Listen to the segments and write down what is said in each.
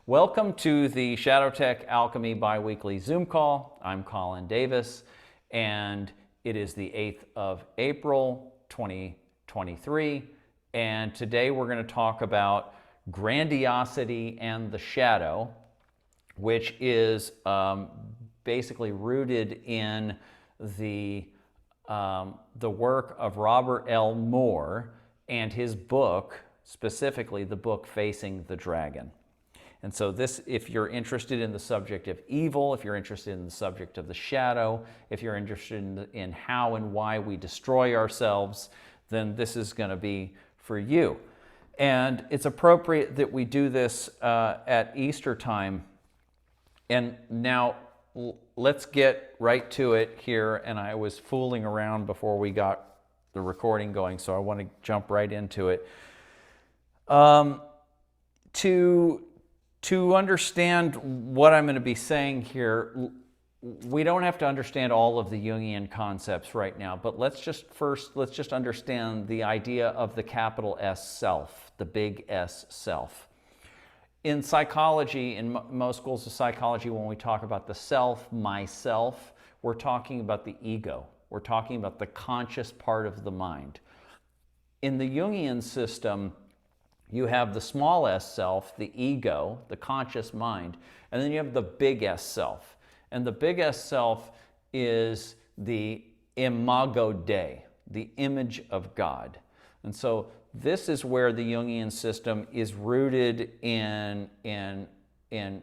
Welcome to the ShadowTech Alchemy biweekly Zoom call. I'm Colin Davis, and it is the 8th of April, 2023. And today we're going to talk about Grandiosity and the Shadow, which is basically rooted in the work of Robert L. Moore and his book, specifically the book Facing the Dragon. And so this, if you're interested in the subject of evil, if you're interested in the subject of the shadow, if you're interested in how and why we destroy ourselves, then this is going to be for you. And it's appropriate that we do this at Easter time. And now let's get right to it here. And I was fooling around before we got the recording going, so I want to jump right into it. To understand what I'm going to be saying here, we don't have to understand all of the Jungian concepts right now, but let's just understand the idea of the capital S self, the big S self. In psychology, in most schools of psychology, when we talk about the self, myself, we're talking about the ego. We're talking about the conscious part of the mind. In the Jungian system, you have the small s self, the ego, the conscious mind, and then you have the big S self. And the big S self is the imago Dei, the image of God. And so this is where the Jungian system is rooted in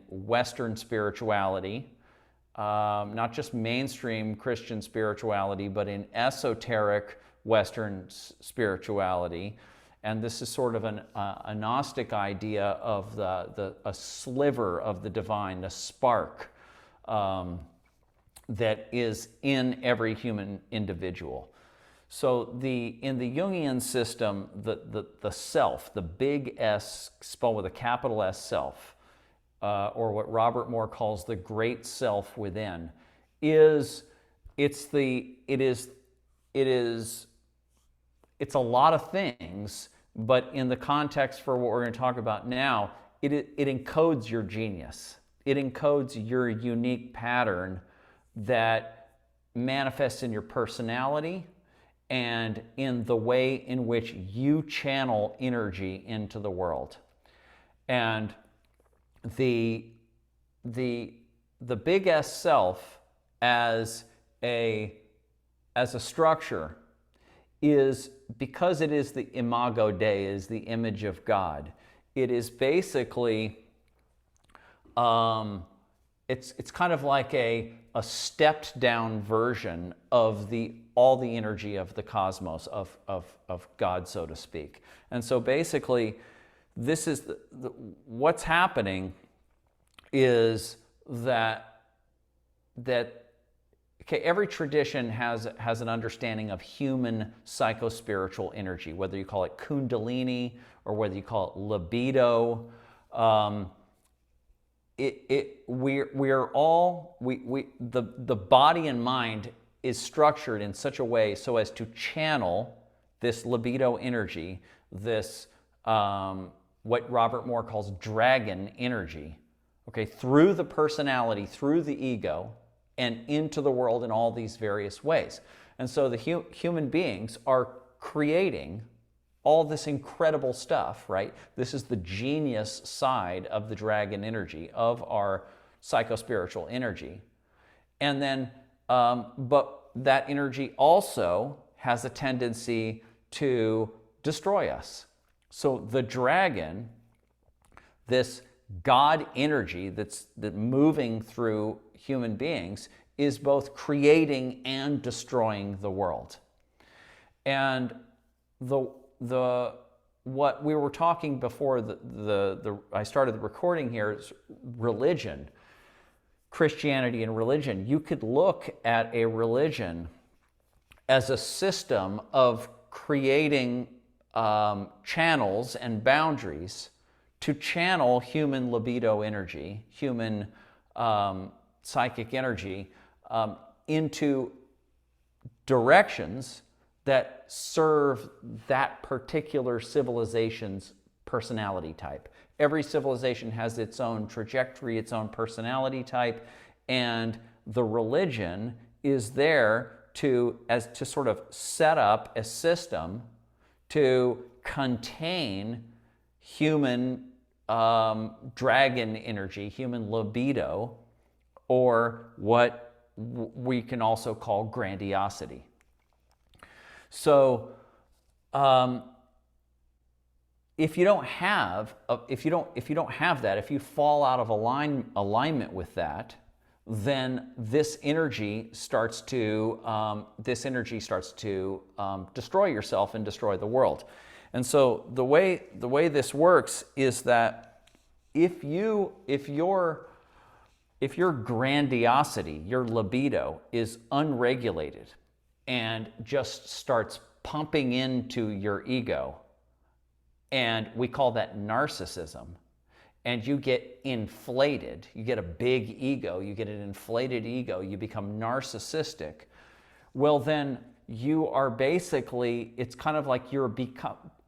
Western spirituality, not just mainstream Christian spirituality, but in esoteric Western spirituality. And this is sort of a Gnostic idea of a sliver of the divine, a spark that is in every human individual. So in the Jungian system, the self, the big S, spelled with a capital S self, or what Robert Moore calls the great self within, it's a lot of things, but in the context for what we're going to talk about now, it encodes your genius. It encodes your unique pattern that manifests in your personality and in the way in which you channel energy into the world. And the big S self as a structure is, because it is the imago Dei, is the image of God. It is basically, it's kind of like a stepped down version of all the energy of the cosmos, of God, so to speak. And so basically, this is what's happening is that okay, every tradition has an understanding of human psychospiritual energy, whether you call it kundalini or whether you call it libido. The body and mind is structured in such a way so as to channel this libido energy, this what Robert Moore calls dragon energy, okay, through the personality, through the ego, and into the world in all these various ways. And so the human beings are creating all this incredible stuff, right? This is the genius side of the dragon energy, of our psychospiritual energy. And then, but that energy also has a tendency to destroy us. So the dragon, this God energy that's moving through human beings, is both creating and destroying the world. And what we were talking before I started the recording here is religion, Christianity and religion. You could look at a religion as a system of creating channels and boundaries to channel human libido energy, human psychic energy, into directions that serve that particular civilization's personality type. every civilization has its own trajectory, its own personality type, and the religion is there to sort of set up a system to contain human dragon energy, human libido, or what we can also call grandiosity. So if you don't have that, if you fall out of alignment with that, then this energy starts to destroy yourself and destroy the world. And so the way this works is that if your grandiosity, your libido, is unregulated and just starts pumping into your ego, and we call that narcissism, and you get inflated, you get a big ego, you get an inflated ego, you become narcissistic, well then you are basically, it's kind of like you're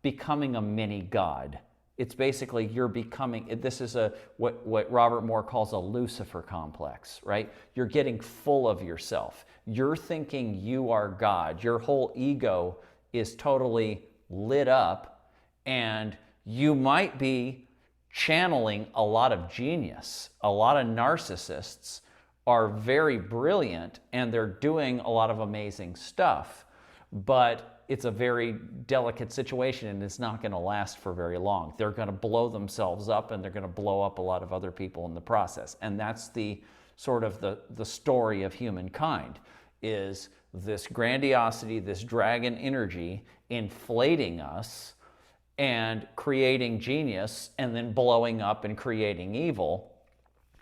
becoming a mini god. It's basically you're becoming, this is what Robert Moore calls a Lucifer complex, right? You're getting full of yourself. You're thinking you are God. Your whole ego is totally lit up, and you might be channeling a lot of genius. A lot of narcissists are very brilliant and they're doing a lot of amazing stuff, but it's a very delicate situation and it's not going to last for very long. They're going to blow themselves up and they're going to blow up a lot of other people in the process. And that's the sort of the story of humankind, is this grandiosity, this dragon energy inflating us and creating genius, and then blowing up and creating evil,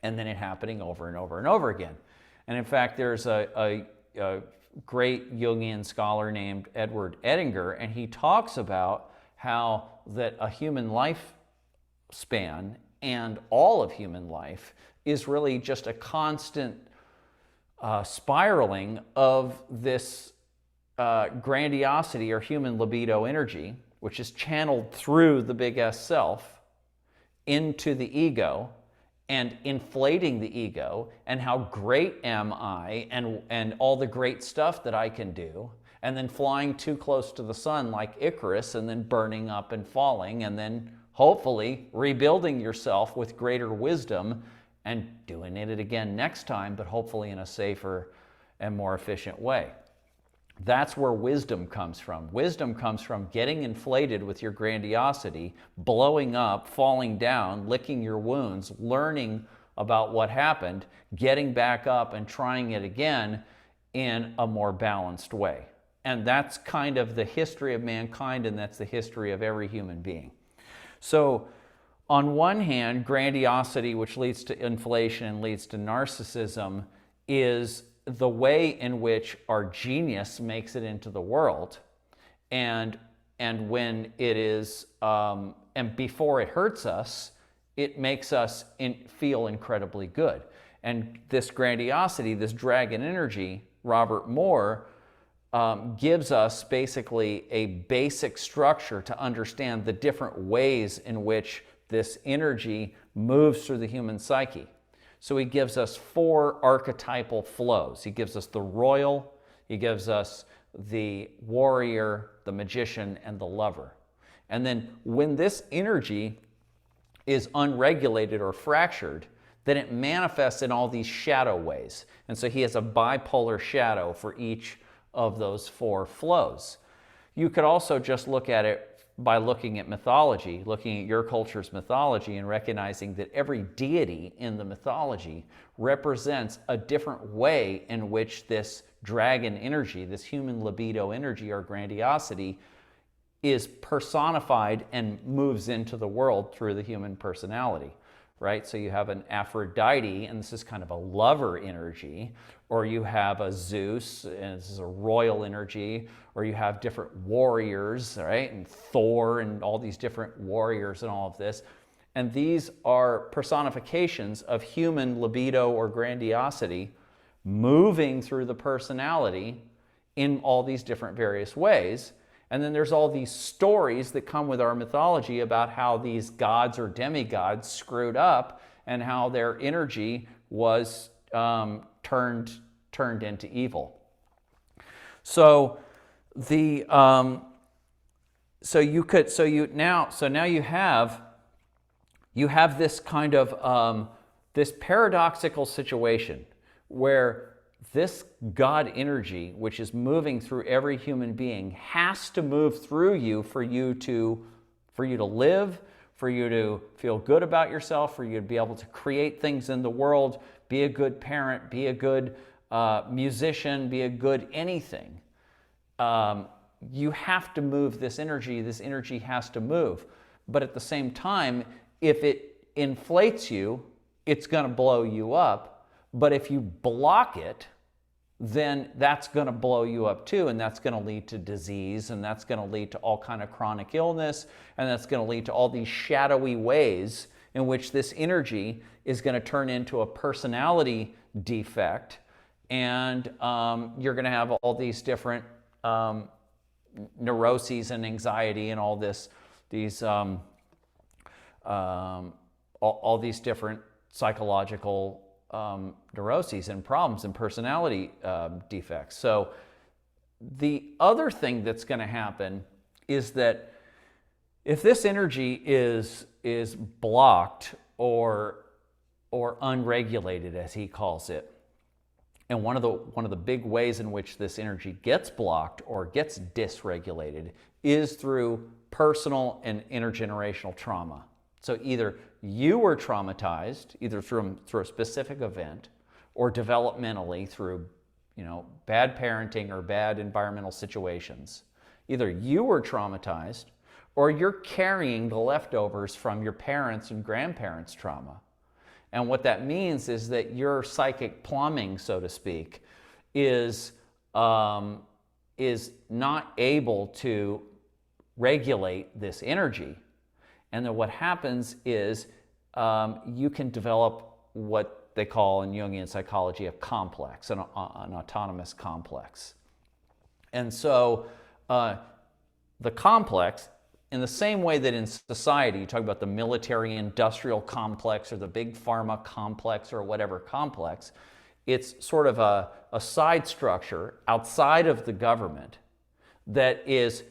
and then it happening over and over and over again. And in fact, there's a great Jungian scholar named Edward Edinger, and he talks about how that a human lifespan and all of human life is really just a constant spiraling of this grandiosity or human libido energy, which is channeled through the big S self into the ego and inflating the ego, and how great am I, and all the great stuff that I can do, and then flying too close to the sun like Icarus and then burning up and falling, and then hopefully rebuilding yourself with greater wisdom and doing it again next time, but hopefully in a safer and more efficient way. That's where wisdom comes from. Wisdom comes from getting inflated with your grandiosity, blowing up, falling down, licking your wounds, learning about what happened, getting back up and trying it again in a more balanced way. And that's kind of the history of mankind, and that's the history of every human being. So on one hand, grandiosity, which leads to inflation and leads to narcissism, is the way in which our genius makes it into the world, and when it is and before it hurts us, it makes us feel incredibly good. And this grandiosity, this dragon energy, Robert Moore gives us basically a basic structure to understand the different ways in which this energy moves through the human psyche. So he gives us 4 archetypal flows. He gives us the royal, he gives us the warrior, the magician, and the lover. And then when this energy is unregulated or fractured, then it manifests in all these shadow ways. And so he has a bipolar shadow for each of those 4 flows. You could also just look at it by looking at mythology, looking at your culture's mythology, and recognizing that every deity in the mythology represents a different way in which this dragon energy, this human libido energy or grandiosity, is personified and moves into the world through the human personality, right? So you have an Aphrodite, and this is kind of a lover energy, or you have a Zeus, and this is a royal energy, or you have different warriors, right? And Thor and all these different warriors and all of this. And these are personifications of human libido or grandiosity moving through the personality in all these different various ways. And then there's all these stories that come with our mythology about how these gods or demigods screwed up and how their energy was turned into evil. So the now you have this kind of this paradoxical situation where this God energy, which is moving through every human being, has to move through you for you to live, for you to feel good about yourself, for you to be able to create things in the world, be a good parent, be a good musician, be a good anything. You have to move this energy has to move. But at the same time, if it inflates you, it's going to blow you up. But if you block it, then that's going to blow you up too, and that's going to lead to disease, and that's going to lead to all kind of chronic illness, and that's going to lead to all these shadowy ways in which this energy is going to turn into a personality defect, and you're going to have all these different neuroses and anxiety and all these different psychological neuroses and problems and personality defects. So the other thing that's going to happen is that if this energy is blocked or unregulated, as he calls it, and one of the big ways in which this energy gets blocked or gets dysregulated is through personal and intergenerational trauma. So either you were traumatized, either through a specific event, or developmentally through, bad parenting or bad environmental situations. Either you were traumatized, or you're carrying the leftovers from your parents' and grandparents' trauma. And what that means is that your psychic plumbing, so to speak, is not able to regulate this energy. And then what happens is you can develop what they call in Jungian psychology a complex, an autonomous complex. And so the complex, in the same way that in society, you talk about the military-industrial complex or the big pharma complex or whatever complex, it's sort of a side structure outside of the government that is,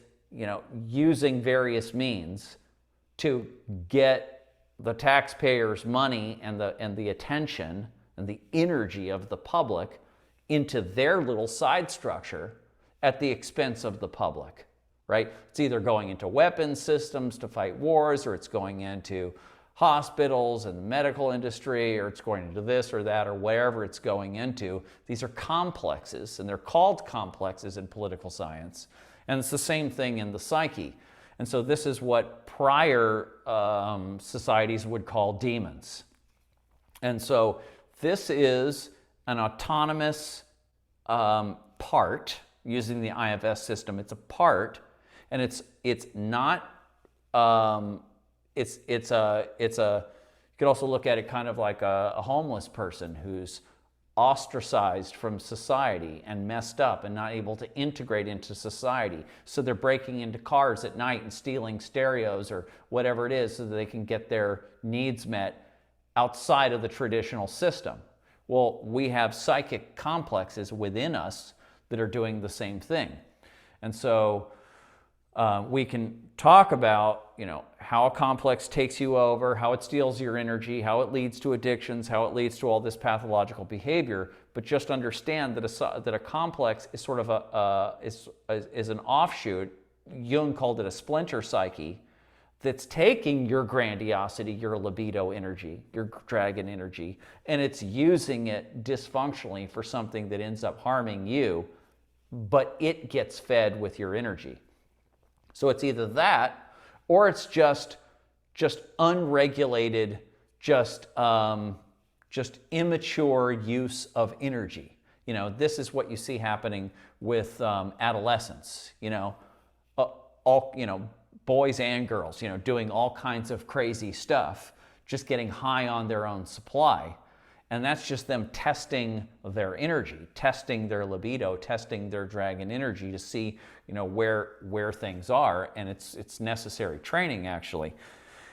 using various means to get the taxpayers' money and the attention and the energy of the public into their little side structure at the expense of the public, right? It's either going into weapons systems to fight wars, or it's going into hospitals and the medical industry, or it's going into this or that or wherever it's going into. These are complexes, and they're called complexes in political science. And it's the same thing in the psyche. And so this is what prior societies would call demons. And so this is an autonomous part, using the IFS system. It's a part, and it's not, you could also look at it kind of like a homeless person who's ostracized from society and messed up and not able to integrate into society. So they're breaking into cars at night and stealing stereos or whatever it is so that they can get their needs met outside of the traditional system. Well, we have psychic complexes within us that are doing the same thing. And so we can talk about, how a complex takes you over, how it steals your energy, how it leads to addictions, how it leads to all this pathological behavior. But just understand that a complex is sort of is an offshoot. Jung called it a splinter psyche that's taking your grandiosity, your libido energy, your dragon energy, and it's using it dysfunctionally for something that ends up harming you, but it gets fed with your energy. So it's either that, or it's just unregulated, just immature use of energy. This is what you see happening with adolescents. All boys and girls, doing all kinds of crazy stuff, just getting high on their own supply. And that's just them testing their energy, testing their libido, testing their dragon energy to see, where things are. And it's necessary training, actually.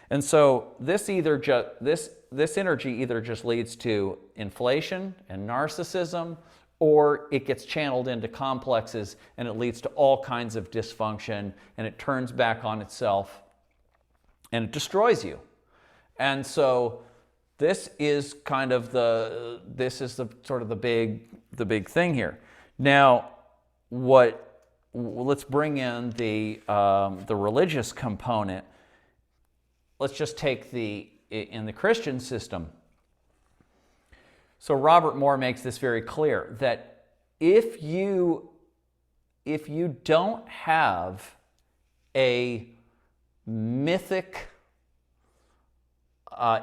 And so this energy either just leads to inflation and narcissism, or it gets channeled into complexes and it leads to all kinds of dysfunction, and it turns back on itself and it destroys you. And so this is kind of the big thing here. Now, let's bring in the religious component. Let's just take in the Christian system. So Robert Moore makes this very clear, that if you don't have a mythic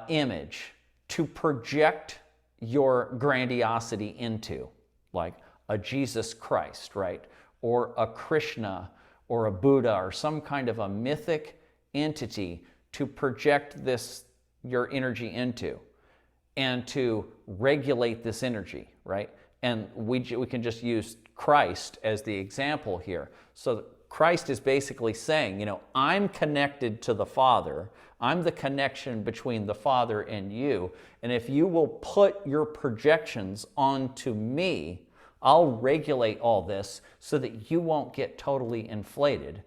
image to project your grandiosity into, like a Jesus Christ, right? Or a Krishna or a Buddha or some kind of a mythic entity to project your energy into, and to regulate this energy, right? And we can just use Christ as the example here. So Christ is basically saying, I'm connected to the Father. I'm the connection between the Father and you. And if you will put your projections onto me, I'll regulate all this so that you won't get totally inflated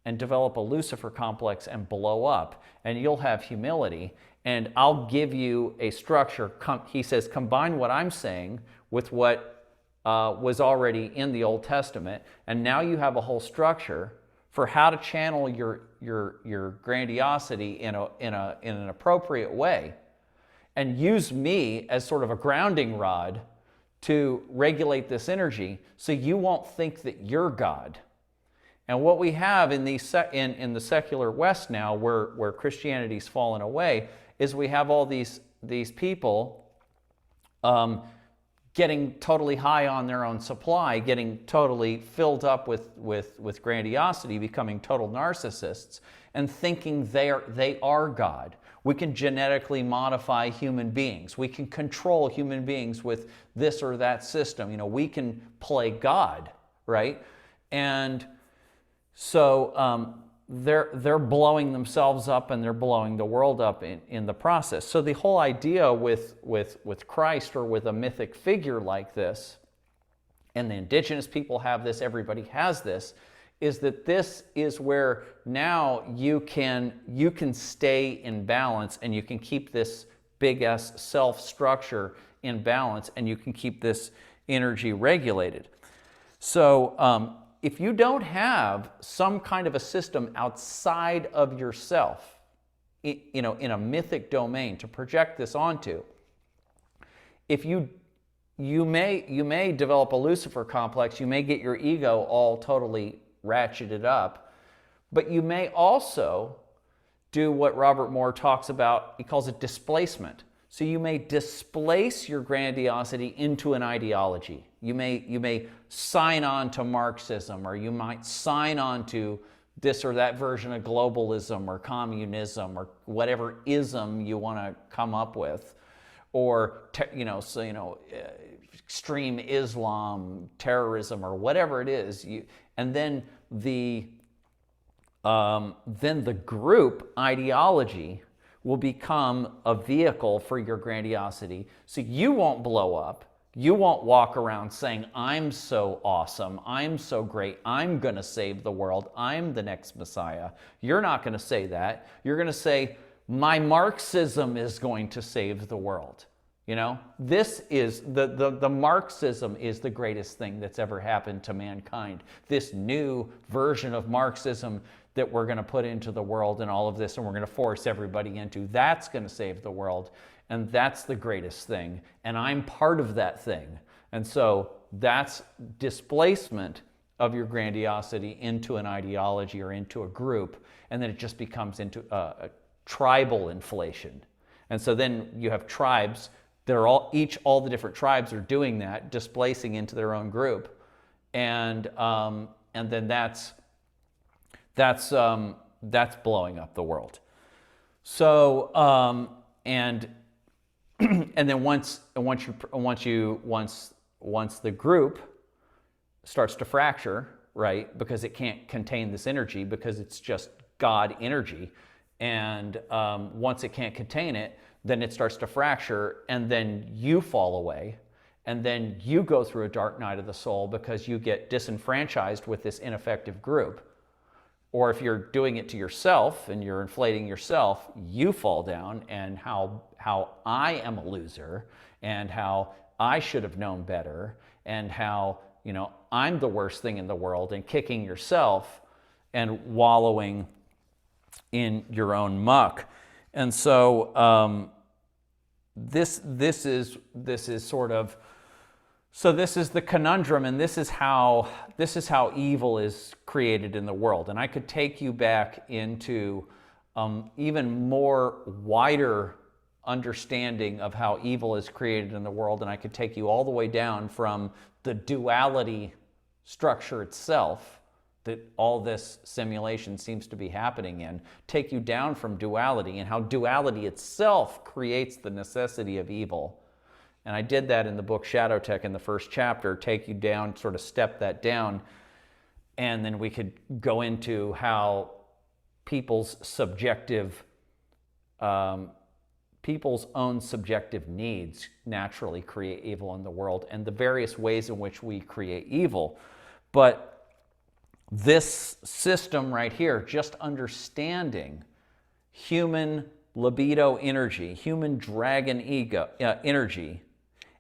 and develop a Lucifer complex and blow up. And you'll have humility. And I'll give you a structure. He says, combine what I'm saying with what was already in the Old Testament, and now you have a whole structure for how to channel your grandiosity in an appropriate way, and use me as sort of a grounding rod to regulate this energy, so you won't think that you're God. And what we have in the secular West now, where Christianity's fallen away, is we have all these people getting totally high on their own supply, getting totally filled up with grandiosity, becoming total narcissists, and thinking they are God. We can genetically modify human beings. We can control human beings with this or that system. We can play God, right? And so they're blowing themselves up, and they're blowing the world up in the process. So the whole idea with Christ, or with a mythic figure like this, and the indigenous people have this, everybody has this, is that this is where now you can stay in balance, and you can keep this big S self structure in balance, and you can keep this energy regulated. So if you don't have some kind of a system outside of yourself, in a mythic domain to project this onto, if you may develop a Lucifer complex, you may get your ego all totally ratcheted up, but you may also do what Robert Moore talks about. He calls it displacement. So you may displace your grandiosity into an ideology. You may sign on to Marxism, or you might sign on to this or that version of globalism or communism or whatever ism you want to come up with, or extreme Islam, terrorism, or whatever it is. And then the group ideology will become a vehicle for your grandiosity, so you won't blow up. You won't walk around saying, I'm so awesome, I'm so great, I'm going to save the world, I'm the next Messiah. You're not going to say that. You're going to say, my Marxism is going to save the world. This is, the Marxism is the greatest thing that's ever happened to mankind. This new version of Marxism that we're going to put into the world, and all of this, and we're going to force everybody into, that's going to save the world. And that's the greatest thing. And I'm part of that thing. And so that's displacement of your grandiosity into an ideology or into a group. And then it just becomes into a tribal inflation. And so then you have tribes that are all the different tribes are doing that, displacing into their own group. And then that's blowing up the world. So, and and then once the group starts to fracture, right, because it can't contain this energy, because it's just God energy, and once it can't contain it, then it starts to fracture, and then you fall away, and then you go through a dark night of the soul because you get disenfranchised with this ineffective group. Or if you're doing it to yourself and you're inflating yourself, you fall down, and how I am a loser, and how I should have known better, and how, I'm the worst thing in the world, and kicking yourself and wallowing in your own muck. And so this is sort of, so this is the conundrum, and this is how evil is created in the world. And I could take you back into even more wider understanding of how evil is created in the world, and I could take you all the way down from the duality structure itself that all this simulation seems to be happening in, take you down from duality and how duality itself creates the necessity of evil. And I did that in the book Shadow Tech in the first chapter, take you down, sort of step that down, and then we could go into how people's own subjective needs naturally create evil in the world, and the various ways in which we create evil. But this system right here, just understanding human libido energy, human dragon ego energy,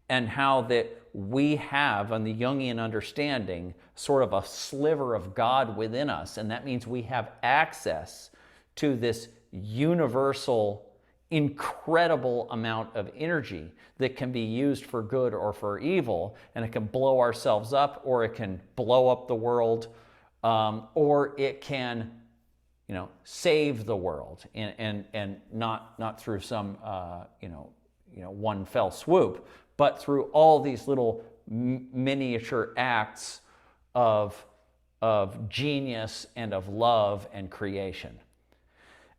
and how that we have, on the Jungian understanding, sort of a sliver of God within us, and that means we have access to this universal, incredible amount of energy that can be used for good or for evil, and it can blow ourselves up, or it can blow up the world, or it can, save the world, and not through some, one fell swoop, but through all these little miniature acts of genius and of love and creation.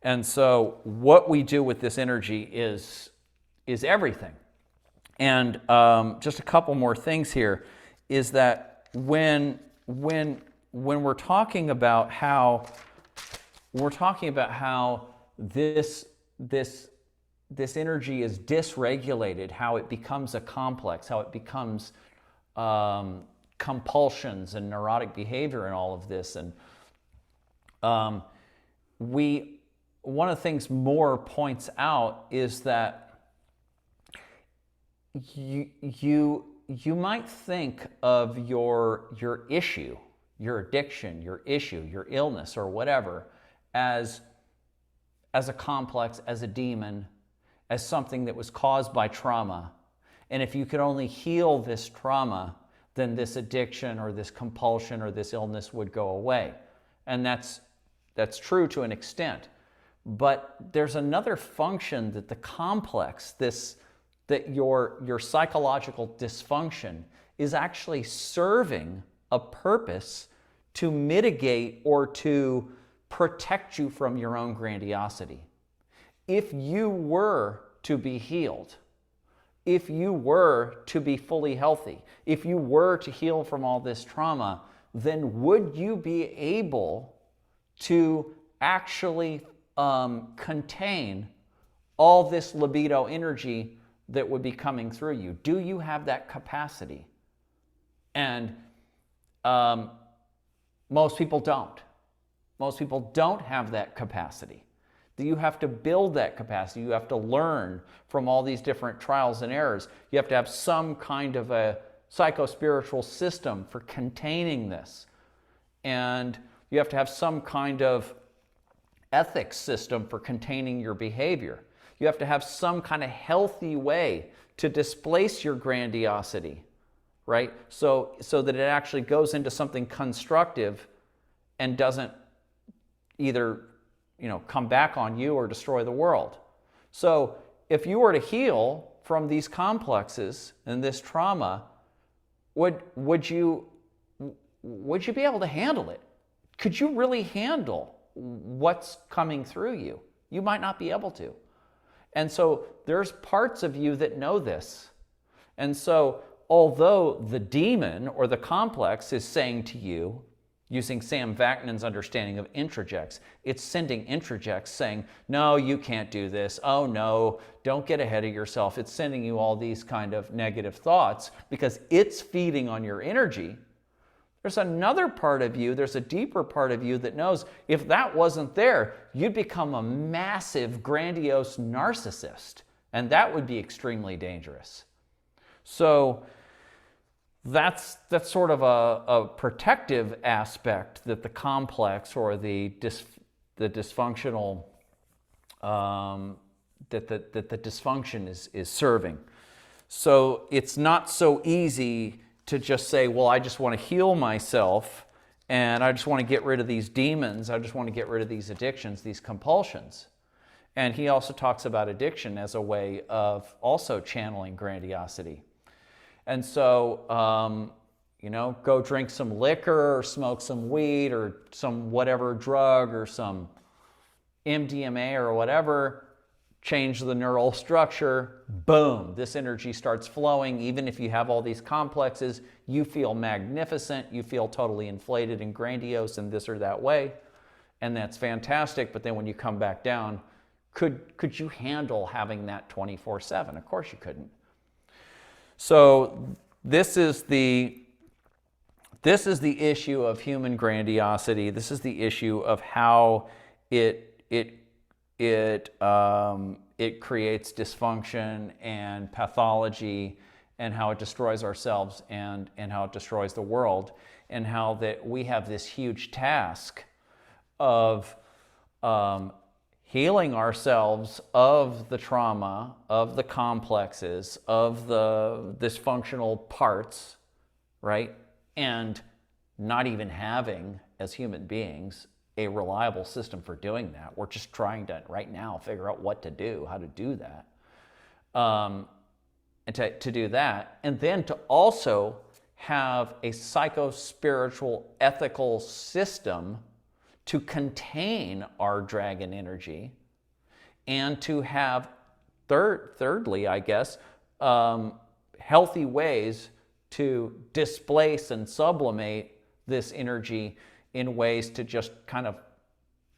And so what we do with this energy is everything. And just a couple more things here is that when we're talking about how this energy is dysregulated, how it becomes a complex, how it becomes compulsions and neurotic behavior and all of this, and one of the things Moore points out is that you might think of your issue, your addiction, your issue, your illness, or whatever, as a complex, as a demon, as something that was caused by trauma. And if you could only heal this trauma, then this addiction or this compulsion or this illness would go away. And that's true to an extent. But there's another function that the complex, that your psychological dysfunction is actually serving a purpose to mitigate or to protect you from your own grandiosity. If you were to be healed, if you were to be fully healthy, if you were to heal from all this trauma, then would you be able to actually contain all this libido energy that would be coming through you? Do you have that capacity? And most people don't. Most people don't have that capacity. You have to build that capacity. You have to learn from all these different trials and errors. You have to have some kind of a psycho-spiritual system for containing this. And you have to have some kind of ethics system for containing your behavior. You have to have some kind of healthy way to displace your grandiosity, right? So that it actually goes into something constructive and doesn't either come back on you or destroy the world. So if you were to heal from these complexes and this trauma, would you be able to handle it? Could you really handle what's coming through you? You might not be able to. And so there's parts of you that know this. And so although the demon or the complex is saying to you, using Sam Vaknin's understanding of introjects, it's sending introjects saying, no, you can't do this. Oh no, don't get ahead of yourself. It's sending you all these kind of negative thoughts because it's feeding on your energy. There's another part of you, there's a deeper part of you that knows if that wasn't there, you'd become a massive, grandiose narcissist. And that would be extremely dangerous. So that's sort of a protective aspect that the complex or the dysfunctional, that the dysfunction is serving. So it's not so easy to just say, well, I just want to heal myself and I just want to get rid of these demons. I just want to get rid of these addictions, these compulsions. And he also talks about addiction as a way of also channeling grandiosity. And so, go drink some liquor or smoke some weed or some whatever drug or some MDMA or whatever, change the neural structure, boom, this energy starts flowing. Even if you have all these complexes, you feel magnificent, you feel totally inflated and grandiose in this or that way, and that's fantastic. But then when you come back down, could you handle having that 24/7? Of course you couldn't. So this is the issue of human grandiosity. This is the issue of how it creates dysfunction and pathology, and how it destroys ourselves and how it destroys the world, and how that we have this huge task of healing ourselves of the trauma, of the complexes, of the dysfunctional parts, right? And not even having, as human beings, a reliable system for doing that. We're just trying to, right now, figure out what to do, how to do that. And to do that, and then to also have a psycho-spiritual ethical system to contain our dragon energy, and to have, thirdly, I guess, healthy ways to displace and sublimate this energy in ways to just kind of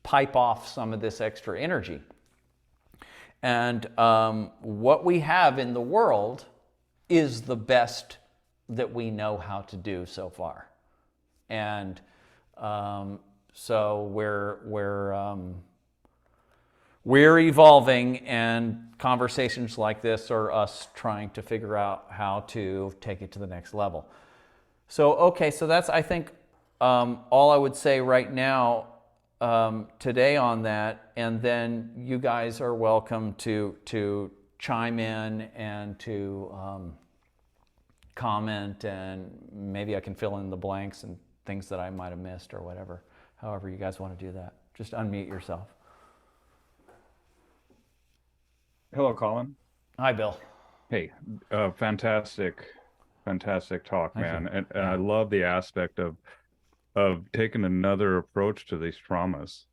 pipe off some of this extra energy. And what we have in the world is the best that we know how to do so far. And so we're evolving, and conversations like this are us trying to figure out how to take it to the next level. So, okay, so that's, I think, all I would say right now today on that, and then you guys are welcome to chime in and to comment, and maybe I can fill in the blanks and things that I might have missed or whatever. However you guys want to do that. Just unmute yourself. Hello, Colin. Hi, Bill. Hey, fantastic talk, Thank man. you. And I love the aspect of taking another approach to these traumas.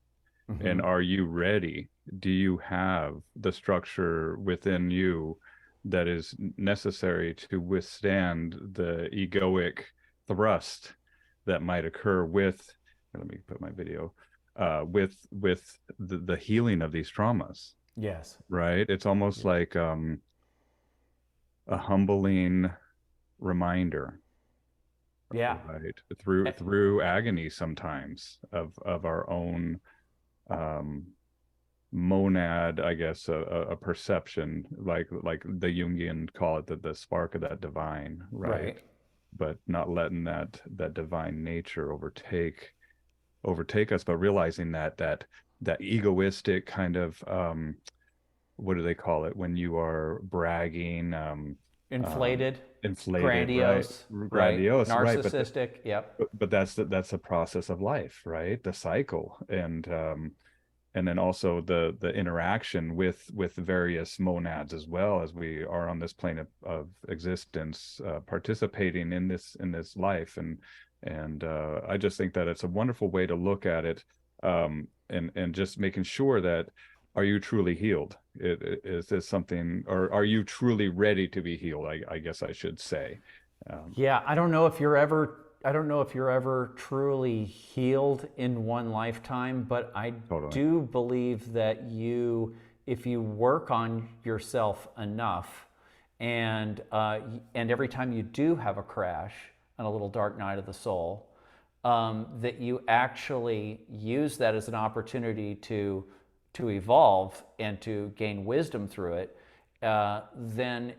Mm-hmm. And are you ready? Do you have the structure within you that is necessary to withstand the egoic thrust that might occur with, let me put my video, with the healing of these traumas? Yes. Right? It's almost like a humbling reminder, Yeah. right? Through agony sometimes of our own monad, I guess, a perception, like the Jungian call it the spark of that divine, right? But not letting that divine nature overtake us, but realizing that egoistic kind of what do they call it when you are bragging, Inflated, grandiose, right? grandiose, right? Narcissistic, yep. But that's the process of life, right? The cycle, and then also the interaction with various monads, as well as we are on this plane of existence, participating in this life, and I just think that it's a wonderful way to look at it, and just making sure that are you truly healed? Is this something, or are you truly ready to be healed? I guess I should say. Yeah, I don't know if you're ever truly healed in one lifetime, but I Totally. do believe that if you work on yourself enough, and every time you do have a crash on a little dark night of the soul, that you actually use that as an opportunity to evolve and to gain wisdom through it, then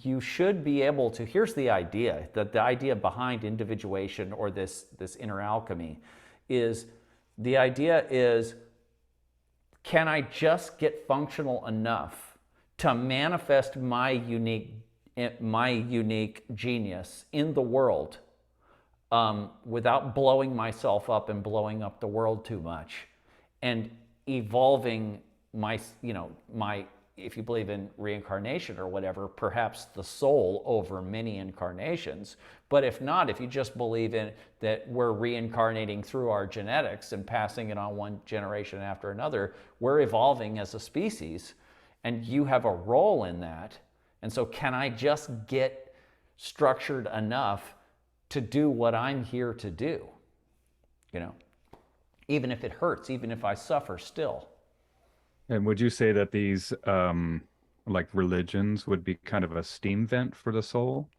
you should be able to. Here's the idea: the idea behind individuation, or this inner alchemy, is the idea is, can I just get functional enough to manifest my unique genius in the world, without blowing myself up and blowing up the world too much, and evolving my, if you believe in reincarnation or whatever, perhaps the soul over many incarnations. But if not, if you just believe in that we're reincarnating through our genetics and passing it on one generation after another, we're evolving as a species, and you have a role in that. And so can I just get structured enough to do what I'm here to do? Even if it hurts, even if I suffer still. And would you say that these like religions would be kind of a steam vent for the soul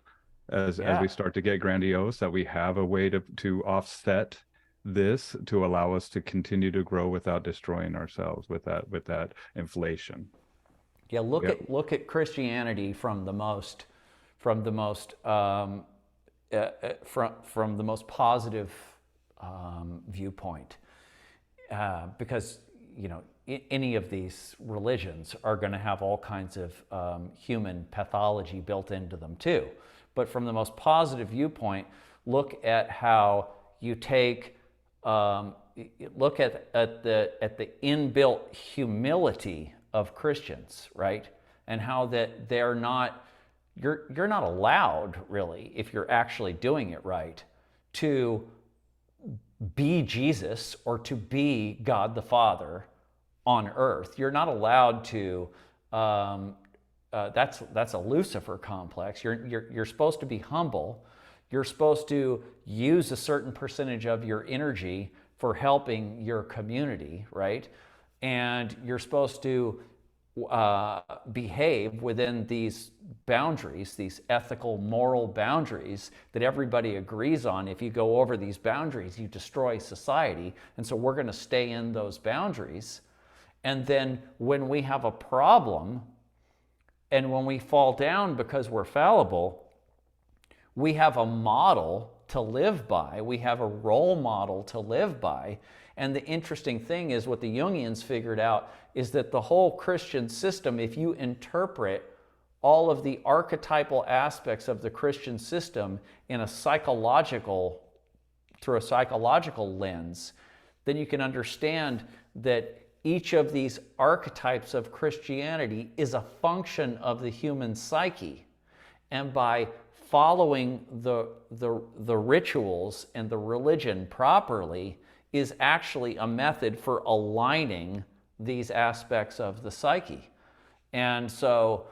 as we Yeah. start to get grandiose, that we have a way to offset this to allow us to continue to grow without destroying ourselves with that inflation? Yeah, Yeah. look at Christianity from the most from the most from the most positive viewpoint, because any of these religions are going to have all kinds of human pathology built into them too. But from the most positive viewpoint, look at how you take look at the inbuilt humility of Christians, right? And how that they're not, you're not allowed, really, if you're actually doing it right, to be Jesus or to be God the Father on earth. You're not allowed to. That's a Lucifer complex. You're supposed to be humble. You're supposed to use a certain percentage of your energy for helping your community, right? And you're supposed to behave within these boundaries, these ethical, moral boundaries that everybody agrees on. If you go over these boundaries, you destroy society. And so we're going to stay in those boundaries. And then when we have a problem and when we fall down because we're fallible, we have a model to live by. We have a role model to live by. And the interesting thing is, what the Jungians figured out is that the whole Christian system, if you interpret all of the archetypal aspects of the Christian system in through a psychological lens, then you can understand that each of these archetypes of Christianity is a function of the human psyche. And by following the rituals and the religion properly is actually a method for aligning these aspects of the psyche. And so,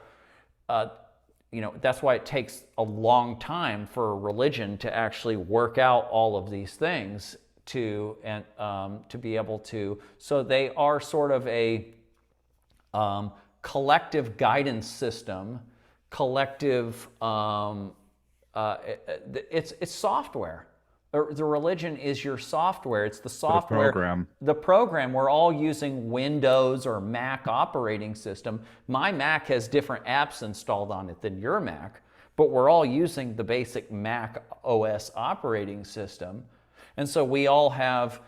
that's why it takes a long time for a religion to actually work out all of these things to be able to. So they are sort of a collective guidance system, collective. It's software. The religion is your software. It's the software. The program. The program. We're all using Windows or Mac operating system. My Mac has different apps installed on it than your Mac, but we're all using the basic Mac OS operating system. And so we all have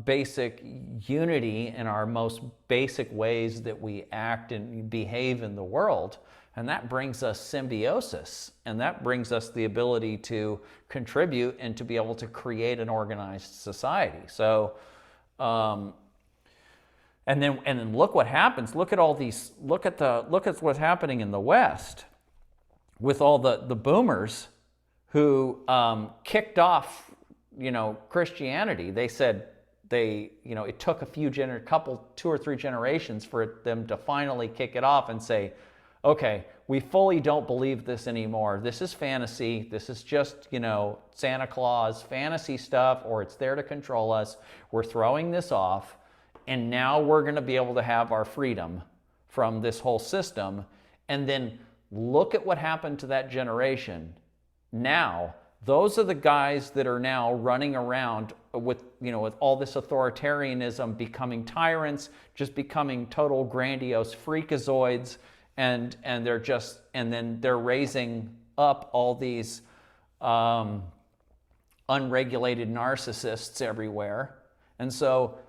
basic unity in our most basic ways that we act and behave in the world. And that brings us symbiosis. And that brings us the ability to contribute and to be able to create an organized society. So, and then look what happens. Look at all these, look at what's happening in the West with all the boomers who kicked off Christianity. They said, it took two or three generations for them to finally kick it off and say, okay, we fully don't believe this anymore. This is fantasy. This is just, Santa Claus fantasy stuff, or it's there to control us. We're throwing this off, and now we're going to be able to have our freedom from this whole system. And then look at what happened to that generation. Now, those are the guys that are now running around with all this authoritarianism, becoming tyrants, just becoming total grandiose freakazoids, and then they're raising up all these unregulated narcissists everywhere. And so,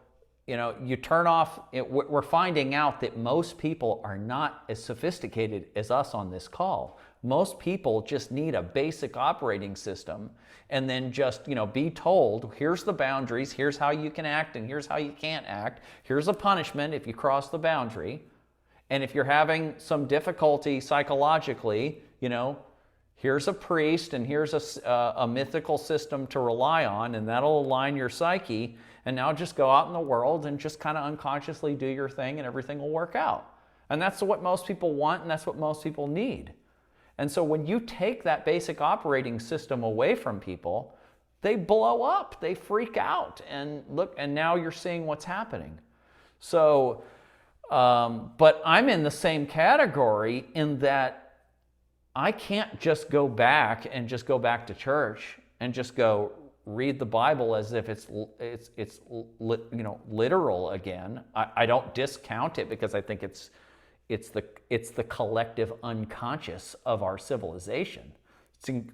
you turn off, we're finding out that most people are not as sophisticated as us on this call. Most people just need a basic operating system, and then just, be told, here's the boundaries, here's how you can act, and here's how you can't act. Here's a punishment if you cross the boundary. And if you're having some difficulty psychologically, here's a priest, and here's a mythical system to rely on, and that'll align your psyche. And now just go out in the world and just kind of unconsciously do your thing, and everything will work out. And that's what most people want, and that's what most people need. And so when you take that basic operating system away from people, they blow up, they freak out, and now you're seeing what's happening. So, but I'm in the same category in that I can't just go back to church and just go read the Bible as if it's literal again. I don't discount it, because I think it's the collective unconscious of our civilization.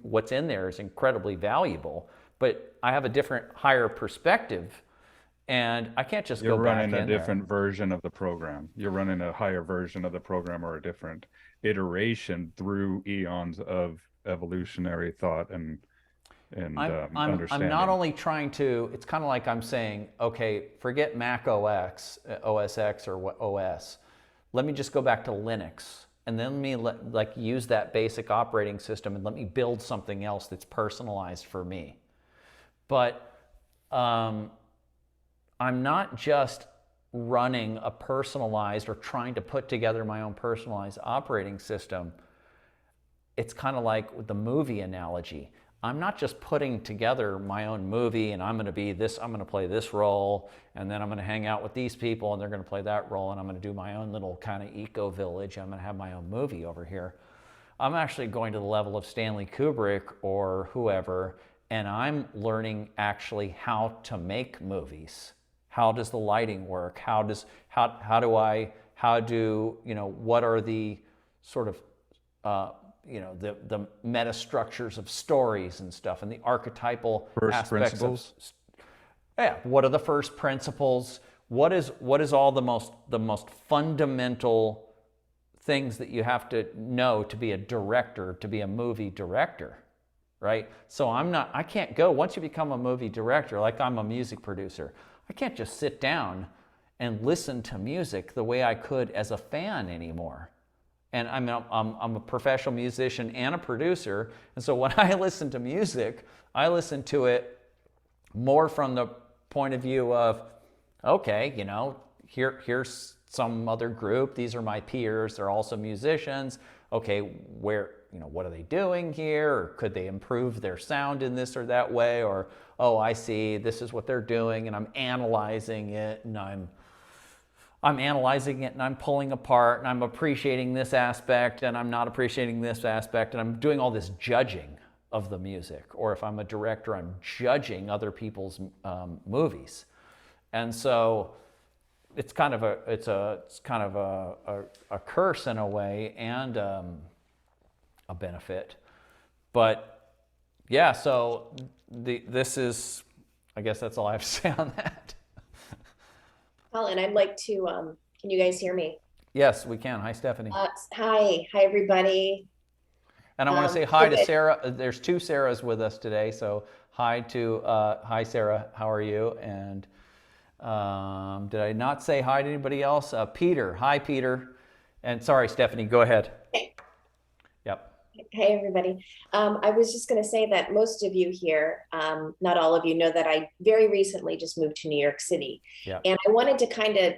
What's in there is incredibly valuable, but I have a different, higher perspective, and I can't just go back in there. You're running a different version of the program. You're running a higher version of the program, or a different iteration through eons of evolutionary thought and understanding. I'm not only trying to, it's kind of like I'm saying, okay, forget Mac OS X, or what OS. Let me just go back to Linux, and then let me use that basic operating system, and let me build something else that's personalized for me. But I'm not just running a personalized, or trying to put together my own personalized operating system. It's kind of like with the movie analogy. I'm not just putting together my own movie, and I'm going to play this role, and then I'm going to hang out with these people, and they're going to play that role, and I'm going to do my own little kind of eco village. I'm going to have my own movie over here. I'm actually going to the level of Stanley Kubrick or whoever, and I'm learning actually how to make movies. How does the lighting work? What are the sort of the meta structures of stories and stuff, and the archetypal aspects of, what are the first principles? What is all the most fundamental things that you have to know to be a director, to be a movie director, right? So I can't go, once you become a movie director, like I'm a music producer, I can't just sit down and listen to music the way I could as a fan anymore. And I'm a professional musician and a producer, and so when I listen to music, I listen to it more from the point of view of, okay, here's some other group, these are my peers, they're also musicians, okay, what are they doing here? Or could they improve their sound in this or that way? Or, oh, I see, this is what they're doing, and I'm analyzing it, and I'm pulling apart, and I'm appreciating this aspect, and I'm not appreciating this aspect, and I'm doing all this judging of the music. Or if I'm a director, I'm judging other people's movies. And so it's kind of a curse in a way, and a benefit. But yeah, so this is, I guess that's all I have to say on that. Colin, I'd like to, can you guys hear me? Yes, we can. Hi, Stephanie. Hi, everybody. And I want to say hi to Sarah. There's two Sarahs with us today, so hi Sarah, how are you? And did I not say hi to anybody else? Peter, hi Peter. And sorry, Stephanie, go ahead. Okay. Yep. Hey, everybody. I was just going to say that most of you here, not all of you, know that I very recently just moved to New York City. Yeah. And I wanted to kind of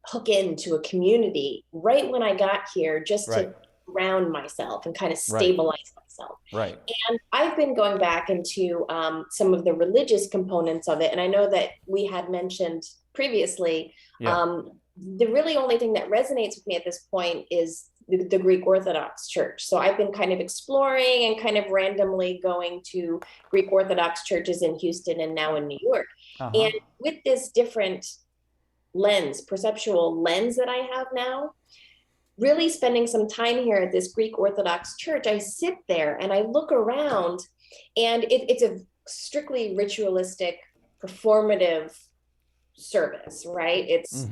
hook into a community right when I got here just Right. to ground myself and kind of Right. stabilize myself. Right. And I've been going back into some of the religious components of it. And I know that we had mentioned previously, Yeah. the really only thing that resonates with me at this point is the Greek Orthodox Church. So I've been kind of exploring and kind of randomly going to Greek Orthodox churches in Houston and now in New York. Uh-huh. And with this different lens, perceptual lens that I have now, really spending some time here at this Greek Orthodox church, I sit there and I look around, and it's a strictly ritualistic, performative service, right? It's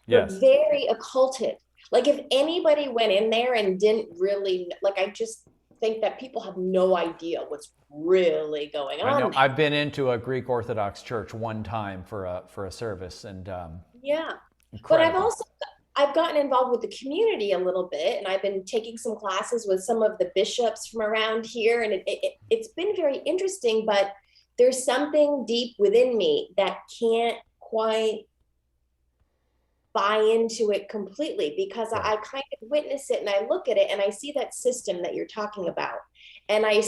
Yes. very occulted. Like if anybody went in there and didn't really, like, I just think that people have no idea what's really going I know. on there. I've been into a Greek Orthodox church one time for a service, and Yeah. But incredible. I've gotten involved with the community a little bit, and I've been taking some classes with some of the bishops from around here, and it's been very interesting, but there's something deep within me that can't quite buy into it completely, because Right. I kind of witness it and I look at it and I see that system that you're talking about. And I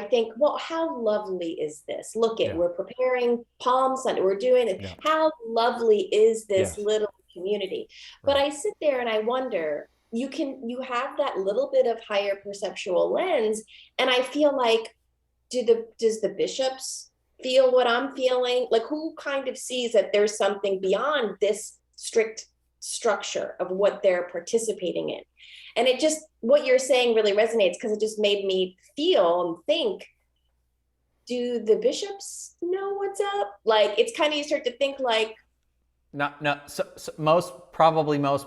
think, well, how lovely is this? Look at, Yeah. we're preparing Palm Sunday, we're doing it. Yeah. How lovely is this Yes. little community? But Right. I sit there and I wonder, you have that little bit of higher perceptual lens, and I feel like, does the bishops feel what I'm feeling? Like, who kind of sees that there's something beyond this strict structure of what they're participating in? And it just, what you're saying really resonates, because it just made me feel and think, do the bishops know what's up? Like, it's kind of, you start to think like, No. So most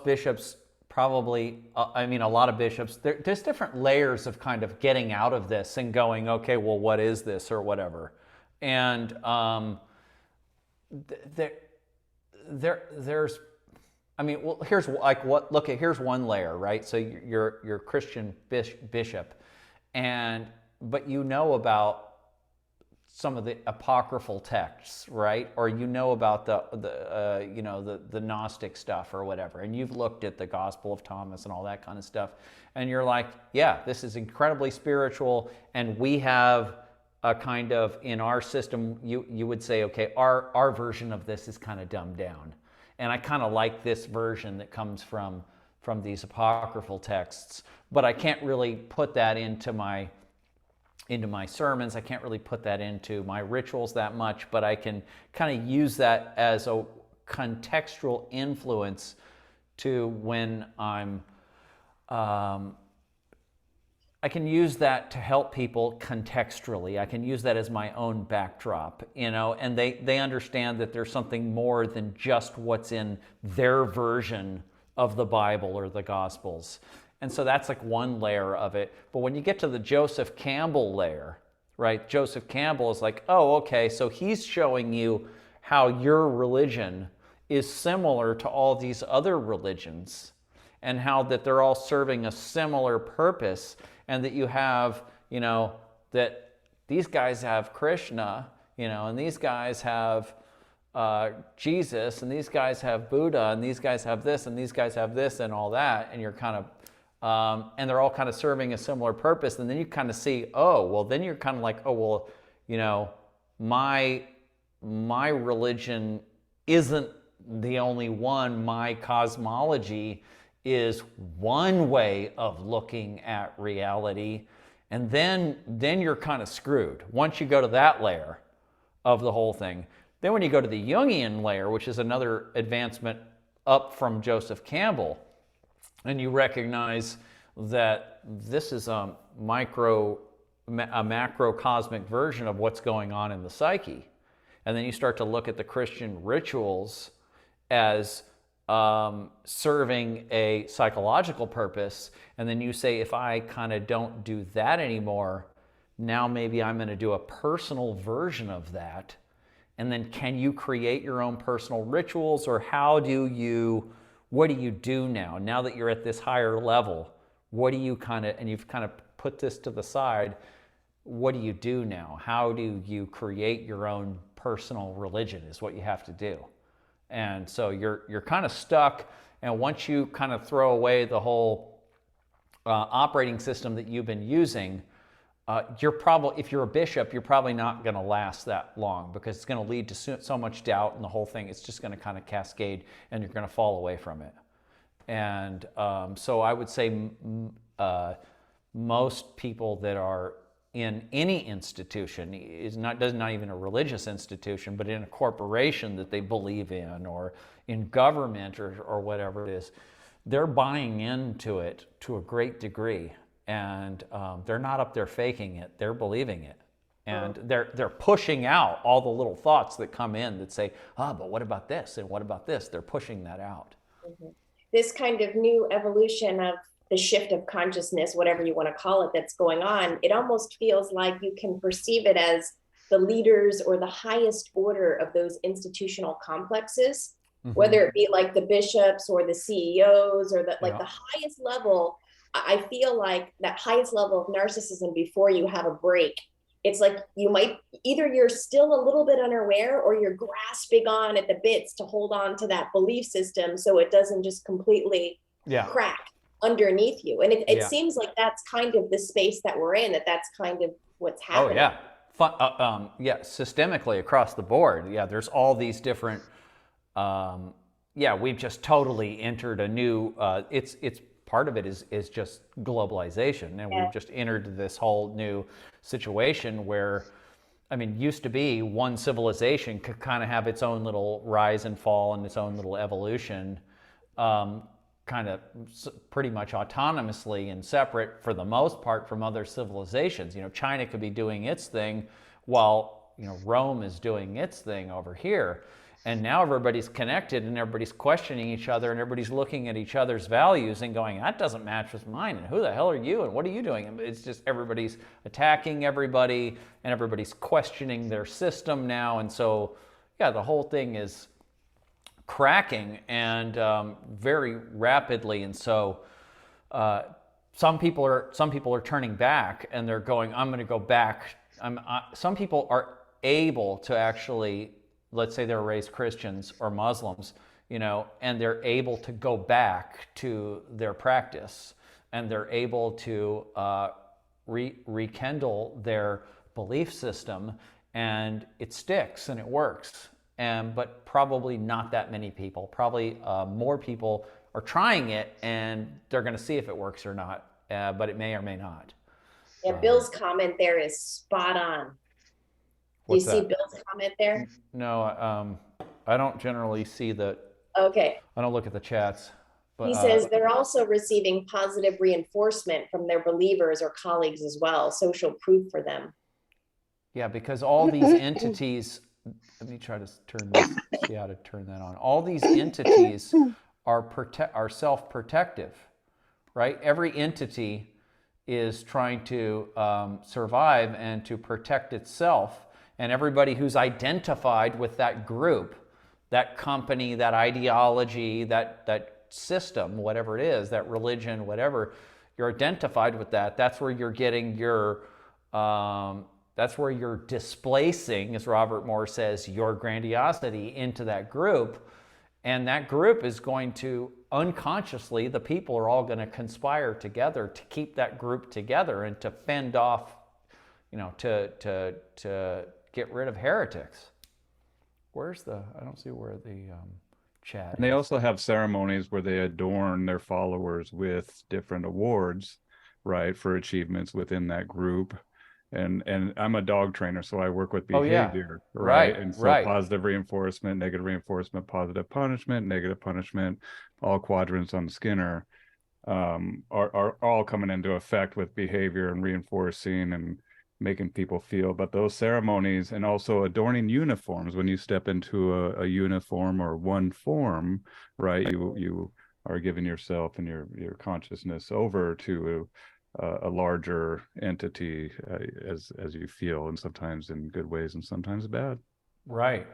bishops probably. I mean, a lot of bishops. There's different layers of kind of getting out of this and going, okay, well, what is this or whatever, and there's. I mean, well, here's like what. Look at here's one layer, right? So you're a Christian bishop, but you know about some of the apocryphal texts, right? Or you know about the Gnostic stuff or whatever, and you've looked at the Gospel of Thomas and all that kind of stuff, and you're like, yeah, this is incredibly spiritual, and we have a kind of, in our system, you would say, okay, our version of this is kind of dumbed down, and I kind of like this version that comes from these apocryphal texts, but I can't really put that into my sermons. I can't really put that into my rituals that much, but I can kind of use that as a contextual influence to when I can use that to help people contextually. I can use that as my own backdrop, and they understand that there's something more than just what's in their version of the Bible or the Gospels. And so that's like one layer of it. But when you get to the Joseph Campbell layer, right? Joseph Campbell is like, oh, okay, so he's showing you how your religion is similar to all these other religions, and how that they're all serving a similar purpose, and that you have, that these guys have Krishna, and these guys have Jesus, and these guys have Buddha, and these guys have this, and these guys have this, and all that, and you're kind of and they're all kind of serving a similar purpose. And then you kind of see, oh, well, then you're kind of like, oh, well, my religion isn't the only one. My cosmology is one way of looking at reality. And then you're kind of screwed once you go to that layer of the whole thing. Then when you go to the Jungian layer, which is another advancement up from Joseph Campbell, and you recognize that this is a macrocosmic version of what's going on in the psyche. And then you start to look at the Christian rituals as serving a psychological purpose. And then you say, if I kind of don't do that anymore, now maybe I'm going to do a personal version of that. And then can you create your own personal rituals, or what do you do now that you're at this higher level? what do you and you've kind of put this to the side, what do you do now? How do you create your own personal religion is what you have to do. And so you're kind of stuck, and once you kind of throw away the whole operating system that you've been using, you're probably, if you're a bishop, you're probably not going to last that long, because it's going to lead to so much doubt, and the whole thing, it's just going to kind of cascade, and you're going to fall away from it. And so I would say most people that are in any institution, is not even a religious institution, but in a corporation that they believe in, or in government, or whatever it is, they're buying into it to a great degree. And they're not up there faking it, they're believing it. And they're pushing out all the little thoughts that come in that say, but what about this, and what about this? They're pushing that out. Mm-hmm. This kind of new evolution of the shift of consciousness, whatever you want to call it, that's going on, it almost feels like you can perceive it as the leaders or the highest order of those institutional complexes, whether it be like the bishops or the CEOs or the highest level. I feel like that highest level of narcissism, before you have a break, it's like you might, either you're still a little bit unaware, or you're grasping on at the bits to hold on to that belief system so it doesn't just completely crack underneath you. And it seems like that's kind of the space that we're in, that's kind of what's happening. Systemically across the board. There's all these different, we've just totally entered a new, it's part of it is just globalization, and we've just entered this whole new situation where, I mean, used to be one civilization could kind of have its own little rise and fall and its own little evolution, kind of pretty much autonomously and separate for the most part from other civilizations. China could be doing its thing while Rome is doing its thing over here. And now everybody's connected, and everybody's questioning each other, and everybody's looking at each other's values and going, that doesn't match with mine, and who the hell are you, and what are you doing? And it's just everybody's attacking everybody, and everybody's questioning their system now. And so, the whole thing is cracking, and very rapidly. And so some people are turning back, and they're going, I'm going to go back. Some people are able to actually, let's say they're raised Christians or Muslims, and they're able to go back to their practice, and they're able to rekindle their belief system, and it sticks and it works. But probably not that many people. Probably more people are trying it, and they're going to see if it works or not, but it may or may not. Yeah, Bill's comment there is spot on. Do you see Bill's comment there? No, I don't generally see the. Okay. I don't look at the chats. But, he says they're also receiving positive reinforcement from their believers or colleagues as well, social proof for them. Yeah, because all these entities. Let me try to see how to turn that on. All these entities are self-protective, right? Every entity is trying to survive and to protect itself. And everybody who's identified with that group, that company, that ideology, that system, whatever it is, that religion, whatever, you're identified with that. That's where you're getting your, that's where you're displacing, as Robert Moore says, your grandiosity into that group. And that group is going to, unconsciously, the people are all going to conspire together to keep that group together and to fend off, to get rid of heretics. I don't see where the chat And they also have ceremonies where they adorn their followers with different awards, right, for achievements within that group. And I'm a dog trainer, so I work with behavior, right? And so positive reinforcement, negative reinforcement, positive punishment, negative punishment, all quadrants on Skinner are all coming into effect with behavior and reinforcing and making people feel. But those ceremonies, and also adorning uniforms, when you step into a uniform or one form, right, you are giving yourself and your consciousness over to a larger entity, as you feel, and sometimes in good ways and sometimes bad. Right.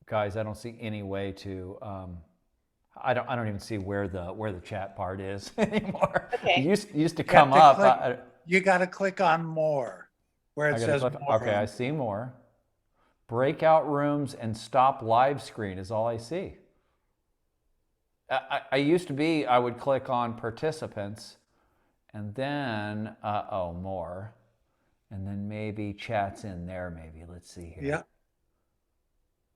Guys, I don't see any way to I don't even see where the chat part is anymore. Okay. It used to come up. You got to click on more, where it says more. Okay, I see more. Breakout rooms and stop live screen is all I see. I used to be, I would click on participants and then, more. And then maybe chat's in there, maybe. Let's see here.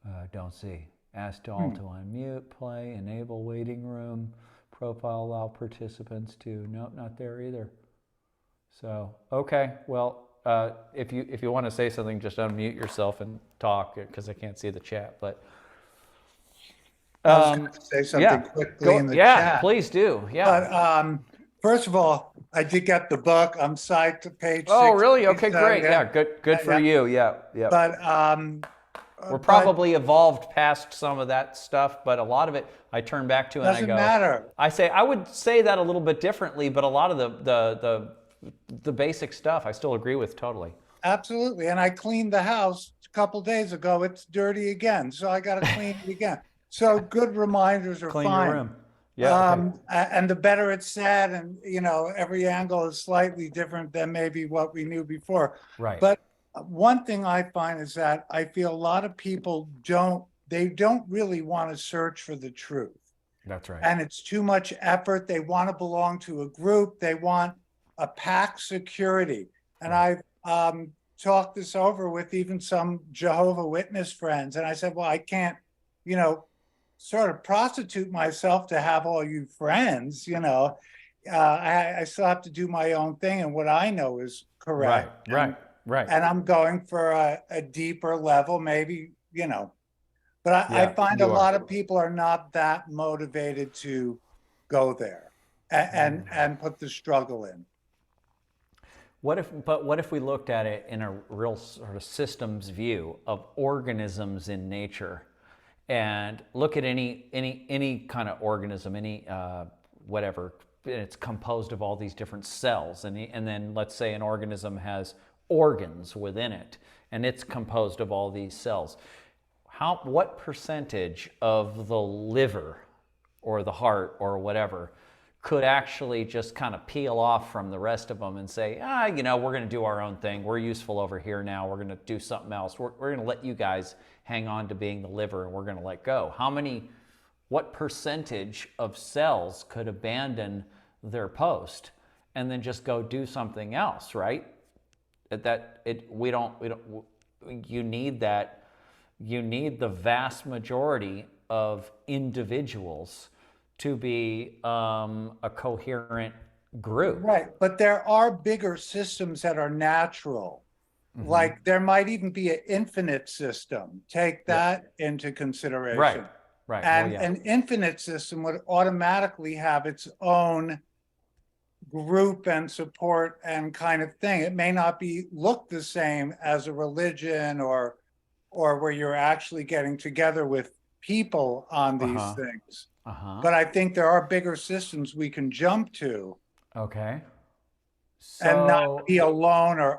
Yeah. Don't see. Ask to all to unmute, play, enable waiting room, profile, allow participants to, nope, not there either. So, okay, well, if you want to say something, just unmute yourself and talk, because I can't see the chat, but. I was going to say something quickly in the chat. Yeah, please do. Yeah. But first of all, I did get the book. I'm psyched to page 6. Oh, really? Okay, great. Yeah, good for you. Yeah. But we're probably evolved past some of that stuff, but a lot of it I turn back to and I go. Doesn't matter. I would say that a little bit differently, but a lot of the basic stuff I still agree with totally. Absolutely. And I cleaned the house a couple days ago. It's dirty again, so I got to clean it again. So good reminders are Clean fine. your room. Yeah. Okay. And the better it's said, and every angle is slightly different than maybe what we knew before. Right. But one thing I find is that I feel a lot of people don't really want to search for the truth. That's right. And it's too much effort. They want to belong to a group. They want a pack security. And I've talked this over with even some Jehovah Witness friends. And I said, well, I can't, sort of prostitute myself to have all you friends, I still have to do my own thing and what I know is correct. Right. And I'm going for a deeper level, maybe, but I find a lot of people are not that motivated to go there and put the struggle in. What if we looked at it in a real sort of systems view of organisms in nature? And look at any kind of organism, any whatever, it's composed of all these different cells. And then let's say an organism has organs within it, and it's composed of all these cells. What percentage of the liver or the heart or whatever could actually just kind of peel off from the rest of them and say, we're going to do our own thing. We're useful over here now. We're going to do something else. We're going to let you guys hang on to being the liver and we're going to let go. What percentage of cells could abandon their post and then just go do something else, right? You need the vast majority of individuals to be a coherent group. Right, but there are bigger systems that are natural. Mm-hmm. Like there might even be an infinite system. Take that into consideration. Right. And an infinite system would automatically have its own group and support and kind of thing. It may not look the same as a religion or where you're actually getting together with people on these things. But I think there are bigger systems we can jump to. Okay. And not be alone or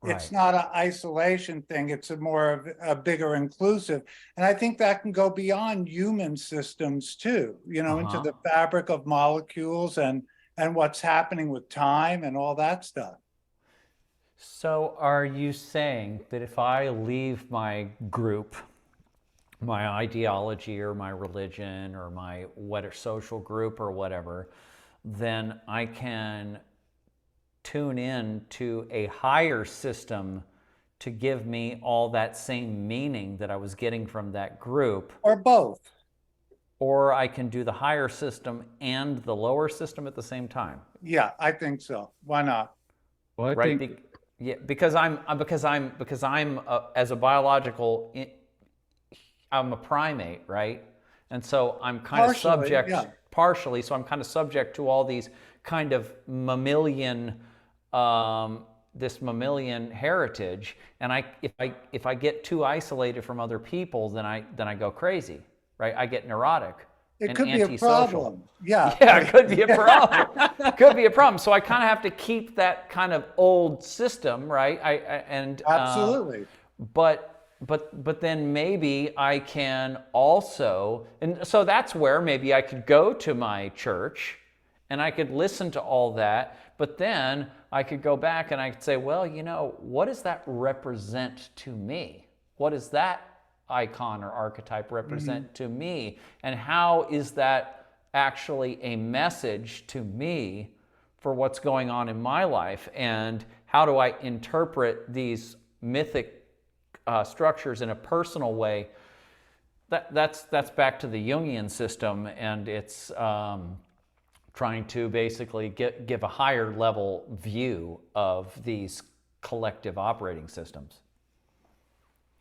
it's not an isolation thing. It's a more of a bigger inclusive. And I think that can go beyond human systems too, into the fabric of molecules and what's happening with time and all that stuff. So are you saying that if I leave my group, my ideology or my religion or my social group or whatever, then I can tune in to a higher system to give me all that same meaning that I was getting from that group? Or both. Or I can do the higher system and the lower system at the same time? Yeah, I think so. Why not? Well, I think because I'm as a biological, I'm a primate, right? And so I'm kind of subject, partially, so I'm kind of subject to all these kind of mammalian, this mammalian heritage. And if I get too isolated from other people, then I go crazy, right? I get neurotic. It could be a problem. Yeah, it could be a problem. Could be a problem. So I kind of have to keep that kind of old system, right? Absolutely. But but then maybe I can also, and so that's where maybe I could go to my church and I could listen to all that, but then I could go back and I could say, well, you know, what does that represent to me? What does that icon or archetype represent to me? And how is that actually a message to me for what's going on in my life? And how do I interpret these mythic structures in a personal way? That's back to the Jungian system, and it's trying to basically give a higher level view of these collective operating systems.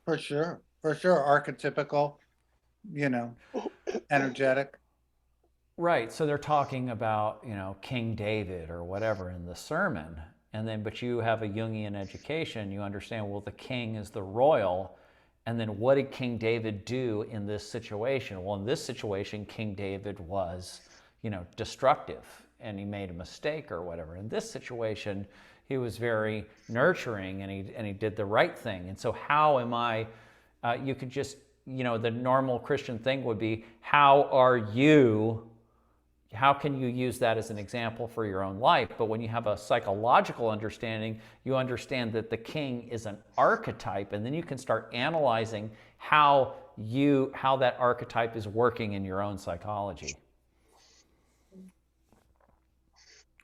For sure. For sure. Archetypical, energetic. Right. So they're talking about, King David or whatever in the sermon. And then, but you have a Jungian education, you understand, well, the king is the royal. And then what did King David do in this situation? Well, in this situation, King David was, destructive and he made a mistake or whatever. In this situation, he was very nurturing and he did the right thing. And so how am I, you could just, the normal Christian thing would be, how can you use that as an example for your own life? But when you have a psychological understanding, you understand that the king is an archetype, and then you can start analyzing how that archetype is working in your own psychology.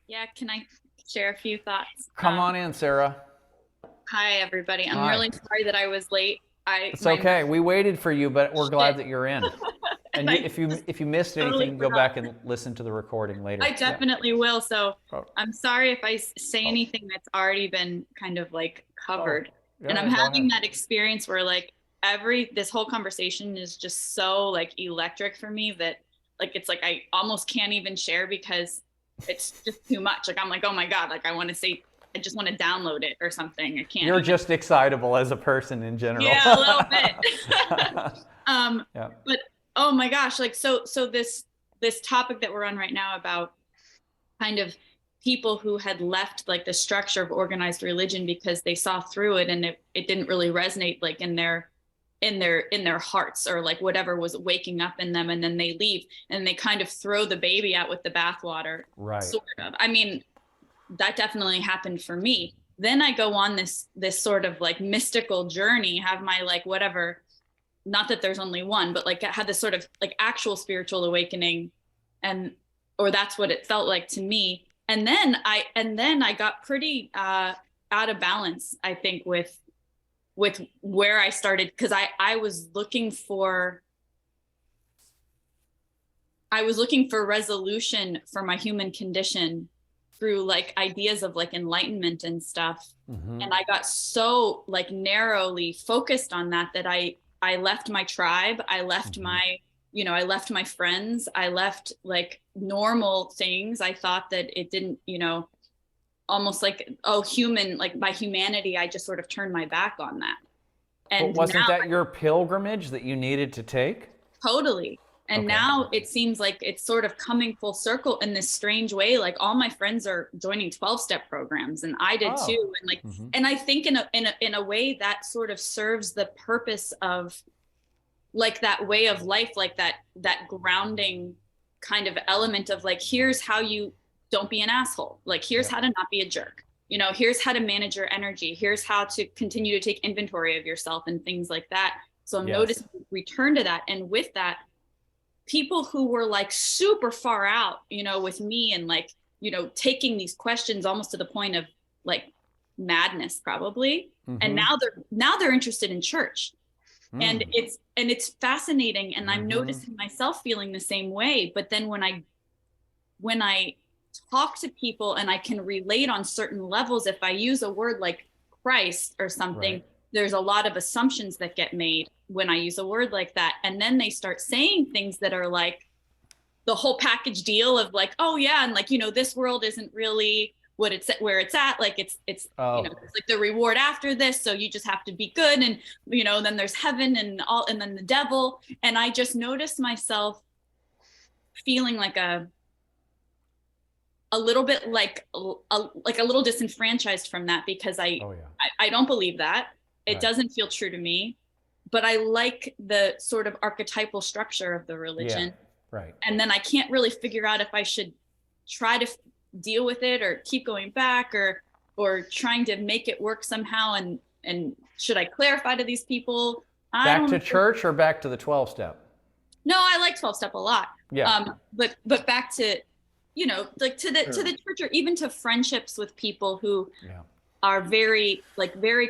Yeah, can I share a few thoughts? Come on in, Sarah. Hi, everybody. I'm Hi. really sorry that I was late. It's okay. We waited for you, but we're glad that you're in. And I if you missed totally anything, go forgot. back and listen to the recording later. I definitely will. So Oh. I'm sorry if I say anything that's already been kind of like covered. Yeah, And I'm go having ahead. that experience where like this whole conversation is just so like electric for me that like it's like I almost can't even share because it's just too much. Like I'm like, oh my God, like I just want to download it or something. I can't. You're even. just excitable as a person in general. Yeah, a little bit. Yeah. But oh my gosh, like so this topic that we're on right now about kind of people who had left like the structure of organized religion because they saw through it and it didn't really resonate like in their hearts or like whatever was waking up in them, and then they leave and they kind of throw the baby out with the bathwater. Right. Sort of. I mean, that definitely happened for me. Then I go on this sort of like mystical journey, have my like whatever, not that there's only one, but like I had this sort of like actual spiritual awakening, or that's what it felt like to me. And then I got pretty out of balance, I think, with where I started, because I was looking for resolution for my human condition through like ideas of like enlightenment and stuff. Mm-hmm. And I got so like narrowly focused on that I left my tribe. I left my, I left my friends. I left like normal things. I thought that it didn't, almost like, human, like by humanity, I just sort of turned my back on that. And but wasn't that your pilgrimage that you needed to take? Totally. And Okay. now it seems like it's sort of coming full circle in this strange way. Like all my friends are joining 12-step programs, and I did too. And like, and I think in a way that sort of serves the purpose of like that way of life, like that grounding kind of element of like, here's how you don't be an asshole. Like, here's how to not be a jerk. Here's how to manage your energy. Here's how to continue to take inventory of yourself and things like that. So I'm noticing return to that. And with that, people who were like super far out, with me and like, taking these questions almost to the point of like madness probably. And now they're interested in church. And it's fascinating. And I'm noticing myself feeling the same way. But then when I talk to people and I can relate on certain levels, if I use a word like Christ or something, there's a lot of assumptions that get made when I use a word like that. And then they start saying things that are like the whole package deal of like, oh yeah, and like, this world isn't really where it's at. Like it's it's like the reward after this. So you just have to be good. And, then there's heaven and then the devil. And I just noticed myself feeling like a little bit like a little disenfranchised from that, because I don't believe that. It doesn't feel true to me. but I like the sort of archetypal structure of the religion. Yeah, right. And then I can't really figure out if I should try to deal with it or keep going back or trying to make it work somehow. And should I clarify to these people? Back to church or back to the 12-step? No, I like 12-step a lot. Yeah. But back to, you know, like to the church, or even to friendships with people who are very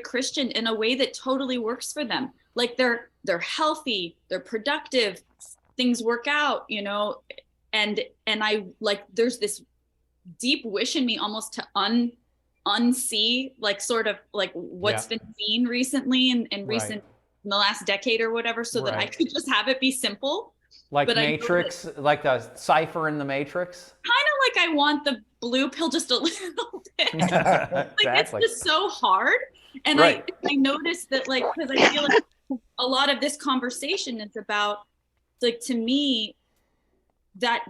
Christian in a way that totally works for them. Like they're healthy, they're productive, things work out, you know, and I like, there's this deep wish in me almost to unsee like sort of like what's been seen recently in recent in the last decade or whatever, so that I could just have it be simple. Like but Matrix, like the cipher in the Matrix? Kind of like I want the blue pill just a little bit. Like it's just so hard. And I noticed that, like, because I feel like a lot of this conversation is about, like, to me, that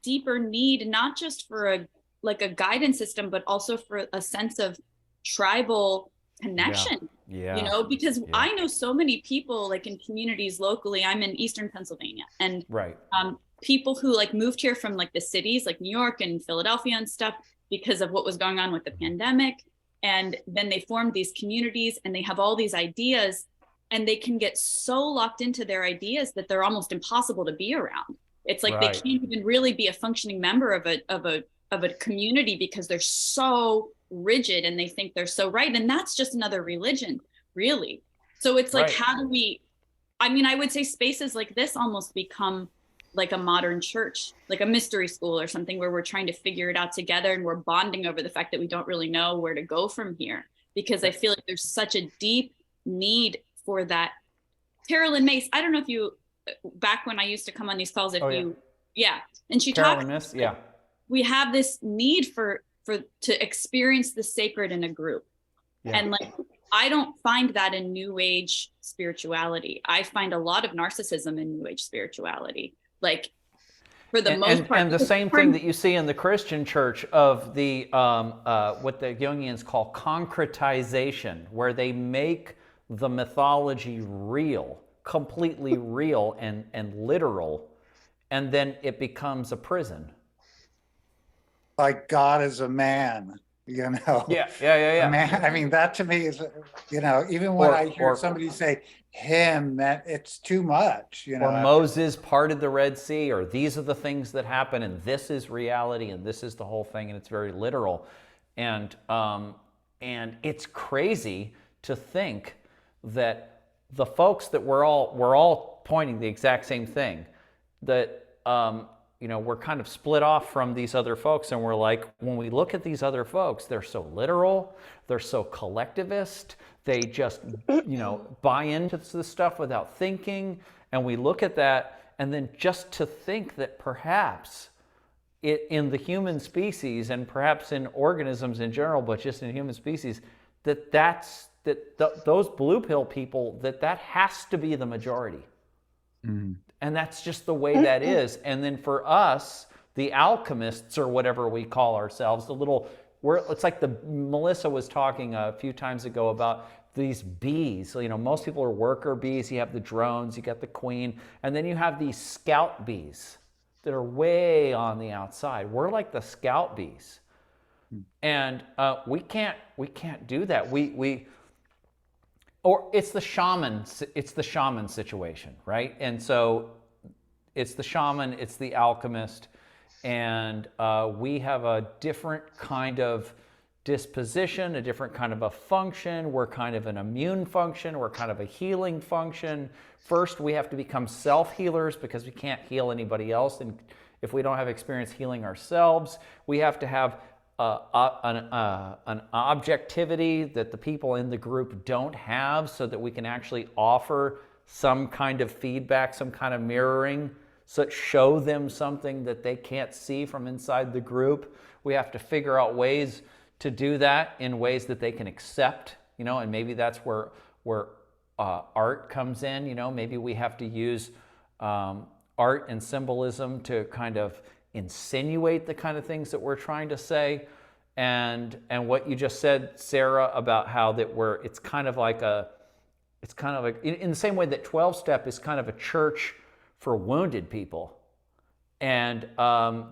deeper need, not just for a guidance system, but also for a sense of tribal connection. Yeah. You know, because I know so many people, like in communities locally. I'm in Eastern Pennsylvania, and people who like moved here from like the cities like New York and Philadelphia and stuff because of what was going on with the pandemic. And then they formed these communities and they have all these ideas, and they can get so locked into their ideas that they're almost impossible to be around. It's like they can't even really be a functioning member of a community because they're so rigid and they think they're so right. And that's just another religion, really. So it's like, how do we, I mean, I would say spaces like this almost become like a modern church, like a mystery school or something, where we're trying to figure it out together and we're bonding over the fact that we don't really know where to go from here. Because I feel like there's such a deep need for that. Carolyn Mace, I don't know if you, back when I used to come on these calls, if and she Carolyn talked, Mace, we have this need to experience the sacred in a group. And like, I don't find that in New Age spirituality. I find a lot of narcissism in New Age spirituality. Like, for the most part. And the same thing that you see in the Christian church of the, what the Jungians call concretization, where they make the mythology real, completely real and literal, and then it becomes a prison. Like God is a man, you know? Yeah. Man, I mean, that to me is, you know, even when I hear somebody say him, that it's too much, you know? Or Moses parted the Red Sea, or these are the things that happen, and this is reality, and this is the whole thing, and it's very literal. And it's crazy to think that the folks that we're all pointing the exact same thing, that you know, we're kind of split off from these other folks, and we're like, when we look at these other folks, they're so literal, they're so collectivist, they just, you know, buy into this stuff without thinking, and we look at that, and then just to think that perhaps in the human species, and perhaps in organisms in general, but just in human species, those blue pill people, that has to be the majority. Mm. And that's just the way that is. And then for us, the alchemists, or whatever we call ourselves, it's like Melissa was talking a few times ago about these bees. So, you know, most people are worker bees. You have the drones, you got the queen, and then you have these scout bees that are way on the outside. We're like the scout bees. And we can't do that. Or it's the shaman situation, right? And so it's the shaman, it's the alchemist, and we have a different kind of disposition, a different kind of a function. We're kind of an immune function, we're kind of a healing function. First, we have to become self-healers because we can't heal anybody else, and if we don't have experience healing ourselves, we have to have an objectivity that the people in the group don't have, so that we can actually offer some kind of feedback, some kind of mirroring, so show them something that they can't see from inside the group. We have to figure out ways to do that in ways that they can accept, you know, and maybe that's where art comes in. You know, maybe we have to use art and symbolism to kind of insinuate the kind of things that we're trying to say. And what you just said, Sarah, about how that it's kind of like It's kind of like, in the same way that 12-step is kind of a church for wounded people. And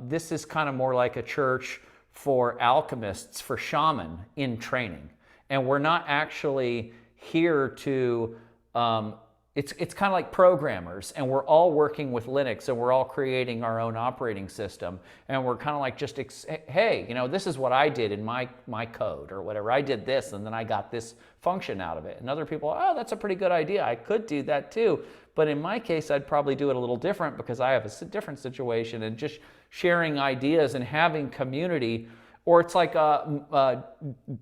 this is kind of more like a church for alchemists, for shaman in training. And we're not actually here to, it's kind of like programmers, and we're all working with Linux, and we're all creating our own operating system. And we're kind of like just, hey, you know, this is what I did in my code or whatever. I did this, and then I got this function out of it. And other people, oh, that's a pretty good idea. I could do that too. But in my case, I'd probably do it a little different because I have a different situation, and just sharing ideas and having community. Or it's like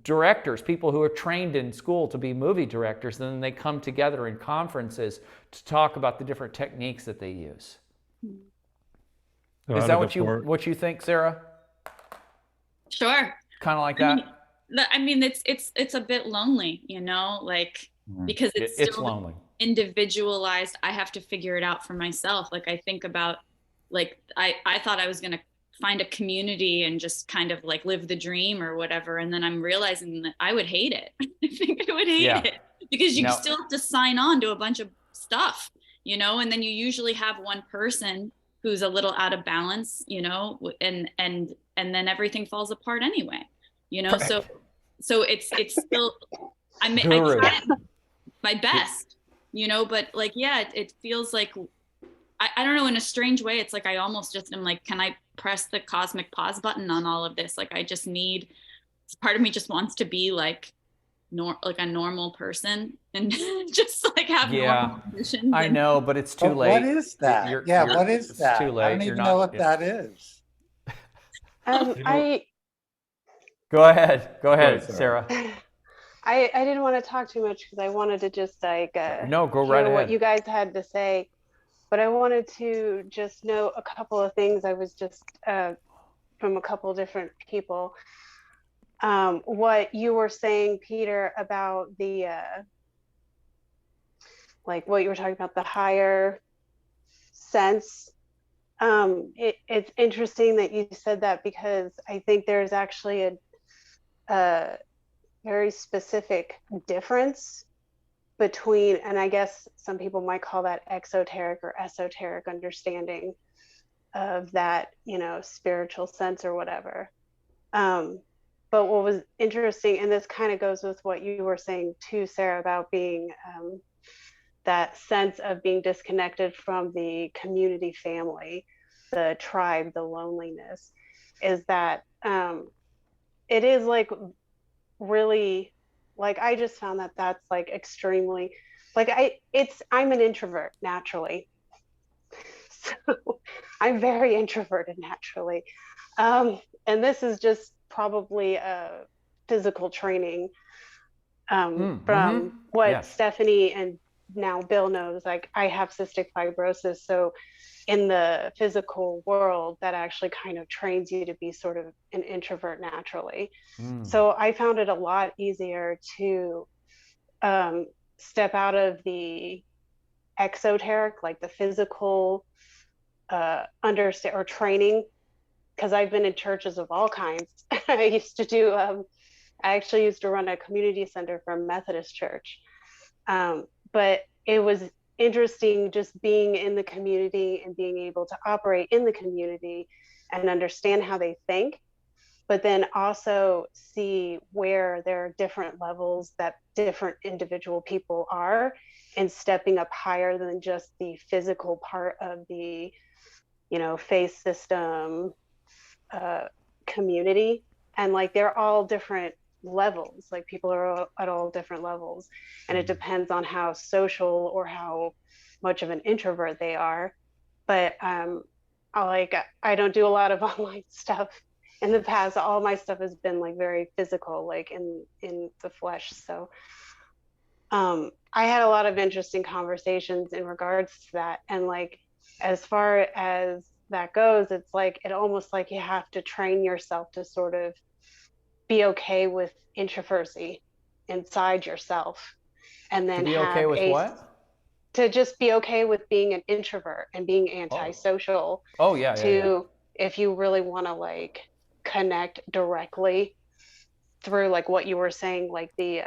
directors, people who are trained in school to be movie directors, and then they come together in conferences to talk about the different techniques that they use. So Is that what you think, Sarah? Sure. Kind of like that? I mean, it's a bit lonely, you know, like, because it's still lonely, individualized. I have to figure it out for myself. Like, I think about, like, I thought I was going to find a community and just kind of like live the dream or whatever. And then I'm realizing that I would hate it. I think I would hate it, because you still have to sign on to a bunch of stuff, you know, and then you usually have one person who's a little out of balance, you know, and then everything falls apart anyway, you know? So it's still, I try my best, you know, but like, yeah, it feels like, I don't know, in a strange way, it's like I almost just am like, can I press the cosmic pause button on all of this? Like, I just need, part of me just wants to be like a normal person and just like have normal conditions. I know, but it's too late. What is that? What is that? Too late. I don't even know what that is. Go ahead, Sarah. I didn't want to talk too much because I wanted to just like no, go right ahead. What you guys had to say. But I wanted to just know a couple of things. I was just from a couple different people. What you were saying, Peter, about the, like what you were talking about, the higher sense. It's interesting that you said that, because I think there's actually a very specific difference between, and I guess some people might call that exoteric or esoteric understanding of that, you know, spiritual sense or whatever. But what was interesting, and this kind of goes with what you were saying too, Sarah, about being that sense of being disconnected from the community family, the tribe, the loneliness, is that it is like really, like, I just found that that's like extremely, like, I'm an introvert naturally. So I'm very introverted naturally. And this is just probably a physical training from what Stephanie and now Bill knows. Like, I have cystic fibrosis. So in the physical world, that actually kind of trains you to be sort of an introvert naturally. So I found it a lot easier to step out of the exoteric, like the physical understand or training, because I've been in churches of all kinds. I actually used to run a community center for a Methodist church. But it was interesting just being in the community and being able to operate in the community and understand how they think, but then also see where there are different levels that different individual people are, and stepping up higher than just the physical part of the, you know, faith system community. And like, they're all different levels, like people are at all different levels, and it depends on how social or how much of an introvert they are. But I don't do a lot of online stuff in the past. All my stuff has been like very physical, like in the flesh. So I had a lot of interesting conversations in regards to that. And like, as far as that goes, it's like, it almost like you have to train yourself to sort of be okay with introversy inside yourself, and then to be okay with what? To just be okay with being an introvert and being antisocial. If you really want to like connect directly through like what you were saying, like the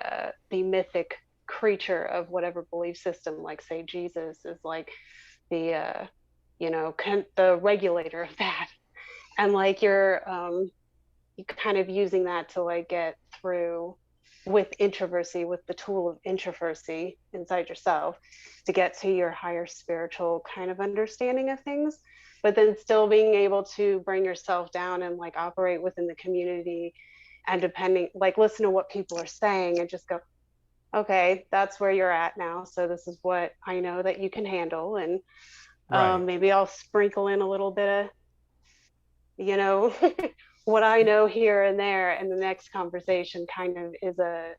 mythic creature of whatever belief system, like say Jesus is like the the regulator of that, and like you're kind of using that to like get through with introversy, with the tool of introversy inside yourself, to get to your higher spiritual kind of understanding of things, but then still being able to bring yourself down and like operate within the community, and depending, like listen to what people are saying and just go, okay, that's where you're at now, so this is what I know that you can handle, and maybe I'll sprinkle in a little bit of what I know here and there, and the next conversation kind of is a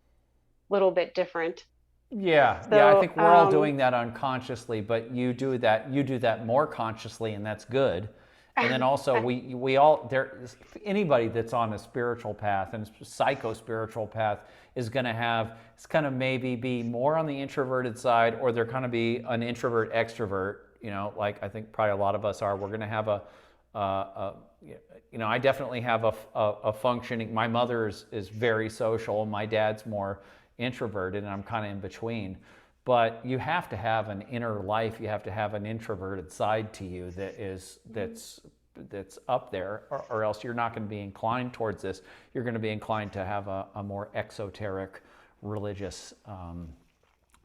little bit different. Yeah, So, yeah, I think we're all doing that unconsciously, but you do that more consciously, and that's good. And then also we all, anybody that's on a spiritual path and psycho spiritual path is going to have, it's going to maybe be more on the introverted side, or they're going to be an introvert extrovert, like I think probably a lot of us are. We're going to have I definitely have a functioning, my mother is very social, my dad's more introverted, and I'm kind of in between. But you have to have an inner life, you have to have an introverted side to you that's up there, or else you're not going to be inclined towards this. You're going to be inclined to have a more exoteric religious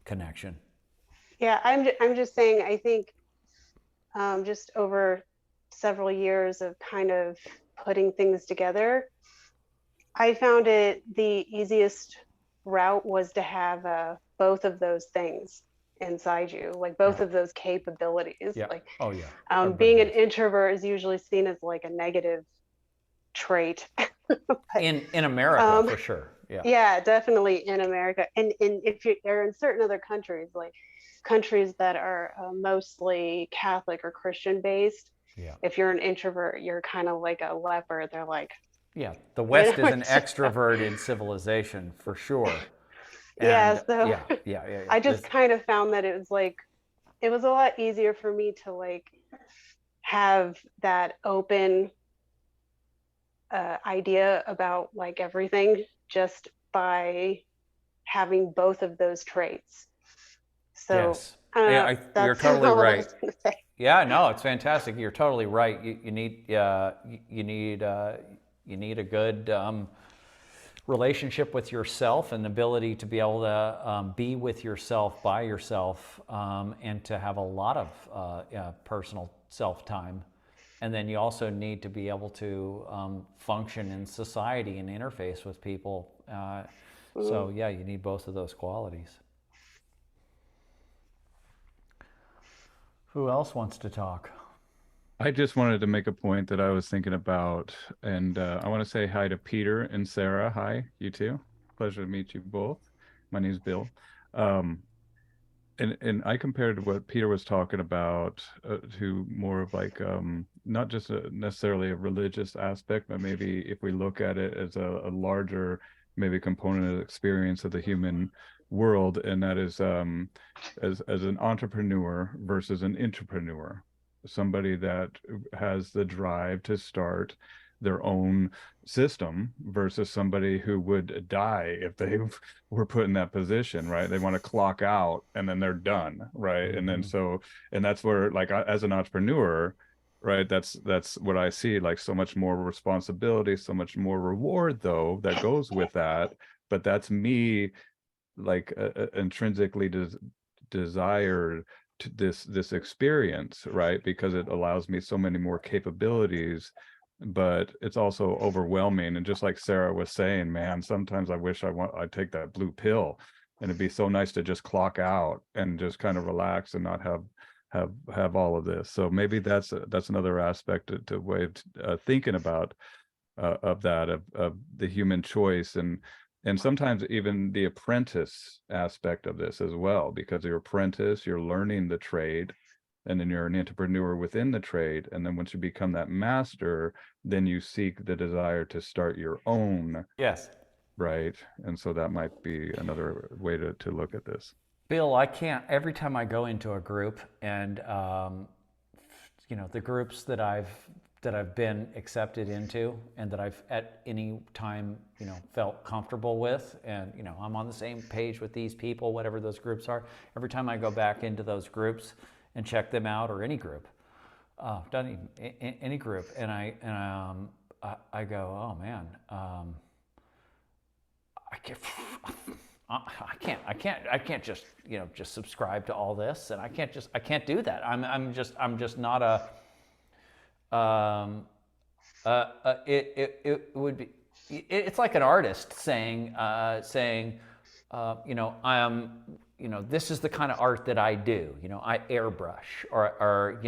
connection. Yeah, I'm just saying, I think just over several years of kind of putting things together, I found it the easiest route was to have both of those things inside you, like both of those capabilities. Yeah. Like, oh yeah. Being an introvert is usually seen as like a negative trait. in America, for sure. Yeah. Yeah, definitely in America, and if you're in certain other countries, like countries that are mostly Catholic or Christian based. Yeah. If you're an introvert, you're kind of like a leper. They're like, yeah, the West is an extroverted civilization for sure. And, so yeah. I just kind of found that it was a lot easier for me to like have that open idea about like everything, just by having both of those traits. So yes. You're totally right. Yeah, no, it's fantastic. You're totally right. You need a good relationship with yourself, and ability to be able to be with yourself, by yourself, and to have a lot of personal self-time. And then you also need to be able to function in society and interface with people. So yeah, you need both of those qualities. Who else wants to talk? I just wanted to make a point that I was thinking about, and I want to say hi to Peter and Sarah. Hi, you too. Pleasure to meet you both. My name's Bill. And I compared what Peter was talking about to more of like not just necessarily a religious aspect, but maybe if we look at it as a larger maybe component of experience of the human world, and that is as an entrepreneur versus an intrapreneur, somebody that has the drive to start their own system versus somebody who would die if they were put in that position, right? They want to clock out and then they're done, right? And then and that's where, like, as an entrepreneur, right, that's what I see, like so much more responsibility, so much more reward though that goes with that. But that's me, like intrinsically desired to this experience, right? Because it allows me so many more capabilities, but it's also overwhelming. And just like Sarah was saying, man, sometimes I wish I'd take that blue pill, and it'd be so nice to just clock out and just kind of relax and not have all of this. So maybe that's another aspect to way of thinking about of the human choice, and sometimes even the apprentice aspect of this as well, because you're apprentice, you're learning the trade, and then you're an entrepreneur within the trade. And then once you become that master, then you seek the desire to start your own. Yes. Right. And so that might be another way to look at this. Bill, I can't, every time I go into a group, and the groups that that I've been accepted into and that I've at any time, felt comfortable with. And, I'm on the same page with these people, whatever those groups are. Every time I go back into those groups and check them out, or any group, any group, and I go, oh man, I can't just just subscribe to all this, and I can't do that. I'm just not a. It would be. It's like an artist saying, this is the kind of art that I do. I airbrush, or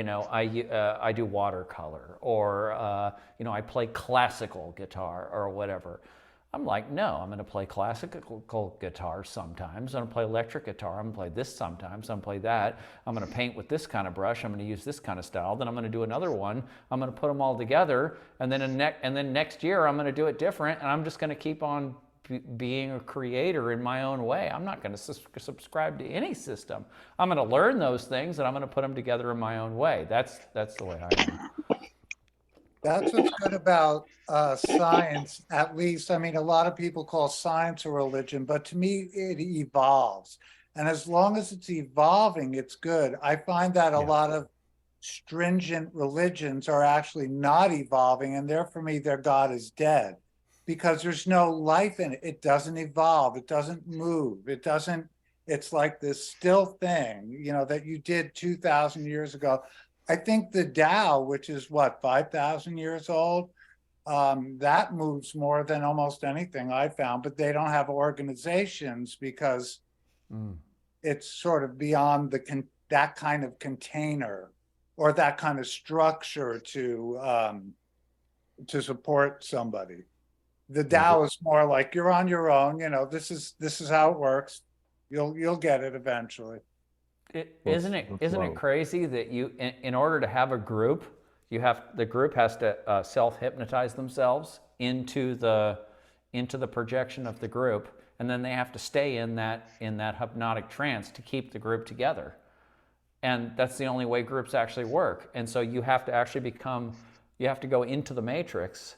I do watercolor, or I play classical guitar or whatever. I'm like, no, I'm going to play classical guitar sometimes. I'm going to play electric guitar. I'm going to play this sometimes. I'm going to play that. I'm going to paint with this kind of brush. I'm going to use this kind of style. Then I'm going to do another one. I'm going to put them all together. And then next year, I'm going to do it different. And I'm just going to keep on being a creator in my own way. I'm not going to subscribe to any system. I'm going to learn those things, and I'm going to put them together in my own way. That's the way I am. That's what's good about science, at least. I mean, a lot of people call science a religion, but to me, it evolves. And as long as it's evolving, it's good. I find that a lot of stringent religions are actually not evolving, and there, for me, their God is dead, because there's no life in it. It doesn't evolve. It doesn't move. It's like this still thing, that you did 2,000 years ago. I think the Tao, which is 5,000 years old, that moves more than almost anything I found, but they don't have organizations because it's sort of beyond that kind of container or that kind of structure to support somebody. The Tao is more like you're on your own. This is how it works. You'll get it eventually. Isn't it crazy that you, in order to have a group, the group has to self-hypnotize themselves into the projection of the group, and then they have to stay in that hypnotic trance to keep the group together. And that's the only way groups actually work. And so you have to actually you have to go into the matrix.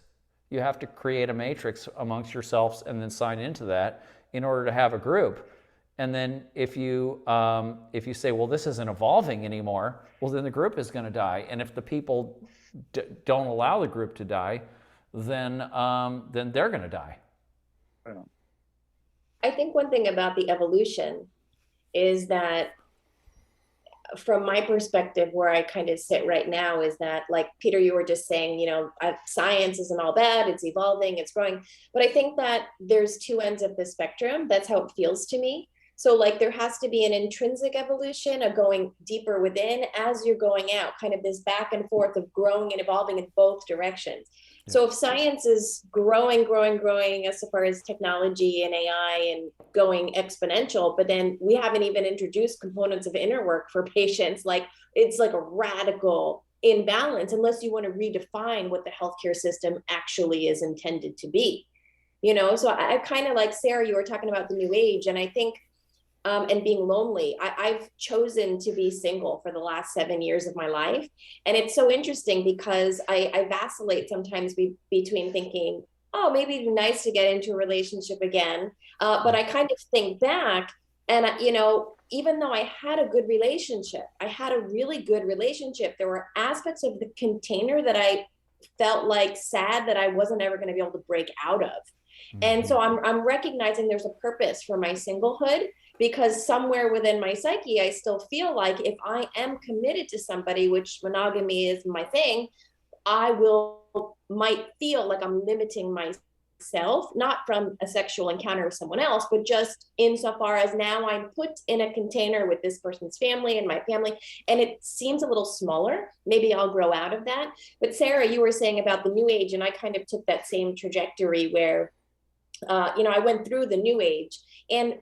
You have to create a matrix amongst yourselves and then sign into that in order to have a group. And then if you say, well, this isn't evolving anymore, well, then the group is going to die. And if the people don't allow the group to die, then they're going to die. I think one thing about the evolution is that, from my perspective, where I kind of sit right now, is that, like Peter, you were just saying, science isn't all bad, it's evolving, it's growing. But I think that there's two ends of the spectrum. That's how it feels to me. So like there has to be an intrinsic evolution of going deeper within as you're going out, kind of this back and forth of growing and evolving in both directions. Yeah. So if science is growing as far as technology and AI and going exponential, but then we haven't even introduced components of inner work for patients, like it's like a radical imbalance unless you want to redefine what the healthcare system actually is intended to be. So I kind of like, Sarah, you were talking about the new age, and I think and being lonely. I've chosen to be single for the last 7 years of my life. And it's so interesting because I vacillate sometimes between thinking, oh, maybe it'd be nice to get into a relationship again. But I kind of think back and, even though I had a good relationship, I had a really good relationship, there were aspects of the container that I felt like sad that I wasn't ever going to be able to break out of. And so I'm recognizing there's a purpose for my singlehood, because somewhere within my psyche, I still feel like if I am committed to somebody, which monogamy is my thing, I might feel like I'm limiting myself, not from a sexual encounter with someone else, but just insofar as now I'm put in a container with this person's family and my family, and it seems a little smaller. Maybe I'll grow out of that. But Sarah, you were saying about the new age, and I kind of took that same trajectory where I went through the new age, and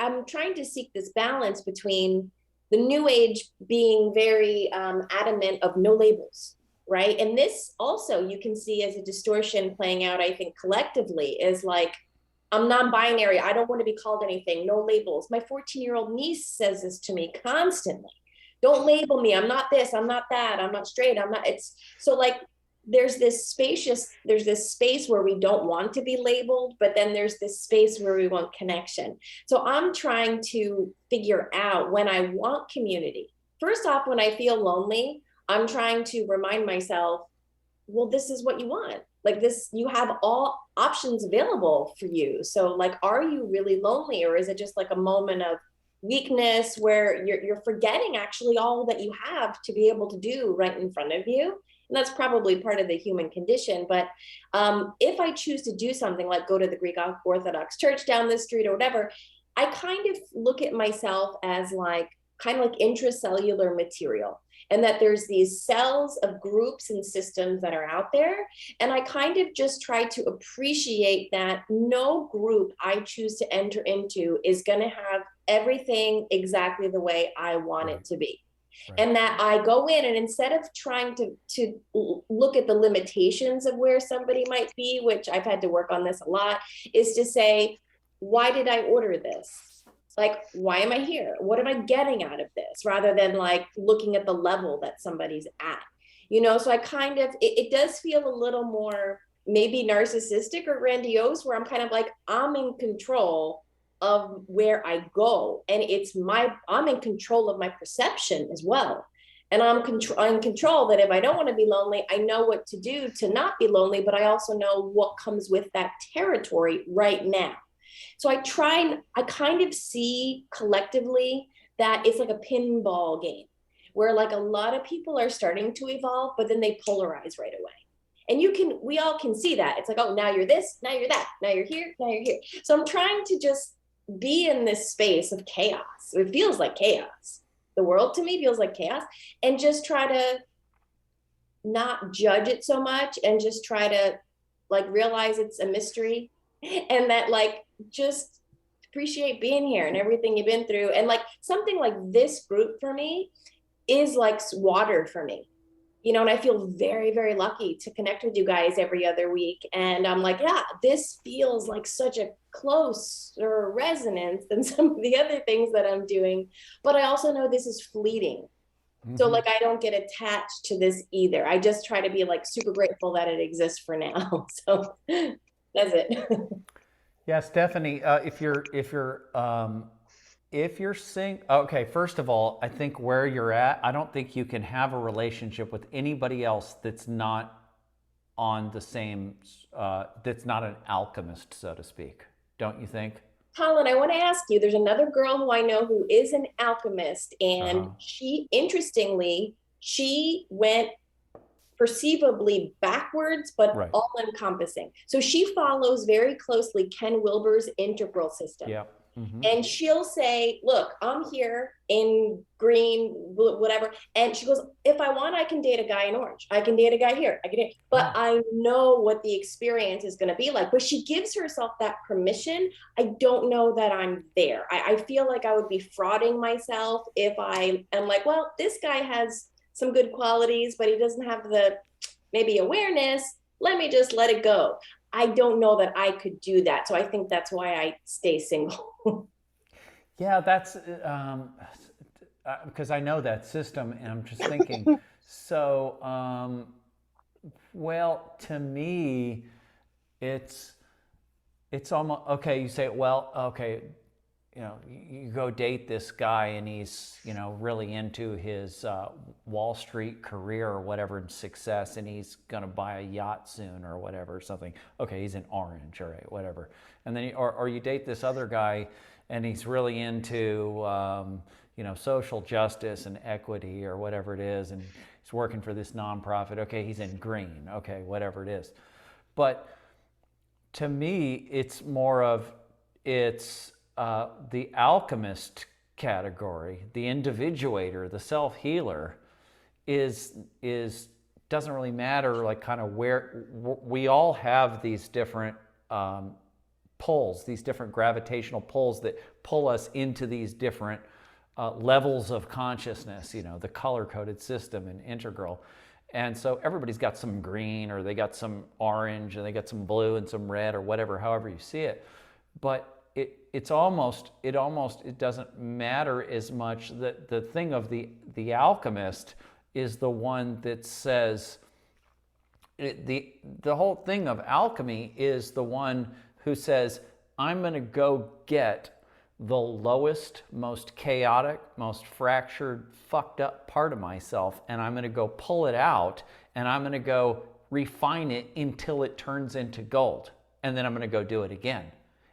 I'm trying to seek this balance between the new age being very adamant of no labels, right? And this also you can see as a distortion playing out, I think, collectively, is like, I'm non-binary. I don't want to be called anything, no labels. My 14-year-old niece says this to me constantly. Don't label me. I'm not this, I'm not that, I'm not straight, I'm not, it's so like, there's this space where we don't want to be labeled, but then there's this space where we want connection. So I'm trying to figure out when I want community. First off, when I feel lonely, I'm trying to remind myself, well, this is what you want. Like this, you have all options available for you. So like, are you really lonely, or is it just like a moment of weakness where you're forgetting actually all that you have to be able to do right in front of you? And that's probably part of the human condition. But if I choose to do something like go to the Greek Orthodox church down the street or whatever, I kind of look at myself as like kind of like intracellular material, and that there's these cells of groups and systems that are out there. And I kind of just try to appreciate that no group I choose to enter into is going to have everything exactly the way I want it to be. Right. And that I go in, and instead of trying to look at the limitations of where somebody might be, which I've had to work on this a lot, is to say, why did I order this? Like, why am I here? What am I getting out of this? Rather than like looking at the level that somebody's at, you know? So I kind of, it does feel a little more maybe narcissistic or grandiose, where I'm kind of like, I'm in control of where I go. And I'm in control of my perception as well. And I'm in control that if I don't want to be lonely, I know what to do to not be lonely, but I also know what comes with that territory right now. So I kind of see collectively that it's like a pinball game where like a lot of people are starting to evolve, but then they polarize right away. And we all can see that. It's like, oh, now you're this, now you're that, now you're here, now you're here. So I'm trying to just be in this space of chaos. It feels like chaos. The world to me feels like chaos, and just try to not judge it so much, and just try to like realize it's a mystery, and that like just appreciate being here and everything you've been through. And like something like this group for me is like water for me, you know, and I feel very, very lucky to connect with you guys every other week. And I'm like, yeah, this feels like such a closer resonance than some of the other things that I'm doing. But I also know this is fleeting. Mm-hmm. So like, I don't get attached to this either. I just try to be like super grateful that it exists for now. So that's it. Yeah, Stephanie, if you're okay, first of all, I think where you're at, I don't think you can have a relationship with anybody else that's not on the same, that's not an alchemist, so to speak. Don't you think? Colin, I want to ask you, there's another girl who I know who is an alchemist, and she, interestingly, she went perceivably backwards, but right. All encompassing. So she follows very closely Ken Wilber's integral system. Yeah. Mm-hmm. And she'll say, look, I'm here in green, whatever. And she goes, if I want, I can date a guy in orange. I can date a guy here. But I know what the experience is going to be like. But she gives herself that permission. I don't know that I'm there. I feel like I would be frauding myself if I am like, well, this guy has some good qualities, but he doesn't have the maybe awareness. Let me just let it go. I don't know that I could do that. So I think that's why I stay single. Yeah, that's because I know that system, and I'm just thinking, so, well, to me, it's almost, okay, you say, well, okay, you know, you go date this guy and he's, you know, really into his Wall Street career or whatever and success, and he's going to buy a yacht soon or whatever, or something. Okay, he's in orange, all right, whatever. And then, or you date this other guy and he's really into, you know, social justice and equity or whatever it is, and he's working for this nonprofit. Okay, he's in green. Okay, whatever it is. But to me, it's more of, it's the alchemist category, the individuator, the self-healer doesn't really matter, like kind of where we all have these different pulls, these different gravitational pulls that pull us into these different levels of consciousness, you know, the color-coded system and integral. And so everybody's got some green, or they got some orange, and they got some blue and some red, or whatever, however you see it. But it doesn't matter as much. The thing of the alchemist is the one that says, the whole thing of alchemy is the one who says, I'm going to go get the lowest, most chaotic, most fractured, fucked up part of myself, and I'm going to go pull it out, and I'm going to go refine it until it turns into gold, and then I'm going to go do it again.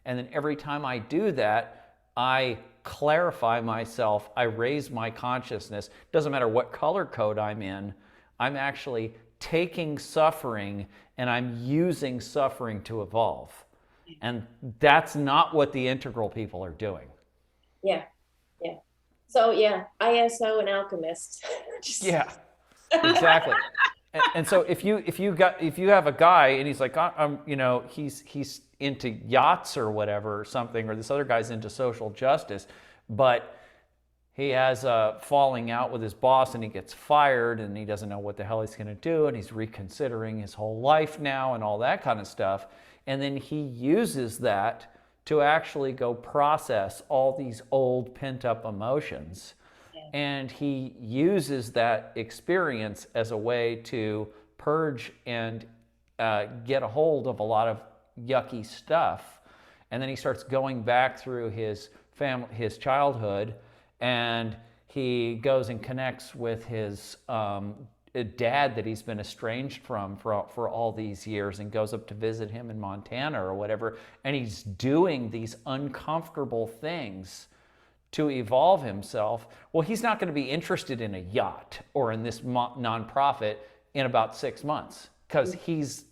And then every time I do that, I clarify myself, I raise my consciousness. Doesn't matter what color code I'm in, I'm actually taking suffering and I'm using suffering to evolve. And that's not what the integral people are doing. Yeah. Yeah. So yeah, ISO and alchemist. Yeah, exactly. And so if you have a guy and he's like, he's into yachts or whatever or something, or this other guy's into social justice, but he has a falling out with his boss and he gets fired and he doesn't know what the hell he's going to do, and he's reconsidering his whole life now and all that kind of stuff. And then he uses that to actually go process all these old pent-up emotions. And he uses that experience as a way to purge and get a hold of a lot of yucky stuff. And then he starts going back through his childhood, and he goes and connects with his dad that he's been estranged from for all these years, and goes up to visit him in Montana or whatever. And he's doing these uncomfortable things to evolve himself. Well, he's not going to be interested in a yacht or in this nonprofit in about 6 months, because he's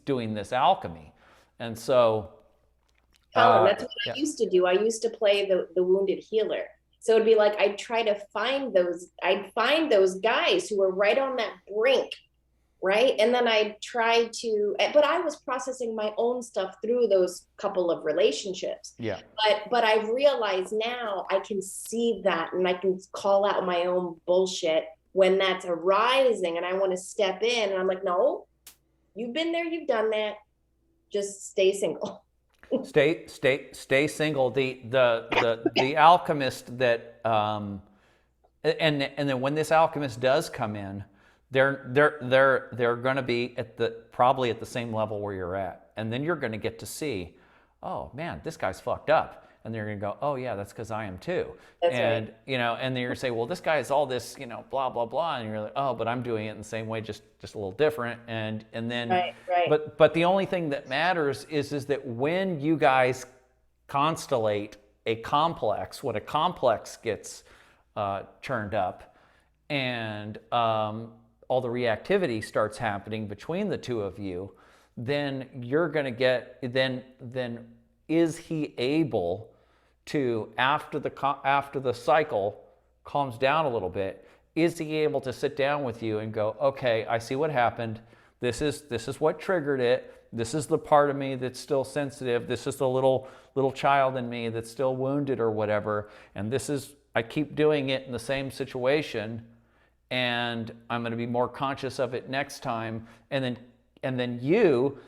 doing this alchemy. And so Colin, that's what I used to do. I used to play the wounded healer. So it'd be like I'd find those guys who were right on that brink, right? And then I'd try to, but I was processing my own stuff through those couple of relationships. Yeah. But I've realized now I can see that, and I can call out my own bullshit when that's arising, and I want to step in, and I'm like, no, you've been there, you've done that. Just stay single. Stay single. The alchemist that and then when this alchemist does come in, they're going to be probably at the same level where you're at, and then you're going to get to see, oh man, this guy's fucked up, and they're going to go, oh yeah, that's because I am too. That's and right. And then you're going to say, well, this guy is all this, blah blah blah, and you're like, oh, but I'm doing it in the same way, just a little different, and then Right. but the only thing that matters is that when you guys constellate a complex, when a complex gets churned up, and all the reactivity starts happening between the two of you, then you're going to get, then is he able to, after the cycle calms down a little bit, is he able to sit down with you and go, okay, I see what happened. This is what triggered it. This is the part of me that's still sensitive. This is the little child in me that's still wounded or whatever. And I keep doing it in the same situation, and I'm going to be more conscious of it next time. And then you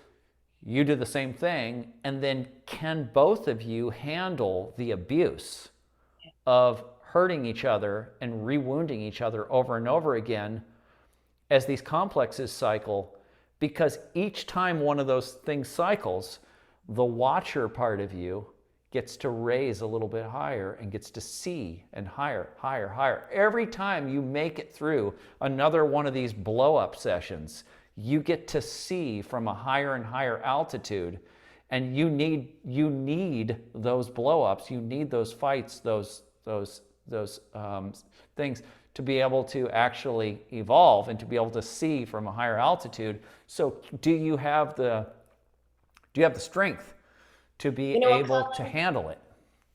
do the same thing. And then can both of you handle the abuse of hurting each other and rewounding each other over and over again as these complexes cycle? Because each time one of those things cycles, the watcher part of you gets to raise a little bit higher and gets to see, and higher, higher, higher. Every time you make it through another one of these blow-up sessions, you get to see from a higher and higher altitude. And you need those blow-ups, you need those fights, those things to be able to actually evolve and to be able to see from a higher altitude. So do you have the strength to be able to handle it?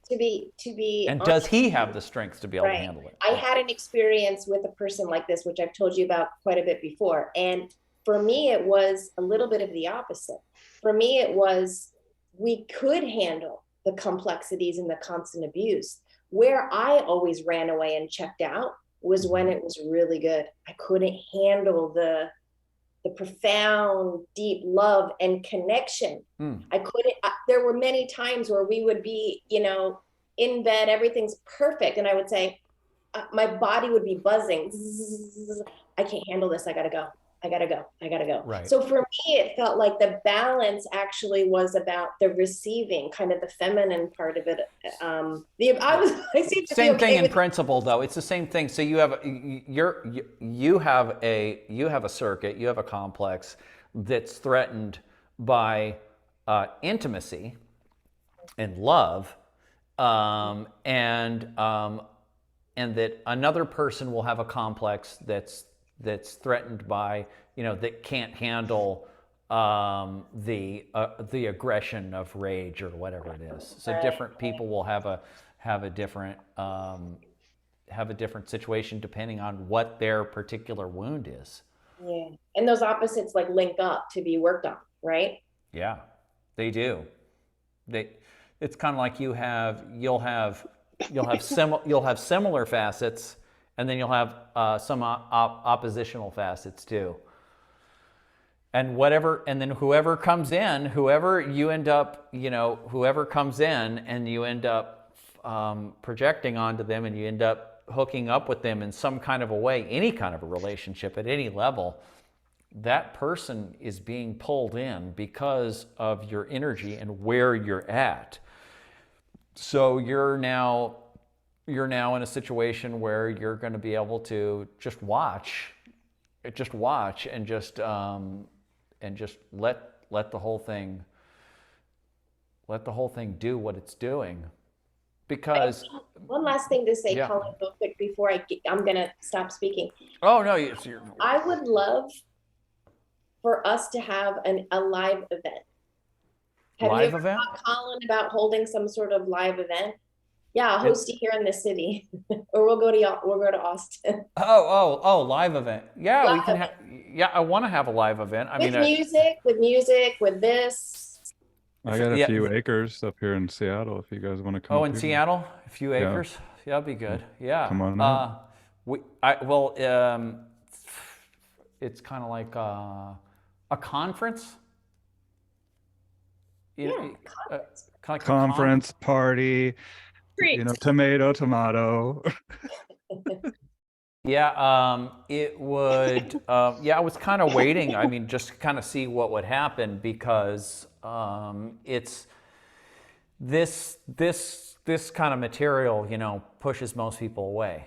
To be And honest, does he have the strength to be able to handle it? I had an experience with a person like this, which I've told you about quite a bit before. And for me, it was a little bit of the opposite. For me, it was, we could handle the complexities and the constant abuse. Where I always ran away and checked out was when it was really good. I couldn't handle the profound, deep love and connection. I couldn't, there were many times where we would be, in bed, everything's perfect. And I would say, my body would be buzzing. I can't handle this. I got to go. I gotta go. I gotta go. Right. So for me, it felt like the balance actually was about the receiving, kind of the feminine part of it. I seem to Same be thing okay in with principle, though. It's the same thing. So you have you have a circuit, you have a complex that's threatened by intimacy and love, and that another person will have a complex that's threatened by, that can't handle the aggression of rage or whatever it is. So different people will have a different situation depending on what their particular wound is. Yeah. And those opposites like link up to be worked on, right? Yeah, they do. It's kind of like you'll have similar facets, and then you'll have some oppositional facets too. And then whoever comes in, whoever comes in, and you end up projecting onto them, and you end up hooking up with them in some kind of a way, any kind of a relationship at any level, that person is being pulled in because of your energy and where you're at. So you're now in a situation where you're going to be able to just watch and just let the whole thing do what it's doing. Because one last thing to say, yeah. Colin, real quick before I'm gonna stop speaking. Oh no, I would love for us to have a live event. Have you ever thought, Colin, about holding some sort of live event? Yeah, I'll host it here in the city, or we'll go to Austin. Oh, live event. Yeah, live we can have. Yeah, I want to have a live event. With music, with this. I got a few acres up here in Seattle. If you guys want to come. Oh, in Seattle, a few acres. Yeah, that'd be good. Yeah. Come on up. It's kind of like a conference. Conference party. Great. Tomato. Yeah, it would. I was kind of waiting. I mean, just to kind of see what would happen, because it's this kind of material, pushes most people away,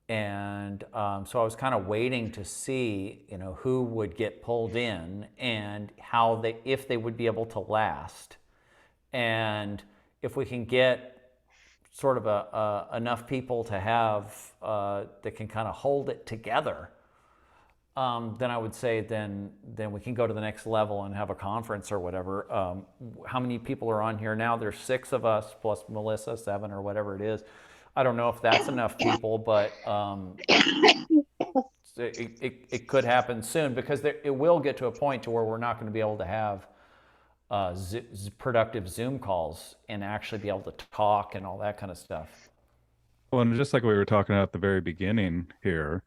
and so I was kind of waiting to see, who would get pulled in and if they would be able to last, and if we can get sort of enough people to have that can kind of hold it together, then I would say then we can go to the next level and have a conference or whatever. How many people are on here now? There's 6 of us plus Melissa, 7 or whatever it is. I don't know if that's enough people, but it could happen soon, because it will get to a point to where we're not going to be able to have productive Zoom calls and actually be able to talk and all that kind of stuff. Well, and just like we were talking about at the very beginning here,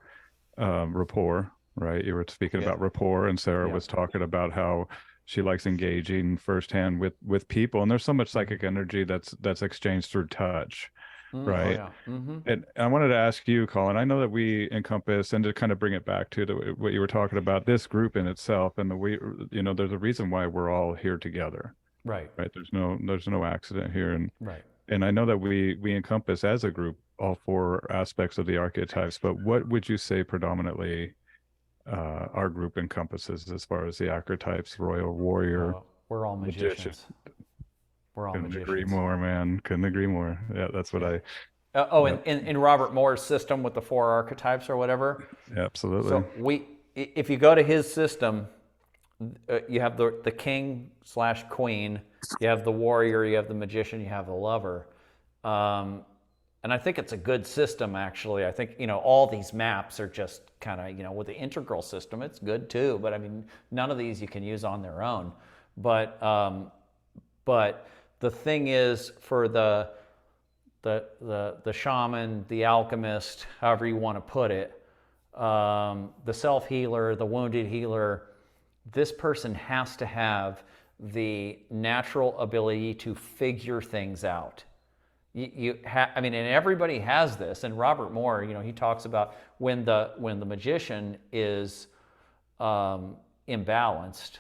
rapport, right? You were speaking about rapport, and Sarah was talking about how she likes engaging firsthand with people, and there's so much psychic energy that's exchanged through touch, right? Oh, yeah. Mm-hmm. And I wanted to ask you, Colin, I know that we encompass, and to kind of bring it back to what you were talking about, this group in itself, and there's a reason why we're all here together. Right. There's no accident here. And right. And I know that we encompass as a group all 4 aspects of the archetypes, but what would you say predominantly our group encompasses as far as the archetypes? Royal warrior. We're all magicians. We're all magicians. Couldn't agree more, man. Couldn't agree more. Yeah, that's what I. In Robert Moore's system with the 4 archetypes or whatever. Absolutely. So if you go to his system, you have the king/queen, you have the warrior, you have the magician, you have the lover, and I think it's a good system, actually. I think all these maps are just kind of with the integral system, it's good too. But I mean, none of these you can use on their own. But the thing is, for the shaman, the alchemist, however you want to put it, the self-healer, the wounded healer, this person has to have the natural ability to figure things out. And everybody has this. And Robert Moore, he talks about when the magician is imbalanced,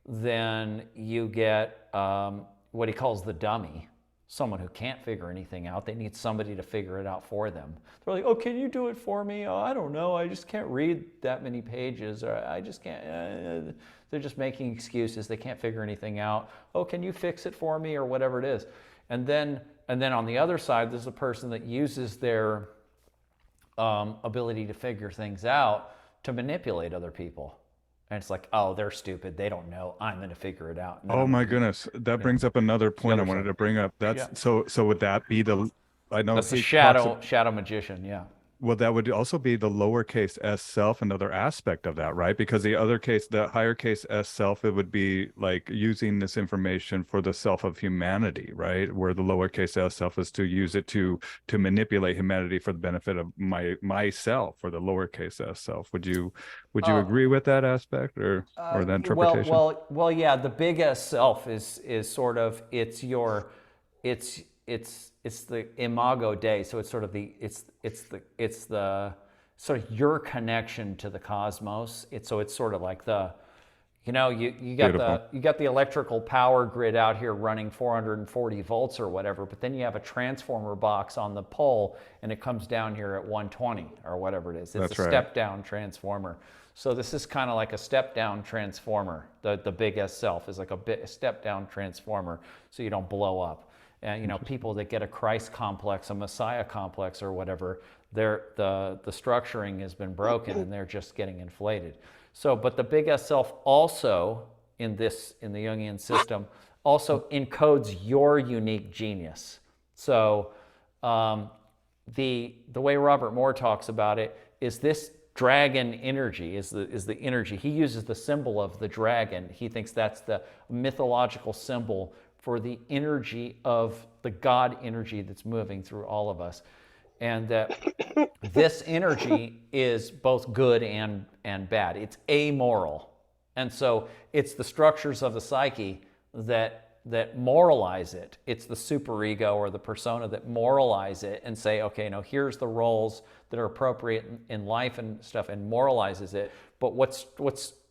then you get what he calls the dummy, someone who can't figure anything out. They need somebody to figure it out for them. They're like, oh, can you do it for me? Oh, I don't know. I just can't read that many pages, or I just can't. They're just making excuses. They can't figure anything out. Oh, can you fix it for me, or whatever it is? And then on the other side, there's a person that uses their ability to figure things out to manipulate other people. And it's like, oh, they're stupid. They don't know. I'm going to figure it out. Oh my goodness. That brings up another point I wanted to bring up. That's so would that be the, I know that's the shadow magician. Yeah. Well, that would also be the lowercase s self, another aspect of that, right? Because the other case, the higher case s self, it would be like using this information for the self of humanity, right? Where the lowercase s self is to use it to manipulate humanity for the benefit of myself, or the lowercase s self. Would you agree with that aspect, or that interpretation? Well, yeah. The big S self is sort of it's the imago Dei, so it's sort of it's the sort of your connection to the cosmos. It's sort of like the, you got the electrical power grid out here running 440 volts or whatever, but then you have a transformer box on the pole and it comes down here at 120 or whatever it is. It's a step down transformer. So this is kind of like a step down transformer. The big S self is like a step down transformer, so you don't blow up. And people that get a Christ complex, a Messiah complex, or whatever, the structuring has been broken and they're just getting inflated. So, but the big S self also in the Jungian system also encodes your unique genius. So, the way Robert Moore talks about it is this dragon energy is the energy. He uses the symbol of the dragon. He thinks that's the mythological symbol for the energy of the God energy that's moving through all of us. And that this energy is both good and bad. It's amoral. And so it's the structures of the psyche that moralize it. It's the superego or the persona that moralize it and say, okay, here's the roles that are appropriate in life and stuff, and moralizes it. But what's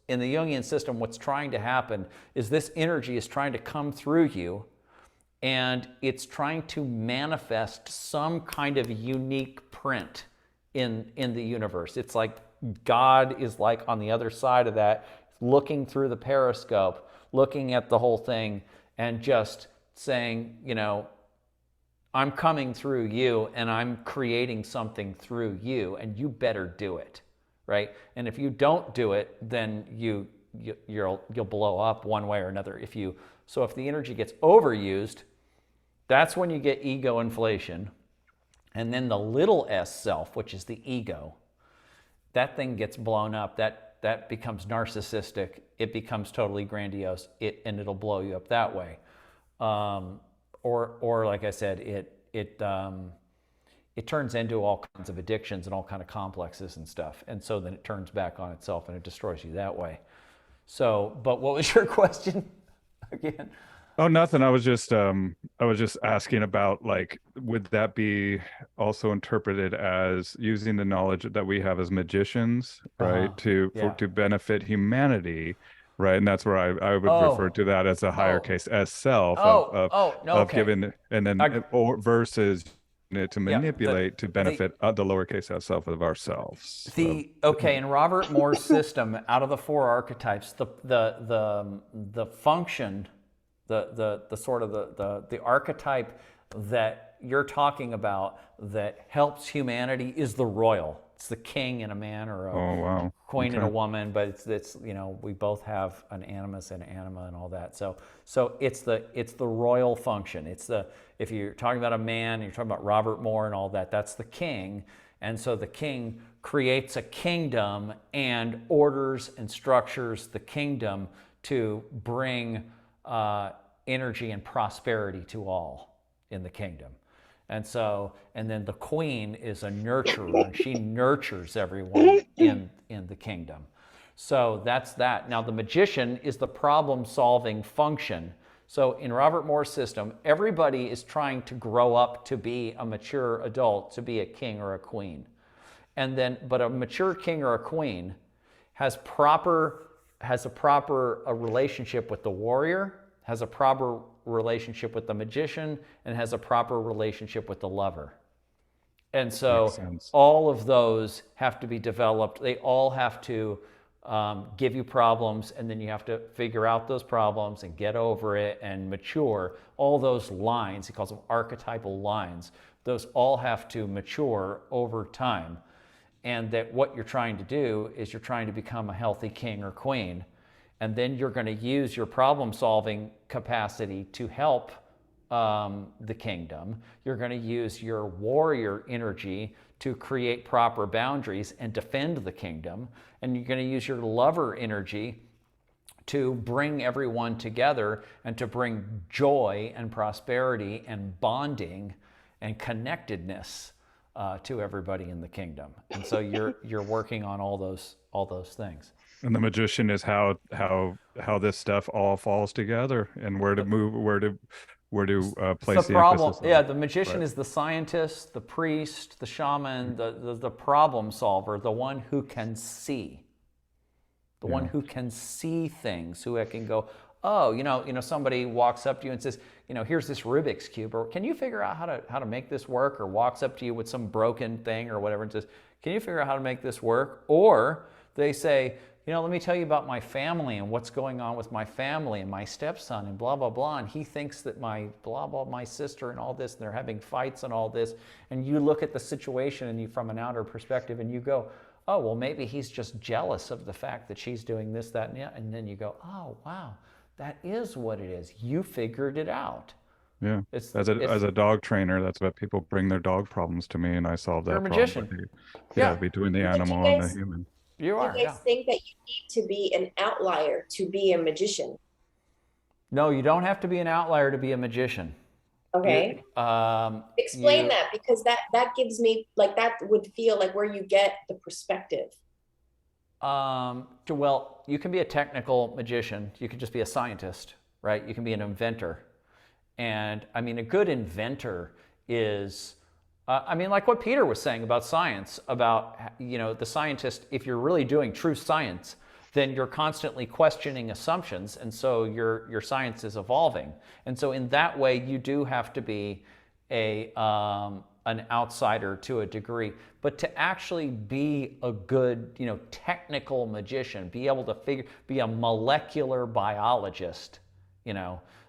in the Jungian system, what's trying to happen is this energy is trying to come through you, and it's trying to manifest some kind of unique print in the universe. It's like God is like on the other side of that, looking through the periscope, looking at the whole thing, and just saying, I'm coming through you, and I'm creating something through you, and you better do it. Right? And if you don't do it, then you'll blow up one way or another. If the energy gets overused, that's when you get ego inflation. And then the little s self, which is the ego, that thing gets blown up. That becomes narcissistic. It becomes totally grandiose. And it'll blow you up that way. Or like I said, it turns into all kinds of addictions and all kinds of complexes and stuff. And so then it turns back on itself and it destroys you that way. So, but what was your question again? Oh, nothing. I was just asking about, like, would that be also interpreted as using the knowledge that we have as magicians, right, to benefit humanity, right? And that's where I would refer to that as a higher case S self of giving, and then versus to manipulate to benefit the lowercase s self of ourselves. In Robert Moore's system, out of the four archetypes, the function, the sort of the archetype that you're talking about that helps humanity is the royal. It's the king in a man, or a queen in a woman, but it's we both have an animus and anima and all that. So it's the royal function. If you're talking about a man, you're talking about Robert Moore and all that, that's the king. And so the king creates a kingdom and orders and structures the kingdom to bring energy and prosperity to all in the kingdom. And then the queen is a nurturer, and she nurtures everyone in the kingdom. So that's that. Now the magician is the problem-solving function. So in Robert Moore's system, everybody is trying to grow up to be a mature adult, to be a king or a queen. But a mature king or a queen has a proper relationship with the warrior, has a proper relationship with the magician, and has a proper relationship with the lover. And so all of those have to be developed. They all have to give you problems, and then you have to figure out those problems and get over it and mature. All those lines, he calls them archetypal lines, those all have to mature over time. And that what you're trying to do is you're trying to become a healthy king or queen. And then you're going to use your problem-solving capacity to help the kingdom. You're going to use your warrior energy to create proper boundaries and defend the kingdom. And you're going to use your lover energy to bring everyone together and to bring joy and prosperity and bonding and connectedness to everybody in the kingdom. And so you're working on all those things. And the magician is how this stuff all falls together, and where to move, where to place the problem. emphasis. Yeah, the magician is the scientist, the priest, the shaman, the problem solver, the one who can see, one who can see things, who can go, oh, somebody walks up to you and says, here's this Rubik's Cube, or can you figure out how to make this work? Or walks up to you with some broken thing or whatever and says, can you figure out how to make this work? Or they say, let me tell you about my family and what's going on with my family and my stepson and blah, blah, blah. And he thinks that my blah, blah, my sister and all this, and they're having fights and all this. And you look at the situation and from an outer perspective and you go, oh, well, maybe he's just jealous of the fact that she's doing this, that, and that. And then you go, oh, wow, that is what it is. You figured it out. Yeah. As a dog trainer, that's what people bring their dog problems to me, and I solve that You're a problem. magician. Between the animal and the human. You are. Do you guys think that you need to be an outlier to be a magician? No, you don't have to be an outlier to be a magician. Okay. Explain that, because that gives me, like, that would feel like where you get the perspective. Well, you can be a technical magician. You can just be a scientist, right? You can be an inventor. And I mean, a good inventor is, like what Peter was saying about science, about, the scientist, if you're really doing true science, then you're constantly questioning assumptions. And so your science is evolving. And so in that way, you do have to be an outsider to a degree. But to actually be a good, technical magician, be able to be a molecular biologist,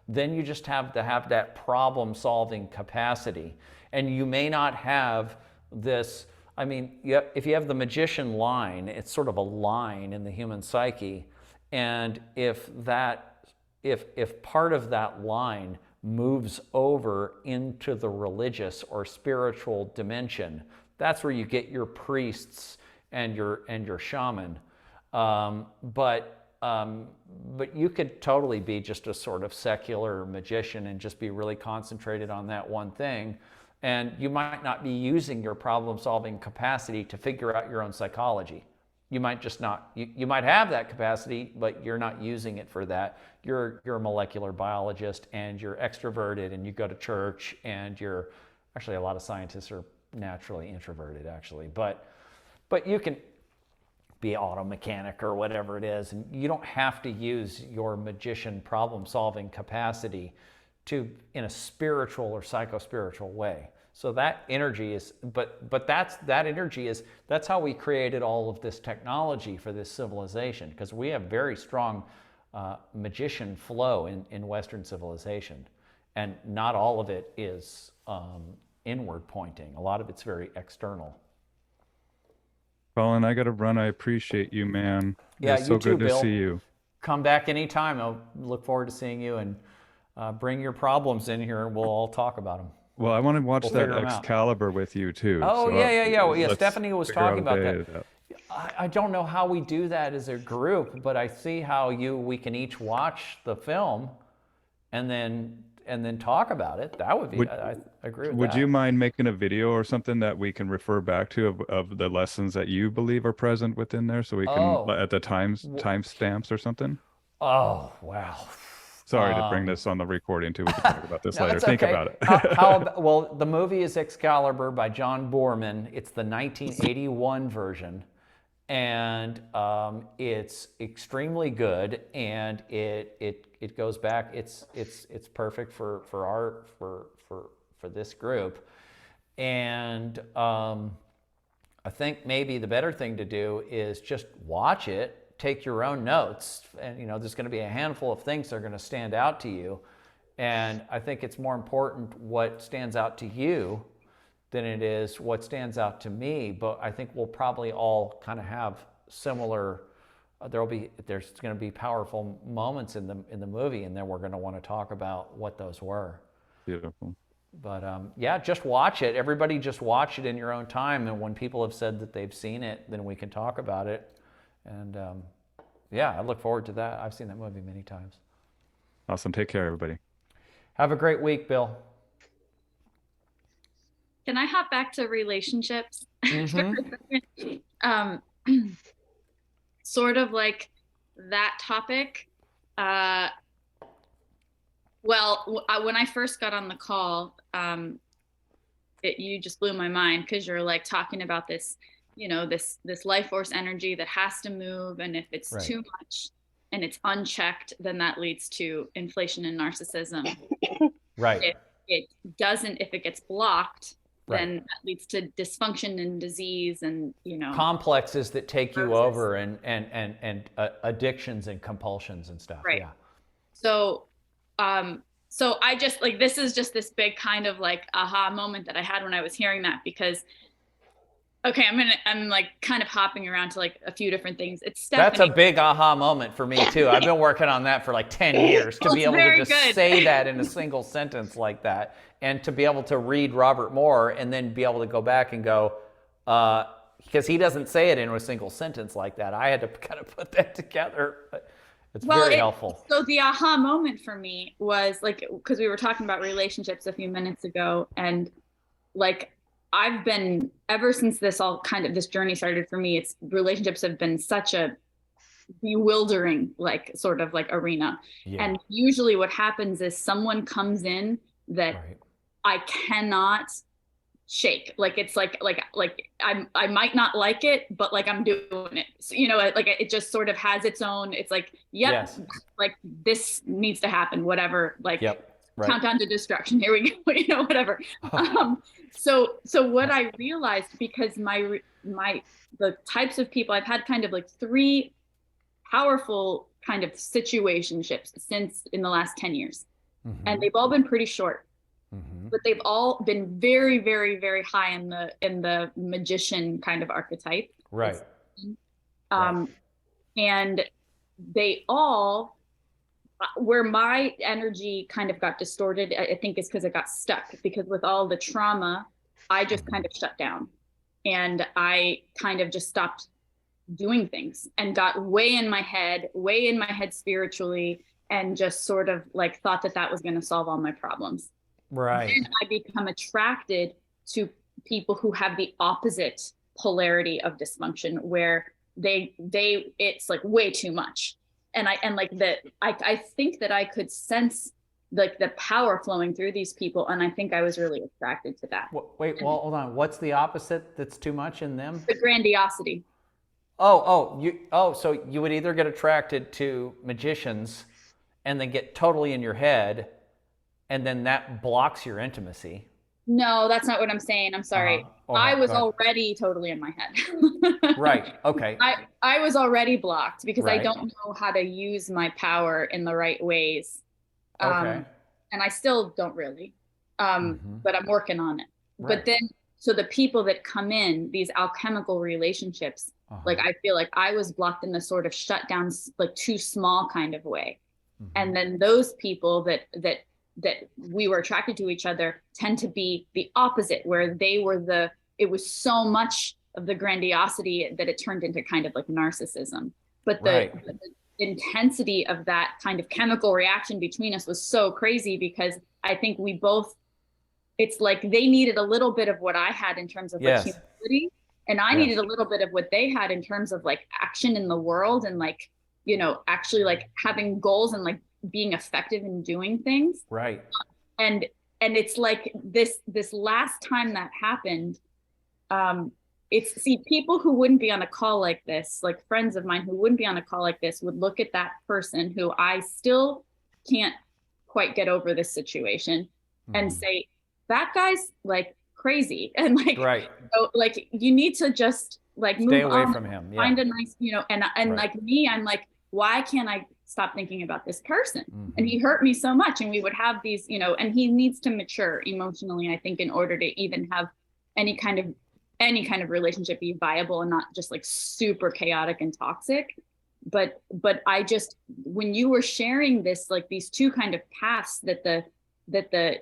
then you just have to have that problem-solving capacity. And you may not have this, if you have the magician line, it's sort of a line in the human psyche. And if part of that line moves over into the religious or spiritual dimension, that's where you get your priests and your shaman. But you could totally be just a sort of secular magician and just be really concentrated on that one thing. And you might not be using your problem-solving capacity to figure out your own psychology. You might just not, you might have that capacity, but you're not using it for that. You're a molecular biologist, and you're extroverted, and you go to church, and actually a lot of scientists are naturally introverted, actually. But you can be an auto mechanic or whatever it is, and you don't have to use your magician problem-solving capacity in a spiritual or psycho-spiritual way. So that energy is, but that energy is, that's how we created all of this technology for this civilization, because we have very strong magician flow in Western civilization, and not all of it is inward pointing. A lot of it's very external. Colin, I got to run. I appreciate you, man. Yeah, it's so you too, good Bill. to see you. Come back anytime. I'll look forward to seeing you, and bring your problems in here, and we'll all talk about them. Well, I want to watch that Excalibur with you too. Oh, so yeah. Well, yeah, Stephanie was talking about that. Yeah. I don't know how we do that as a group, but I see how we can each watch the film and then talk about it. That would be, I agree with that. Would you mind making a video or something that we can refer back to of the lessons that you believe are present within there, so we can at the time stamps or something? Oh, wow. Sorry to bring this on the recording too. We can talk about this later. Think about it. Well, the movie is Excalibur by John Boorman. It's the 1981 version. and it's extremely good, and it goes back. It's perfect for this group, and I think maybe the better thing to do is just watch it, take your own notes, and there's going to be a handful of things that are going to stand out to you, and I think it's more important what stands out to you than it is what stands out to me. But I think we'll probably all kind of have similar. There's going to be powerful moments in the movie, and then we're going to want to talk about what those were. Beautiful. But yeah, just watch it. Everybody just watch it in your own time. And when people have said that they've seen it, then we can talk about it. And yeah, I look forward to that. I've seen that movie many times. Awesome. Take care, everybody. Have a great week, Bill. Can I hop back to relationships? Mm-hmm. Sort of like that topic. Well, when I first got on the call, you just blew my mind, because you're like talking about this, this life force energy that has to move, and if it's too much and it's unchecked, then that leads to inflation and narcissism. Right. If it doesn't, if it gets blocked, then that leads to dysfunction and disease, and complexes that take you over, and addictions and compulsions and stuff. Right. Yeah. So I just like, this is just this big kind of like aha moment that I had when I was hearing that, because okay, I'm like kind of hopping around to like a few different things. It's Stephanie. That's a big aha moment for me too. I've been working on that for like 10 years to be able to just say that in a single sentence like that, and to be able to read Robert Moore and then be able to go back and go, because he doesn't say it in a single sentence like that. I had to kind of put that together. It's very helpful. So the aha moment for me was like, because we were talking about relationships a few minutes ago, and like I've been, ever since this journey started for me, relationships have been such a bewildering, like sort of like arena. Yeah. And usually what happens is someone comes in that I cannot shake. Like it's like I might not like it, but like I'm doing it. So, like it just sort of has its own, it's like, like this needs to happen, whatever, like countdown to destruction. Here we go, whatever. So what I realized, because the types of people I've had, kind of like 3 powerful kind of situationships since in the last 10 years, and they've all been pretty short. But they've all been very, very, very high in the magician kind of archetype. Right. And they all, where my energy kind of got distorted, I think is because it got stuck, because with all the trauma, I just kind of shut down, and I kind of just stopped doing things and got way in my head spiritually, and just sort of like thought that was going to solve all my problems. Right. And I become attracted to people who have the opposite polarity of dysfunction, where it's like way too much. And I think that I could sense like the power flowing through these people. And I think I was really attracted to that. Wait, well, hold on. What's the opposite that's too much in them? The grandiosity. So you would either get attracted to magicians and then get totally in your head, and then that blocks your intimacy. No, that's not what I'm saying. I'm sorry. I was already totally in my head. Right. Okay. I was already blocked because I don't know how to use my power in the right ways. And I still don't really, but I'm working on it. Right. But then, so the people that come in, these alchemical relationships, like I feel like I was blocked in the sort of shut down, like too small kind of way. And then those people that we were attracted to each other tend to be the opposite, where it was so much of the grandiosity that it turned into kind of like narcissism. But the intensity of that kind of chemical reaction between us was so crazy, because I think we both, it's like they needed a little bit of what I had in terms of like humility, and I needed a little bit of what they had in terms of like action in the world, and like, actually like having goals and like being effective in doing things. Right. And it's like this last time that happened, see, people who wouldn't be on a call like this, like friends of mine who wouldn't be on a call like this, would look at that person who I still can't quite get over this situation and say, that guy's like crazy. And like, right. So like, you need to just like Stay move away on, from him. find a nice, and Right. like me, I'm like, why can't I stop thinking about this person? And he hurt me so much. And we would have these, and he needs to mature emotionally, I think, in order to even have any kind of relationship be viable and not just like super chaotic and toxic. But I just, when you were sharing this, like these two kind of paths that the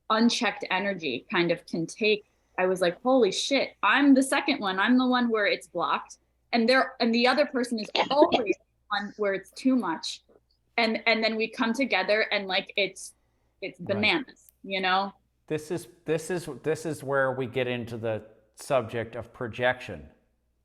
unchecked energy kind of can take, I was like, holy shit, I'm the second one. I'm the one where it's blocked. And the other person is always one where it's too much. And then we come together and like, it's bananas, This is where we get into the subject of projection,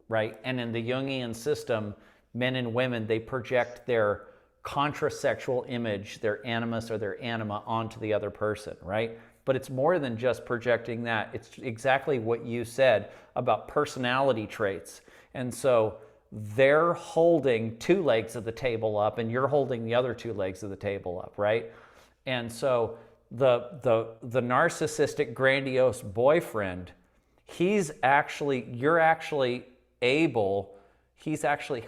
right? And in the Jungian system, men and women, they project their contrasexual image, their animus or their anima, onto the other person, right? But it's more than just projecting that. It's exactly what you said about personality traits. And so they're holding two legs of the table up and you're holding the other two legs of the table up, right? And so the narcissistic, grandiose boyfriend, he's actually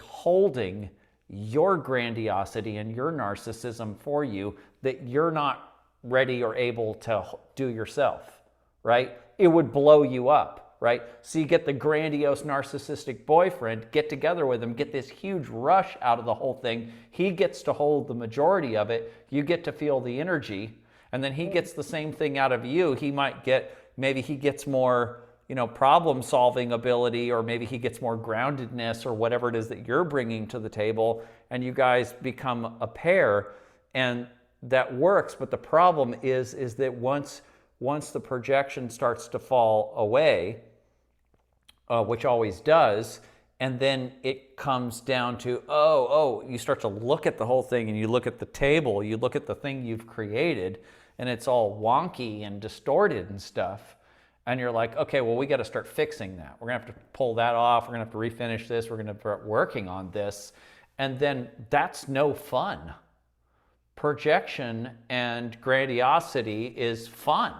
holding your grandiosity and your narcissism for you that you're not ready or able to do yourself, right? It would blow you up, right? So you get the grandiose narcissistic boyfriend, get together with him, get this huge rush out of the whole thing. He gets to hold the majority of it. You get to feel the energy, and then he gets the same thing out of you. Maybe he gets more, problem solving ability, or maybe he gets more groundedness, or whatever it is that you're bringing to the table, and you guys become a pair, and that works. But the problem is that once the projection starts to fall away, which always does, and then it comes down to, you start to look at the whole thing, and you look at the table, you look at the thing you've created, and it's all wonky and distorted and stuff. And you're like, okay, well, we got to start fixing that. We're going to have to pull that off. We're going to have to refinish this. We're going to start working on this. And then that's no fun. Projection and grandiosity is fun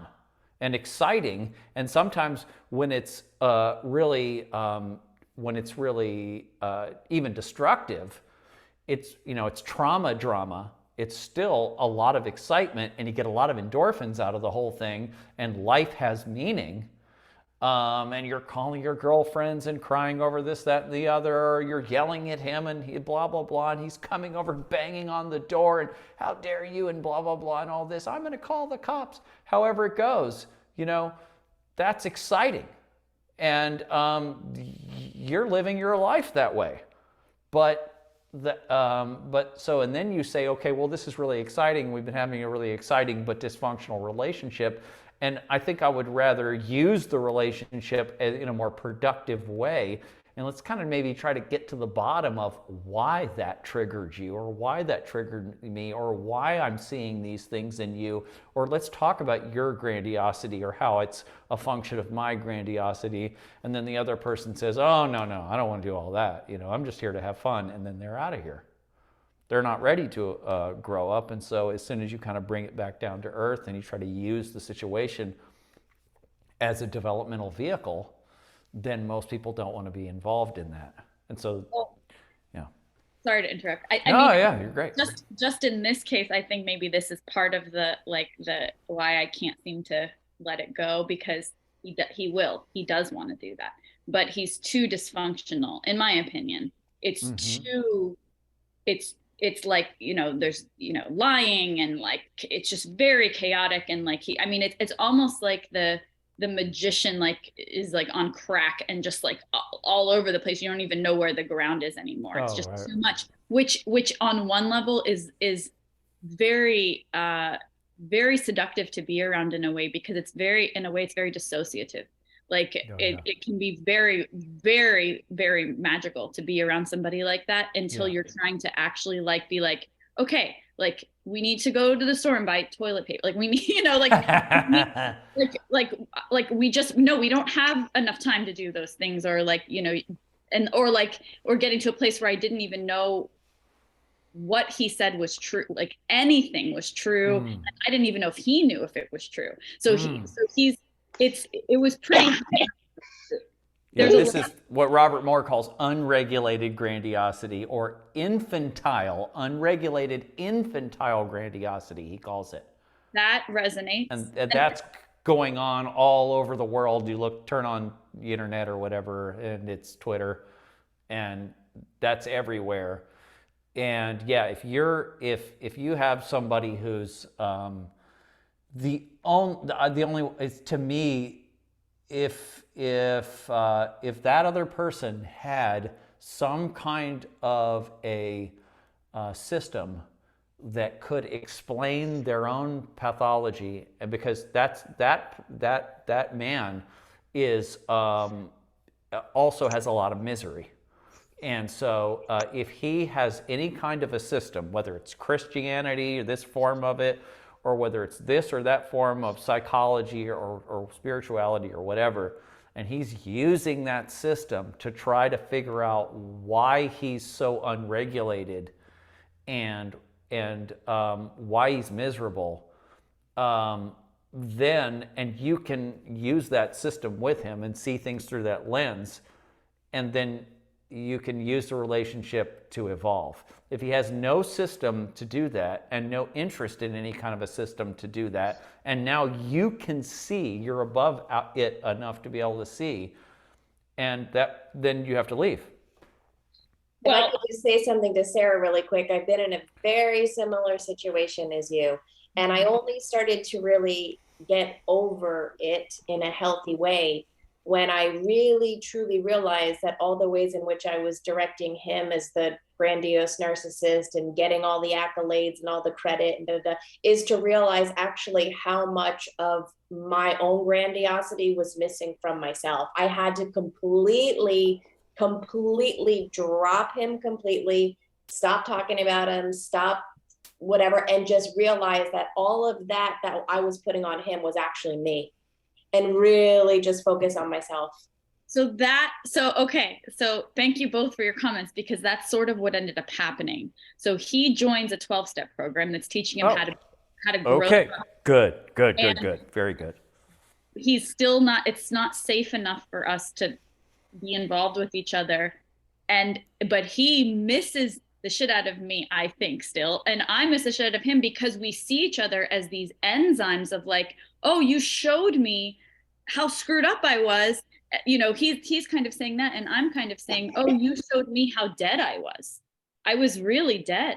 and exciting. And sometimes when it's really even destructive, it's trauma drama. It's still a lot of excitement, and you get a lot of endorphins out of the whole thing, and life has meaning. And you're calling your girlfriends and crying over this, that, and the other, or you're yelling at him and he blah, blah, blah, and he's coming over banging on the door and how dare you and blah, blah, blah, and all this. I'm going to call the cops. However it goes, that's exciting. And you're living your life that way. And then you say, okay, well, this is really exciting. We've been having a really exciting but dysfunctional relationship. And I think I would rather use the relationship in a more productive way. And let's kind of maybe try to get to the bottom of why that triggered you, or why that triggered me, or why I'm seeing these things in you. Or let's talk about your grandiosity, or how it's a function of my grandiosity. And then the other person says, oh, no, I don't want to do all that. I'm just here to have fun. And then they're out of here. They're not ready to grow up. And so as soon as you kind of bring it back down to earth and you try to use the situation as a developmental vehicle, then most people don't want to be involved in that. And so, yeah. Sorry to interrupt. Yeah, you're great. Just in this case, I think maybe this is part of the why I can't seem to let it go, because he does want to do that, but he's too dysfunctional, in my opinion. It's too, it's like, there's, lying, and like, it's just very chaotic. And like, it's almost like the magician is like on crack and just like all over the place. You don't even know where the ground is anymore. It's just too much, which on one level is very, very seductive to be around in a way, because it's very dissociative. Like it can be very, very, very magical to be around somebody like that until you're trying to actually be like, okay, like we need to go to the store and buy toilet paper. Like we need, like we just, no, we don't have enough time to do those things, or like, or getting to a place where I didn't even know what he said was true, like anything was true. And I didn't even know if he knew if it was true. So it was pretty. Yeah, this is what Robert Moore calls unregulated grandiosity, or unregulated infantile grandiosity, he calls it. That resonates. And that's going on all over the world. You turn on the internet or whatever, and it's Twitter, and that's everywhere. And yeah, if you have somebody who's the only is, to me, if that other person had some kind of a system that could explain their own pathology, and because that man is also has a lot of misery. And so if he has any kind of a system, whether it's Christianity or this form of it, or whether it's this or that form of psychology or spirituality or whatever, and he's using that system to try to figure out why he's so unregulated and why he's miserable, then, and you can use that system with him and see things through that lens, and then you can use the relationship to evolve. If he has no system to do that and no interest in any kind of a system to do that, and now you can see, you're above it enough to be able to see, and that, then you have to leave. If I could just say something to Sarah really quick, I've been in a very similar situation as you, and I only started to really get over it in a healthy way when I really truly realized that all the ways in which I was directing him as the grandiose narcissist and getting all the accolades and all the credit and is to realize actually how much of my own grandiosity was missing from myself. I had to completely drop him completely, stop talking about him, stop whatever, and just realize that all of that I was putting on him was actually me, and really just focus on myself. So thank you both for your comments, because that's sort of what ended up happening. So he joins a 12-step program that's teaching him how to grow. Okay, good, very good. He's still not, it's not safe enough for us to be involved with each other, but he misses the shit out of me, I think, still, and I miss the shit out of him, because we see each other as these enzymes of like, oh, you showed me how screwed up I was, he's kind of saying that, and I'm kind of saying, oh, you showed me how dead I was really dead,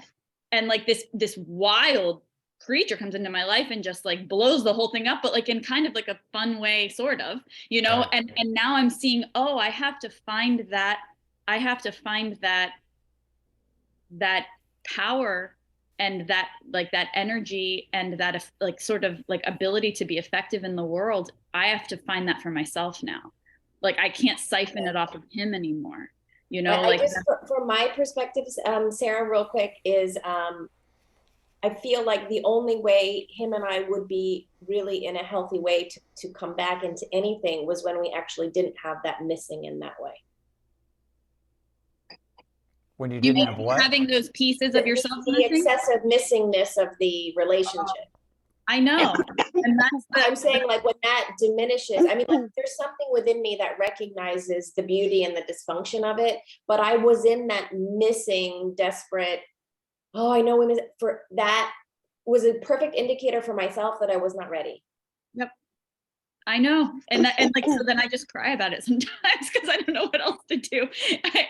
and like this wild creature comes into my life and just like blows the whole thing up, but like in kind of like a fun way, sort of, and now I'm seeing, oh, I have to find that power and that like that energy and that like sort of like ability to be effective in the world. I have to find that for myself now. Like I can't siphon it off of him anymore, like just, from my perspective, Sarah, real quick, is I feel like the only way him and I would be really in a healthy way to come back into anything was when we actually didn't have that missing in that way. When you didn't have what? Having those pieces of yourself. The excessive missingness of the relationship. I know. And I'm saying, like, when that diminishes, I mean, like, there's something within me that recognizes the beauty and the dysfunction of it, but I was in that missing, desperate, oh, I know women, for that was a perfect indicator for myself that I was not ready. Yep. I know. And like, so then I just cry about it sometimes because I don't know what else to do.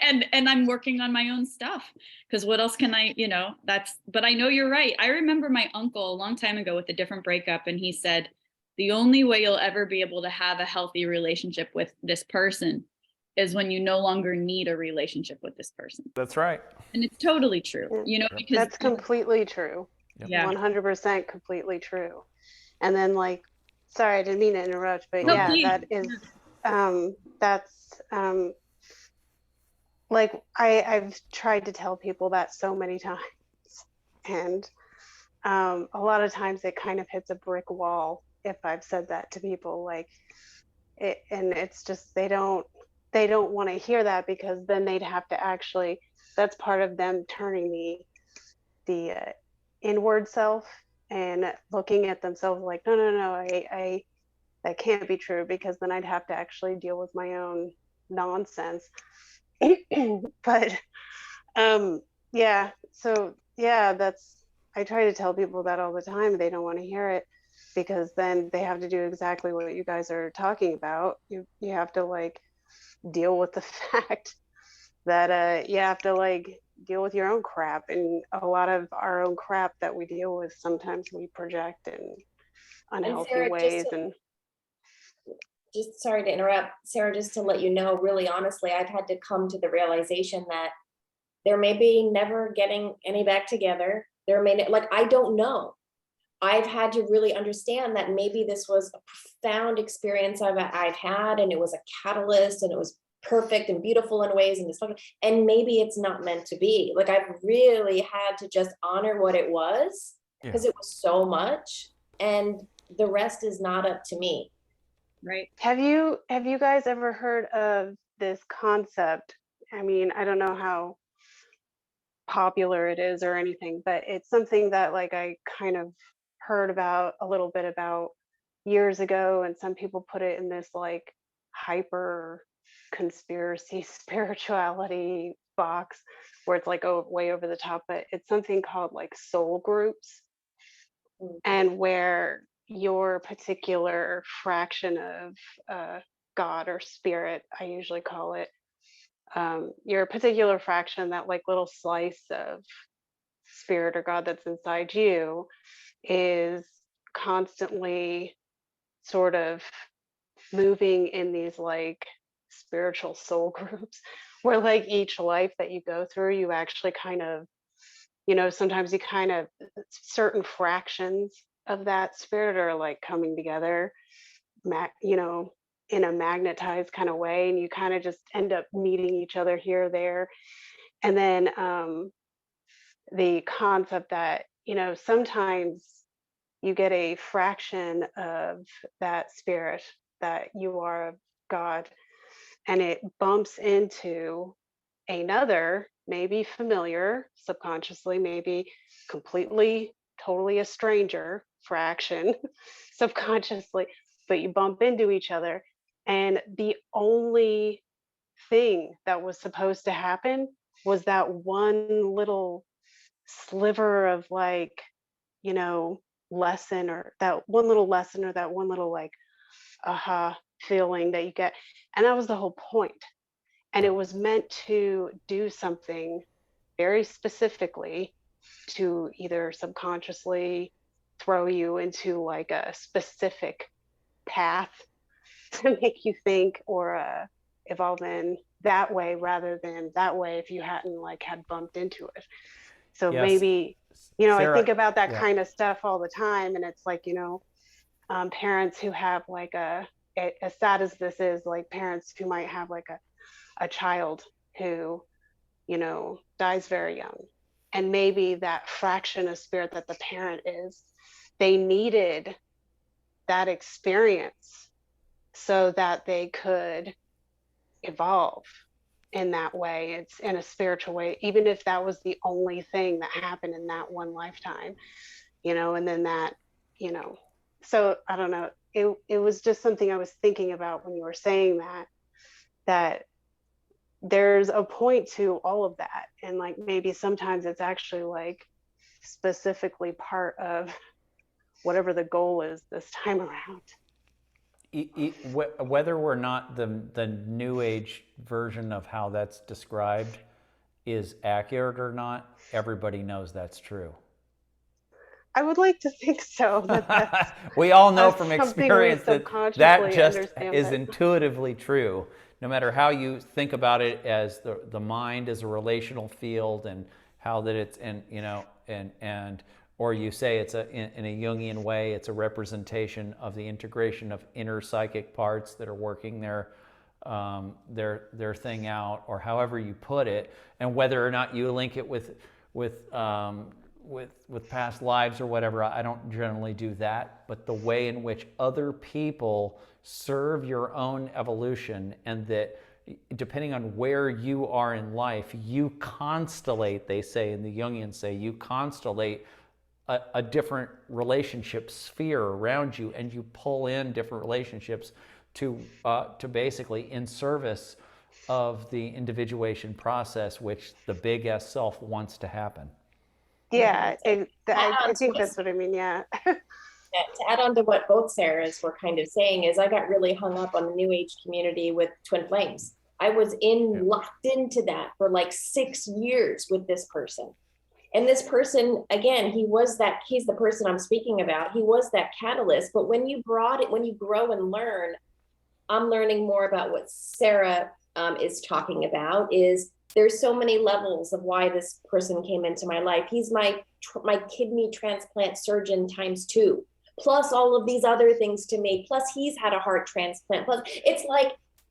And I'm working on my own stuff, because what else can I, but I know you're right. I remember my uncle a long time ago with a different breakup, and he said, the only way you'll ever be able to have a healthy relationship with this person is when you no longer need a relationship with this person. That's right. And it's totally true, because that's completely true. Yeah. 100% completely true. And then like, sorry, I didn't mean to interrupt, but please. That is, that's like, I've tried to tell people that so many times, and a lot of times it kind of hits a brick wall if I've said that to people, like it, and it's just they don't want to hear that, because then they'd have to actually, that's part of them turning the inward self and looking at themselves like, no, I that can't be true, because then I'd have to actually deal with my own nonsense. But yeah, so yeah, that's, I try to tell people that all the time. They don't want to hear it, because then they have to do exactly what you guys are talking about. You have to like deal with the fact that you have to like deal with your own crap, and a lot of our own crap that we deal with sometimes we project in unhealthy Sarah, ways. And just sorry to interrupt, Sarah, just to let you know, really honestly, I've had to come to the realization that there may be never getting any back together. There may, like, I don't know. I've had to really understand that maybe this was a profound experience I've had, and it was a catalyst, and it was perfect and beautiful in ways, and maybe it's not meant to be. Like, I've really had to just honor what it was, because it was so much, and the rest is not up to me. Right. have you guys ever heard of this concept? I mean, I don't know how popular it is or anything, but it's something that like I kind of heard about a little bit about years ago, and some people put it in this like hyper conspiracy spirituality box where it's like way over the top, but it's something called like soul groups, and where your particular fraction of God or spirit, I usually call it, your particular fraction, that like little slice of spirit or God that's inside you, is constantly sort of moving in these like spiritual soul groups, where like each life that you go through, you actually kind of, sometimes you kind of, certain fractions of that spirit are like coming together, in a magnetized kind of way, and you kind of just end up meeting each other here or there. And then the concept that, sometimes you get a fraction of that spirit that you are of God, and it bumps into another, maybe familiar subconsciously, maybe completely, totally a stranger fraction subconsciously, but you bump into each other. And the only thing that was supposed to happen was that one little sliver of like, lesson, or that one little lesson, or that one little like aha feeling that you get. And that was the whole point. And it was meant to do something very specifically, to either subconsciously throw you into like a specific path to make you think, or evolve in that way rather than that way if you hadn't like had bumped into it. So Yes. maybe, Sarah, I think about that yeah. kind of stuff all the time, and it's like, parents who have like as sad as this is, like parents who might have like a child who, dies very young, and maybe that fraction of spirit that the parent is, they needed that experience so that they could evolve in that way. It's in a spiritual way, even if that was the only thing that happened in that one lifetime, and then that, so I don't know. It was just something I was thinking about when you were saying that there's a point to all of that. And like maybe sometimes it's actually like specifically part of whatever the goal is this time around. Whether or not the New Age version of how that's described is accurate or not, everybody knows that's true. I would like to think so. That we all know from experience that just is that. intuitively true. No matter how you think about it, as the mind is a relational field, and how that it's, and or you say it's in a Jungian way, it's a representation of the integration of inner psychic parts that are working their thing out, or however you put it, and whether or not you link it with with past lives or whatever, I don't generally do that, but the way in which other people serve your own evolution, and that depending on where you are in life, you constellate, they say, in the Jungians say, you constellate a different relationship sphere around you, and you pull in different relationships to basically in service of the individuation process, which the big S self wants to happen. Yeah, I think that's what I mean. Yeah. To add on to what both Sarahs were kind of saying is I got really hung up on the New Age community with twin flames. I was locked into that for like 6 years with this person. And this person, again, he's the person I'm speaking about. He was that catalyst. But when you grow and learn, I'm learning more about what Sarah is talking about, is there's so many levels of why this person came into my life. He's my kidney transplant surgeon ×2, plus all of these other things to me. Plus he's had a heart transplant. Plus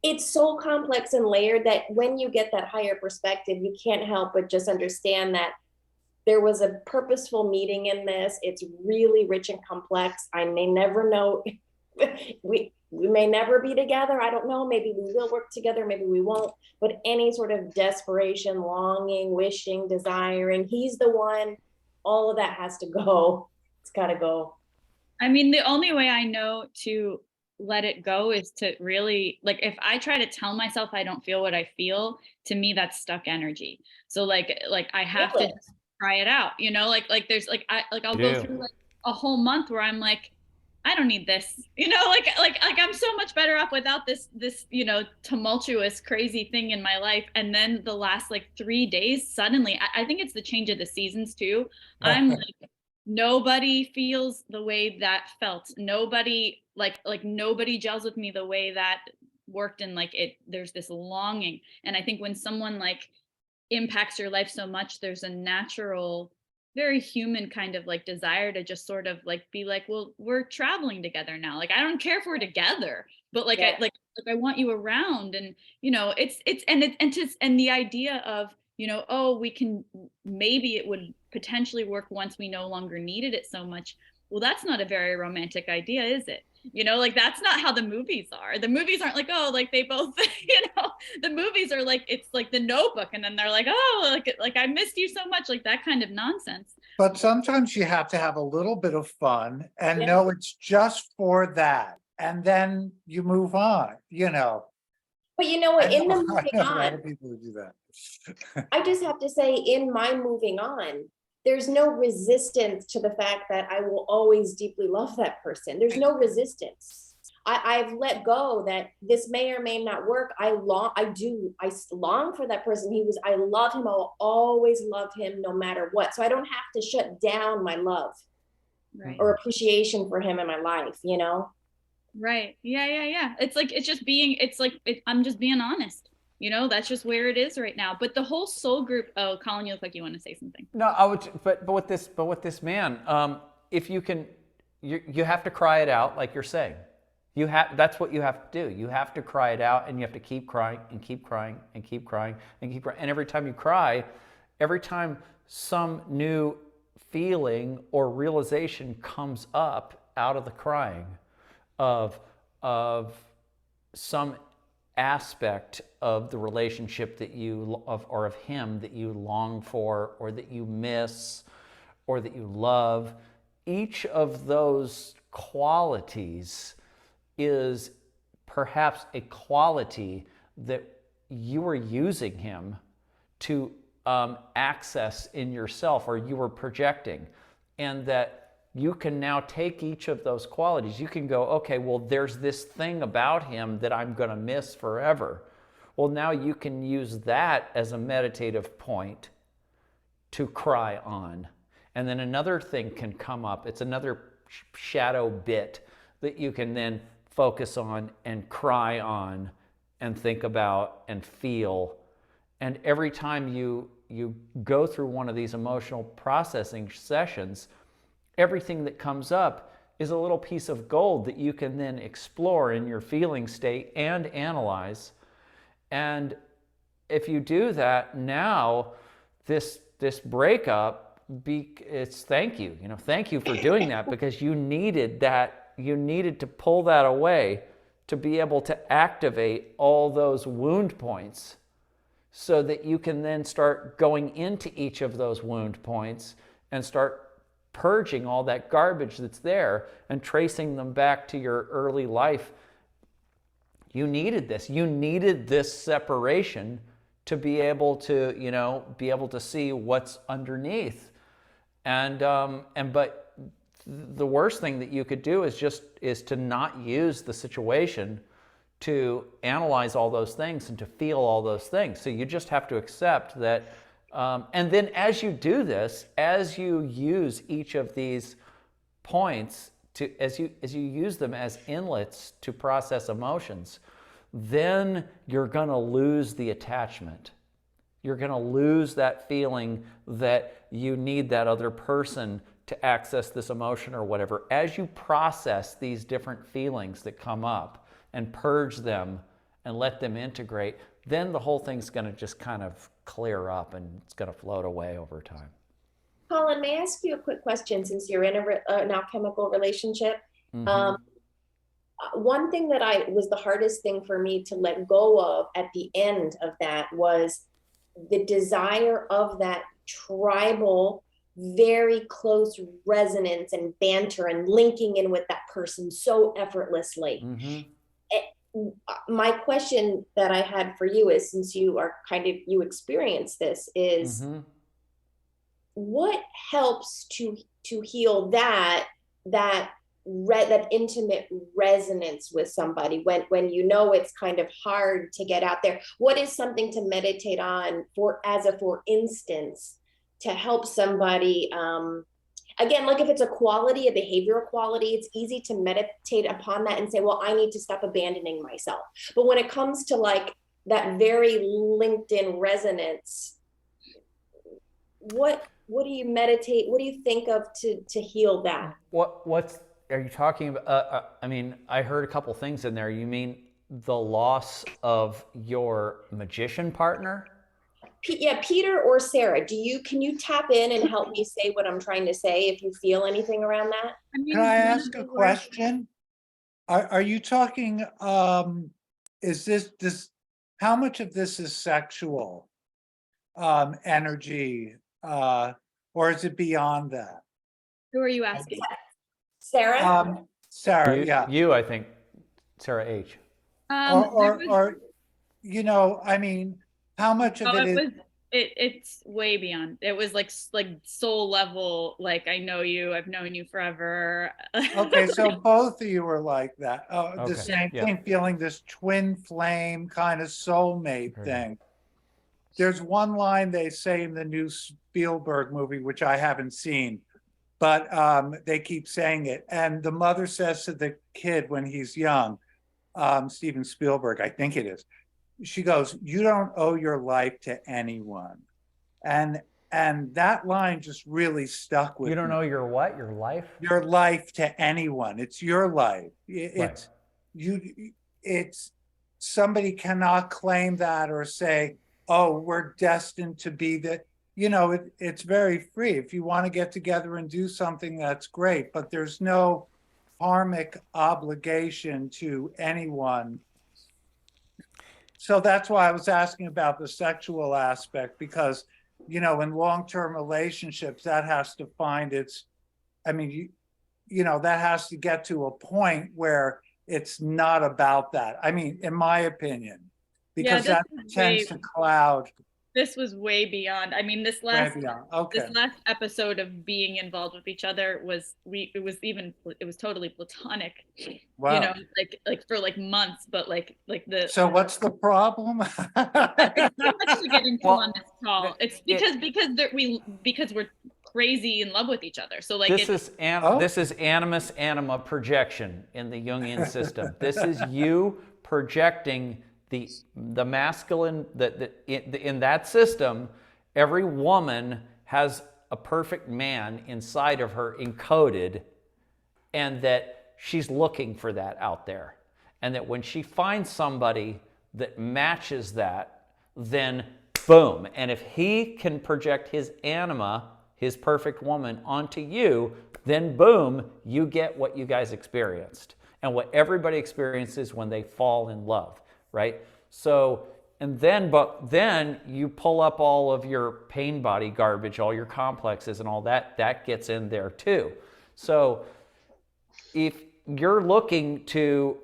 it's so complex and layered that when you get that higher perspective, you can't help but just understand that there was a purposeful meeting in this. It's really rich and complex. I may never know. we may never be together. I don't know. Maybe we will work together. Maybe we won't. But any sort of desperation, longing, wishing, desiring, he's the one. All of that has to go. It's got to go. I mean, the only way I know to let it go is to really, like, if I try to tell myself I don't feel what I feel, to me that's stuck energy. So like I have to just try it out, you know, like there's I'll go through like a whole month where I'm like, I don't need this, you know, like I'm so much better off without this, you know, tumultuous, crazy thing in my life. And then the last like 3 days, suddenly, I think it's the change of the seasons too. I'm like, nobody feels the way that felt. Nobody like nobody gels with me the way that worked. And like there's this longing. And I think when someone like impacts your life so much, there's a natural, very human kind of like desire to just sort of like be like, well, we're traveling together now. Like, I don't care if we're together, but like, I want you around. And, you know, and the idea of, you know, oh, maybe it would potentially work once we no longer needed it so much. Well, that's not a very romantic idea, is it? You know, like that's not how the movies are. The movies aren't like, oh, like they both, you know, the movies are like, it's like The Notebook. And then they're like, oh, like I missed you so much, like that kind of nonsense. But sometimes you have to have a little bit of fun and know it's just for that. And then you move on, you know. But you know what, in the moving a on, lot of people who do that. I just have to say, in my moving on, there's no resistance to the fact that I will always deeply love that person. There's no resistance. I've let go that this may or may not work. I long for that person. I love him. I'll always love him no matter what. So I don't have to shut down my love or appreciation for him in my life, you know? Right. Yeah. I'm just being honest. You know, that's just where it is right now. But the whole soul group. Oh, Colin, you look like you want to say something. No, I would. But with this man, if you can, you have to cry it out, like you're saying. That's what you have to do. You have to cry it out, and you have to keep crying and keep crying and keep crying and keep crying. And every time you cry, every time some new feeling or realization comes up out of the crying of some aspect of the relationship that or of him that you long for, or that you miss, or that you love, each of those qualities is perhaps a quality that you were using him to access in yourself, or you were projecting, and that you can now take each of those qualities. You can go, okay, well, there's this thing about him that I'm going to miss forever. Well, now you can use that as a meditative point to cry on. And then another thing can come up. It's another shadow bit that you can then focus on and cry on and think about and feel. And every time you go through one of these emotional processing sessions, everything that comes up is a little piece of gold that you can then explore in your feeling state and analyze. And if you do that, now this breakup it's thank you. Thank you for doing that, because you needed that. You needed to pull that away to be able to activate all those wound points, so that you can then start going into each of those wound points and start purging all that garbage that's there and tracing them back to your early life. You needed this. You needed this separation to be able to see what's underneath. But the worst thing that you could do is to not use the situation to analyze all those things and to feel all those things. So you just have to accept that. And then as you do this, as you use each of these points as you use them as inlets to process emotions, then you're going to lose the attachment. You're going to lose that feeling that you need that other person to access this emotion or whatever. As you process these different feelings that come up and purge them and let them integrate, then the whole thing's going to just kind of clear up and it's going to float away over time. Colin, may I ask you a quick question, since you're in an alchemical relationship? Mm-hmm. One thing that was the hardest thing for me to let go of at the end of that was the desire of that tribal, very close resonance and banter and linking in with that person so effortlessly. Mm-hmm. My question that I had for you is, since you experience this, is mm-hmm. what helps to heal that intimate resonance with somebody when it's kind of hard to get out there? What is something to meditate on for instance, to help somebody, again, like if it's a quality, a behavioral quality, it's easy to meditate upon that and say, well, I need to stop abandoning myself. But when it comes to like that very linked in resonance, what do you meditate? What do you think of to heal that? What are you talking about? I heard a couple things in there. You mean the loss of your magician partner? Yeah, Peter or Sarah, can you tap in and help me say what I'm trying to say if you feel anything around that? Can I ask a question? Are you talking, is this, how much of this is sexual energy, or is it beyond that? Who are you asking? Sarah? Sarah, yeah. You, I think, Sarah H. Or how much of it is? It's way beyond. It was like soul level, like I know you, I've known you forever. Okay, so both of you were like that. Okay. The same thing, feeling this twin flame kind of soulmate thing. There's one line they say in the new Spielberg movie, which I haven't seen, but they keep saying it. And the mother says to the kid when he's young, Steven Spielberg, I think it is, she goes, "You don't owe your life to anyone." And that line just really stuck with me. You don't know your what? Your life? Your life to anyone. It's your life. It's right. It's somebody cannot claim that or say, oh, we're destined to be that. It's very free. If you want to get together and do something, that's great, but there's no karmic obligation to anyone. So that's why I was asking about the sexual aspect, because, in long-term relationships, that has to find that has to get to a point where it's not about that. In my opinion, because that tends to cloud. This was way beyond. This last episode of being involved with each other was totally platonic. Wow. Like for like months, but like the. So what's the problem? It's too much to get into on this call. It's because we're crazy in love with each other. So like this is animus anima projection in the Jungian system. This is you projecting the masculine, in that system. Every woman has a perfect man inside of her encoded, and that she's looking for that out there, and that when she finds somebody that matches that, then boom. And if he can project his anima his perfect woman onto you, then boom, you get what you guys experienced and what everybody experiences when they fall in love, right? So, but then you pull up all of your pain body garbage, all your complexes and all that gets in there too. So if you're looking to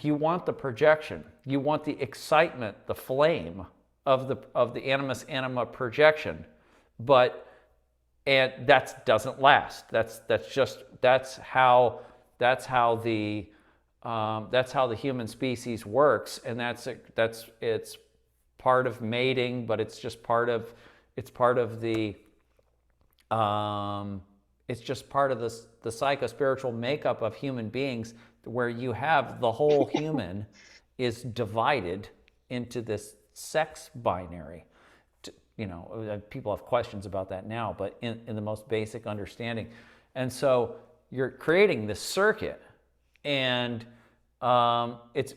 you want the projection, you want the excitement, the flame of the animus anima projection, and that doesn't last. That's how the human species works, and it's part of mating, but it's just part of the psycho-spiritual makeup of human beings, where you have the whole human is divided into this sex binary. People have questions about that now, but in the most basic understanding. And so you're creating this circuit, and it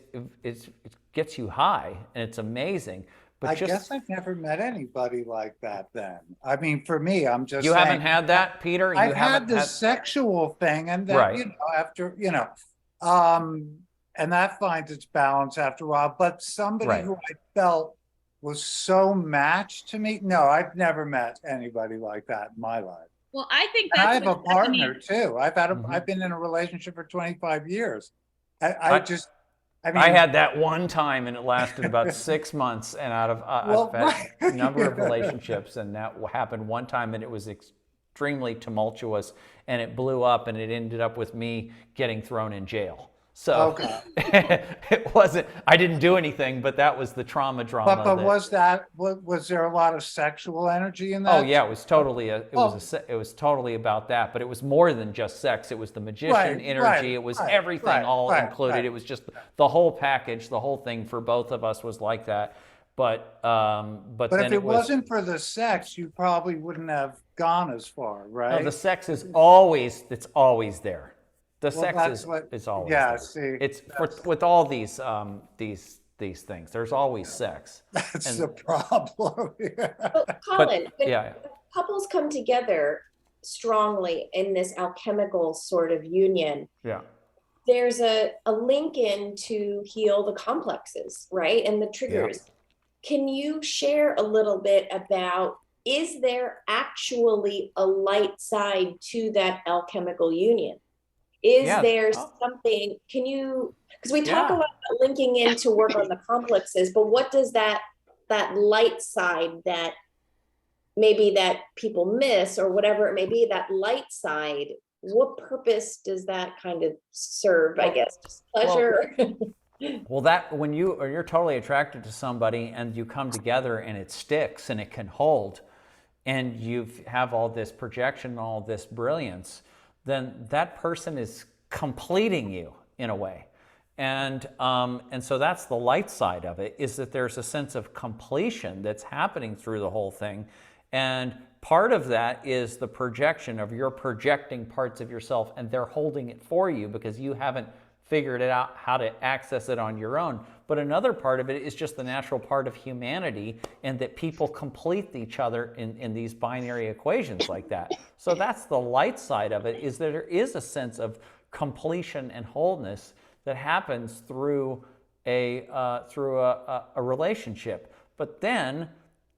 gets you high, and it's amazing. But I guess I've never met anybody like that then. I mean, for me, I'm just saying, haven't had that, Peter? I've had the sexual thing, and then, right. After, and that finds its balance after a while. But somebody right. who I felt was so matched to me, no, I've never met anybody like that in my life. Well, I think I have a partner too. I've been in a relationship for 25 years. I had that one time, and it lasted about 6 months, and I've had a number of relationships, and that happened one time, and it was extremely tumultuous, and it blew up, and it ended up with me getting thrown in jail. So it wasn't, I didn't do anything, but that was the drama. But was there a lot of sexual energy in that? Oh yeah, it was totally it was totally about that, but it was more than just sex. It was the magician energy. It was everything all included. It was just the whole package, the whole thing for both of us was like that. But then if it wasn't for the sex, you probably wouldn't have gone as far, right? No, the sex is always there. The sex is always there. See, it's with all these things. There's always sex. That's the problem. But Colin, when couples come together strongly in this alchemical sort of union, there's a link in to heal the complexes, right? And the triggers. Yeah. Can you share a little bit about, is there actually a light side to that alchemical union? Is there something, because we talk about linking in to work on the complexes, but what does that light side that maybe that people miss, or whatever it may be, that light side, what purpose does that kind of serve, I guess? Just pleasure? Well, that when you're totally attracted to somebody and you come together and it sticks and it can hold, and you have all this projection, all this brilliance, then that person is completing you in a way. And so that's the light side of it, is that there's a sense of completion that's happening through the whole thing. And part of that is the projection of you're projecting parts of yourself, and they're holding it for you because you haven't figured it out how to access it on your own. But another part of it is just the natural part of humanity, and that people complete each other in these binary equations like that. So that's the light side of it, is that there is a sense of completion and wholeness that happens through a relationship. But then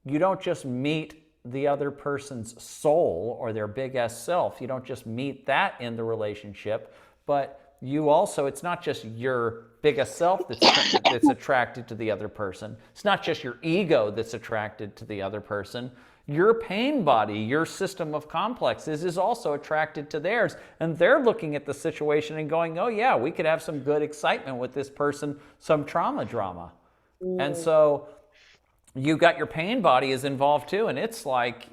you don't just meet the other person's soul or their big S self. You don't just meet that in the relationship, but you also, it's not just your biggest self that's attracted to the other person. It's not just your ego that's attracted to the other person. Your pain body, your system of complexes is also attracted to theirs. And they're looking at the situation and going, oh yeah, we could have some good excitement with this person, some trauma drama. And so you got your pain body is involved too. And it's like,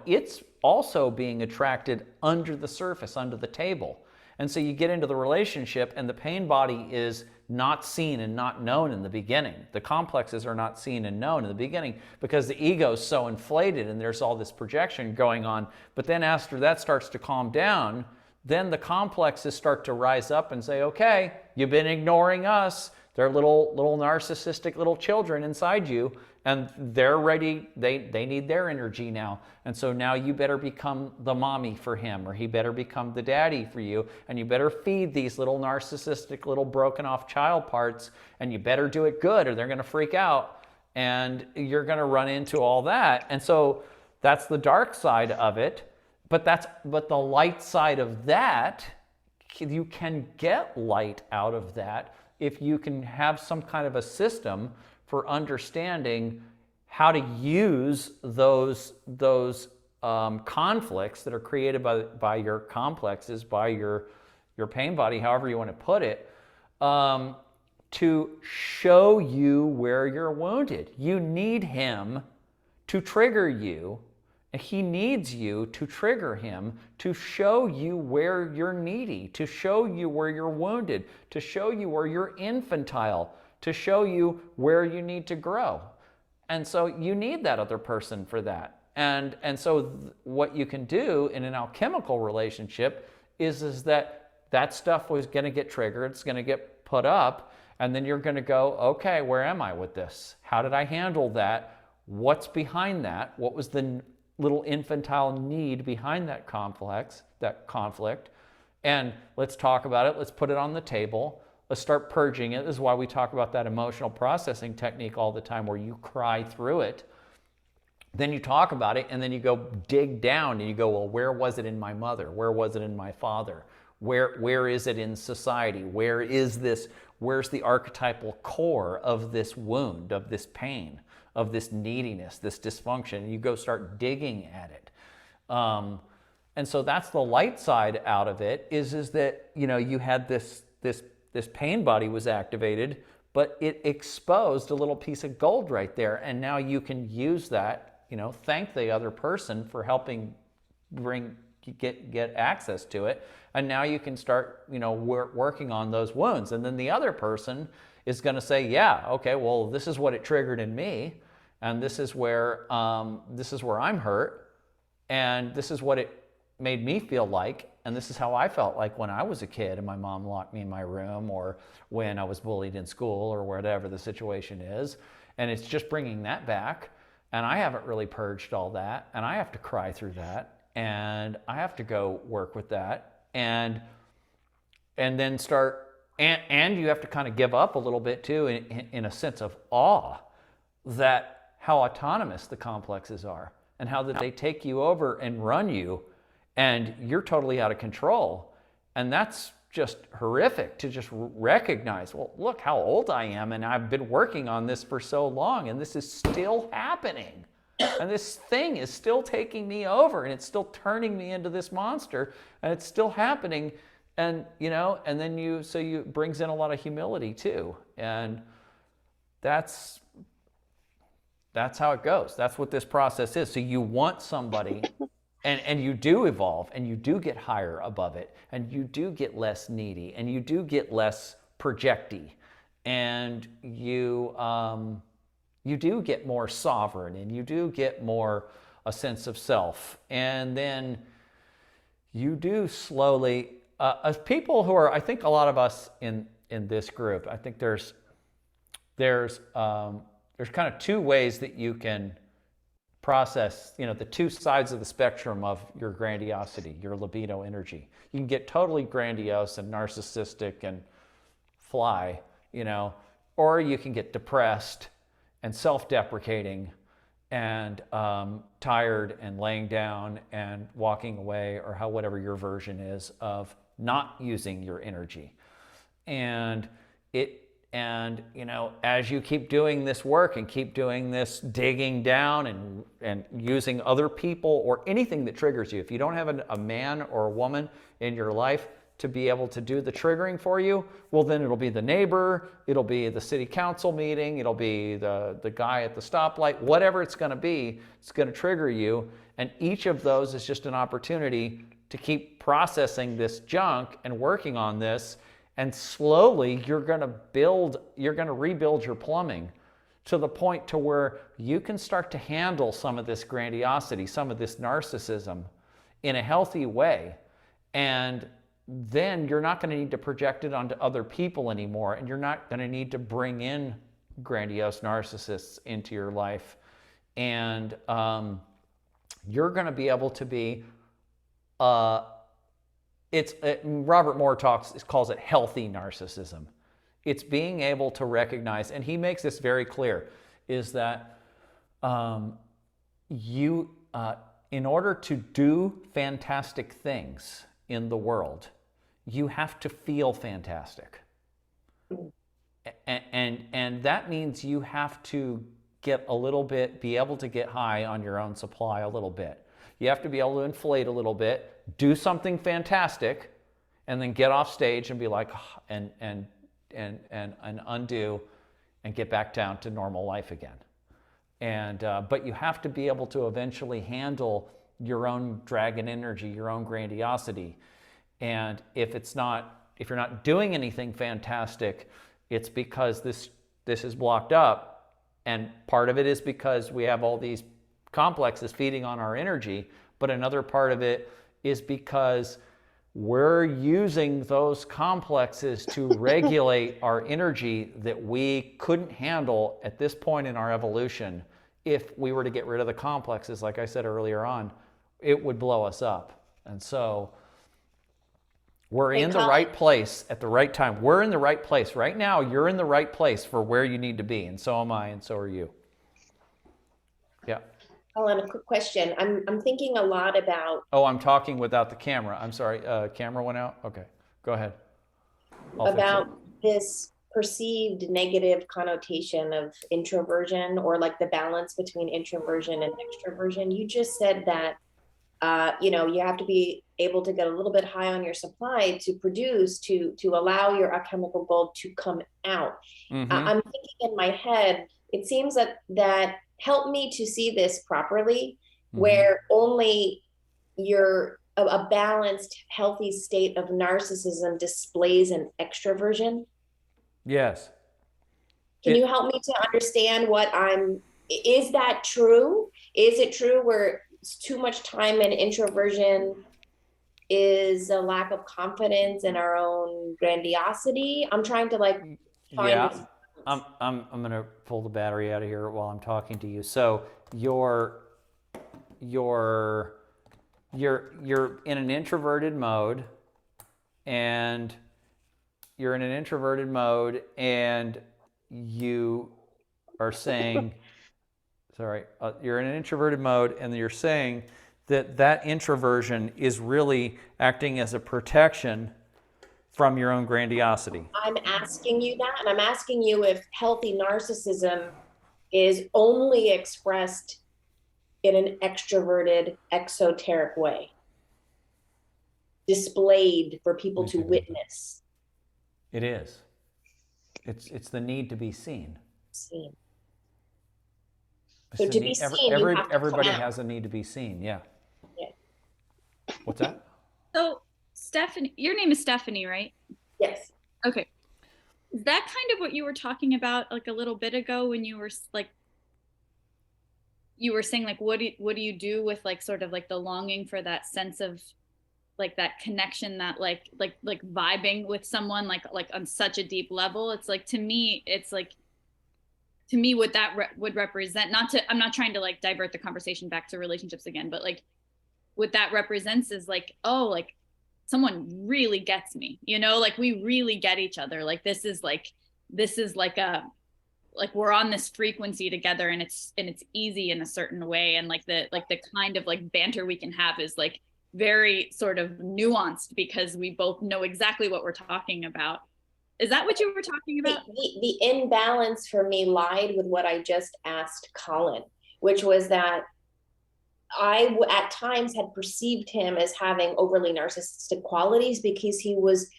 it's also being attracted under the surface, under the table. And so you get into the relationship, and the pain body is not seen and not known in the beginning. The complexes are not seen and known in the beginning because the ego is so inflated and there's all this projection going on. But then after that starts to calm down, then the complexes start to rise up and say, okay, you've been ignoring us. They're little narcissistic little children inside you, and they're ready. They need their energy now. And so now you better become the mommy for him, or he better become the daddy for you. And you better feed these little narcissistic little broken off child parts, and you better do it good or they're going to freak out. And you're going to run into all that. And so that's the dark side of it. But the light side of that, you can get light out of that if you can have some kind of a system for understanding how to use those conflicts that are created by your complexes, by your pain body, however you want to put it, to show you where you're wounded. You need him to trigger you. And he needs you to trigger him, to show you where you're needy, to show you where you're wounded, to show you where you're infantile, to show you where you need to grow. And so you need that other person for that. And so what you can do in an alchemical relationship is that stuff was going to get triggered, it's going to get put up, and then you're going to go, okay, where am I with this? How did I handle that? What's behind that? What was the little infantile need behind that conflict, and let's talk about it. Let's put it on the table. Let's start purging it. This is why we talk about that emotional processing technique all the time, where you cry through it. Then you talk about it, and then you go dig down, and you go, well, where was it in my mother? Where was it in my father? Where is it in society? Where's the archetypal core of this wound, of this pain, of this neediness, this dysfunction? And you go start digging at it. And so that's the light side out of it, is that, you had this pain body was activated, but it exposed a little piece of gold right there. And now you can use that, thank the other person for helping get access to it. And now you can start, working on those wounds. And then the other person is going to say, yeah, okay, well, this is what it triggered in me. And this is where I'm hurt, and this is what it made me feel like, and this is how I felt like when I was a kid and my mom locked me in my room, or when I was bullied in school, or whatever the situation is. And it's just bringing that back, and I haven't really purged all that, and I have to cry through that, and I have to go work with that, and then start, and you have to kind of give up a little bit too, in a sense of awe, that how autonomous the complexes are, and how that they take you over and run you, and you're totally out of control. And that's just horrific to just recognize, well, look how old I am, and I've been working on this for so long, and this is still happening. And this thing is still taking me over, and it's still turning me into this monster, and it's still happening. And, and then you brings in a lot of humility too. And that's how it goes. That's what this process is. So you want somebody, and you do evolve, and you do get higher above it, and you do get less needy, and you do get less projecty, and you do get more sovereign, and you do get more a sense of self. And then you do slowly, as people who are, I think a lot of us in this group, I think there's kind of two ways that you can process, the two sides of the spectrum of your grandiosity, your libido energy. You can get totally grandiose and narcissistic and fly, or you can get depressed and self-deprecating and tired and laying down and walking away, or whatever your version is of not using your energy. And as you keep doing this work and keep doing this digging down and using other people or anything that triggers you, if you don't have a man or a woman in your life to be able to do the triggering for you, well, then it'll be the neighbor, it'll be the city council meeting, it'll be the guy at the stoplight, whatever it's going to be, it's going to trigger you. And each of those is just an opportunity to keep processing this junk and working on this. And slowly you're going to rebuild your plumbing to the point to where you can start to handle some of this grandiosity, some of this narcissism in a healthy way. And then you're not going to need to project it onto other people anymore, and you're not going to need to bring in grandiose narcissists into your life, and you're going to be able to be Robert Moore calls it healthy narcissism. It's being able to recognize, and he makes this very clear, is that in order to do fantastic things in the world, you have to feel fantastic. And that means you have to be able to get high on your own supply a little bit. You have to be able to inflate a little bit, do something fantastic, and then get off stage and be like, and undo and get back down to normal life again. But you have to be able to eventually handle your own dragon energy, your own grandiosity. And if you're not doing anything fantastic, it's because this is blocked up. And part of it is because we have all these complexes feeding on our energy, but another part of it is because we're using those complexes to regulate our energy that we couldn't handle at this point in our evolution. If we were to get rid of the complexes, like I said earlier on, it would blow us up. And so we're in the right place at the right time. We're in the right place. Right now, you're in the right place for where you need to be, and so am I, and so are you. Yeah. Colin, a quick question. I'm thinking a lot about... Oh, I'm talking without the camera. I'm sorry. Camera went out? Okay. Go ahead. About this perceived negative connotation of introversion, or like the balance between introversion and extroversion. You just said that, you have to be able to get a little bit high on your supply to produce, to allow your alchemical gold to come out. Mm-hmm. I'm thinking in my head, it seems that help me to see this properly, where only a balanced, healthy state of narcissism displays an extroversion. Yes. Can you help me to understand is that true? Is it true where too much time in introversion is a lack of confidence in our own grandiosity? I'm trying to find this. I'm gonna pull the battery out of here while I'm talking to you. So you're in an introverted mode, and you're saying you're in an introverted mode, and you're saying that introversion is really acting as a protection from your own grandiosity. I'm asking you that, and I'm asking you if healthy narcissism is only expressed in an extroverted, exoteric way, displayed for people to witness. It is. It's the need to be seen. Seen. So to be seen, everybody has a need to be seen. Yeah. What's that? So Stephanie, your name is Stephanie, right? Yes. Okay. Is that kind of what you were talking about like a little bit ago when you were saying like what do you do with like sort of like the longing for that sense of like that connection, that like vibing with someone like on such a deep level? It's like to me what that would represent, I'm not trying to like divert the conversation back to relationships again, but like what that represents is like, oh, like someone really gets me, like we really get each other. Like this is like we're on this frequency together, and it's easy in a certain way. And like the kind of like banter we can have is like very sort of nuanced because we both know exactly what we're talking about. Is that what you were talking about? The imbalance for me lied with what I just asked Colin, which was that I at times had perceived him as having overly narcissistic qualities because he was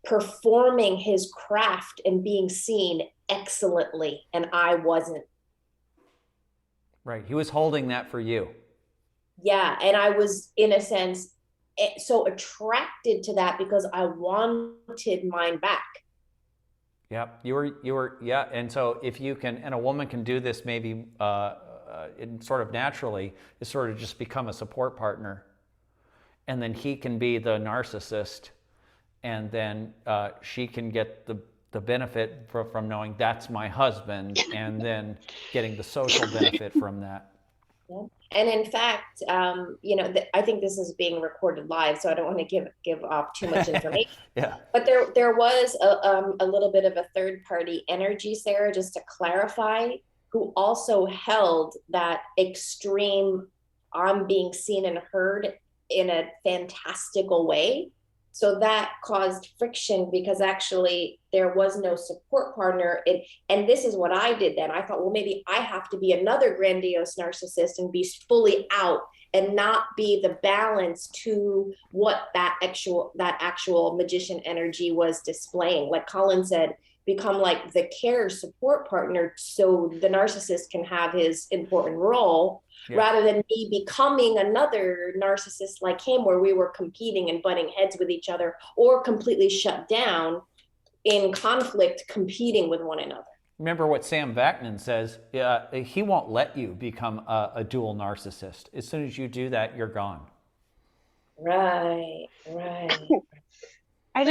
performing his craft and being seen excellently, and I wasn't. Right. He was holding that for you. Yeah. And I was, in a sense, so attracted to that because I wanted mine back. Yep. You were, yeah. And so if you can, and a woman can do this maybe sort of naturally, is sort of just become a support partner. And then he can be the narcissist and then she can get the benefit from knowing that's my husband, and then getting the social benefit from that. Yeah. And in fact, I think this is being recorded live, so I don't want to give off too much information. Yeah. But there was a little bit of a third party energy, Sarah, just to clarify, who also held that extreme, I'm being seen and heard in a fantastical way. So that caused friction because actually there was no support partner. And this is what I did then. I thought, well, maybe I have to be another grandiose narcissist and be fully out and not be the balance to what that actual magician energy was displaying. Like Colin said, become like the care support partner so the narcissist can have his important role, rather than me becoming another narcissist like him, where we were competing and butting heads with each other, or completely shut down in conflict, competing with one another. Remember what Sam Vaknin says, he won't let you become a dual narcissist. As soon as you do that, you're gone. Right. At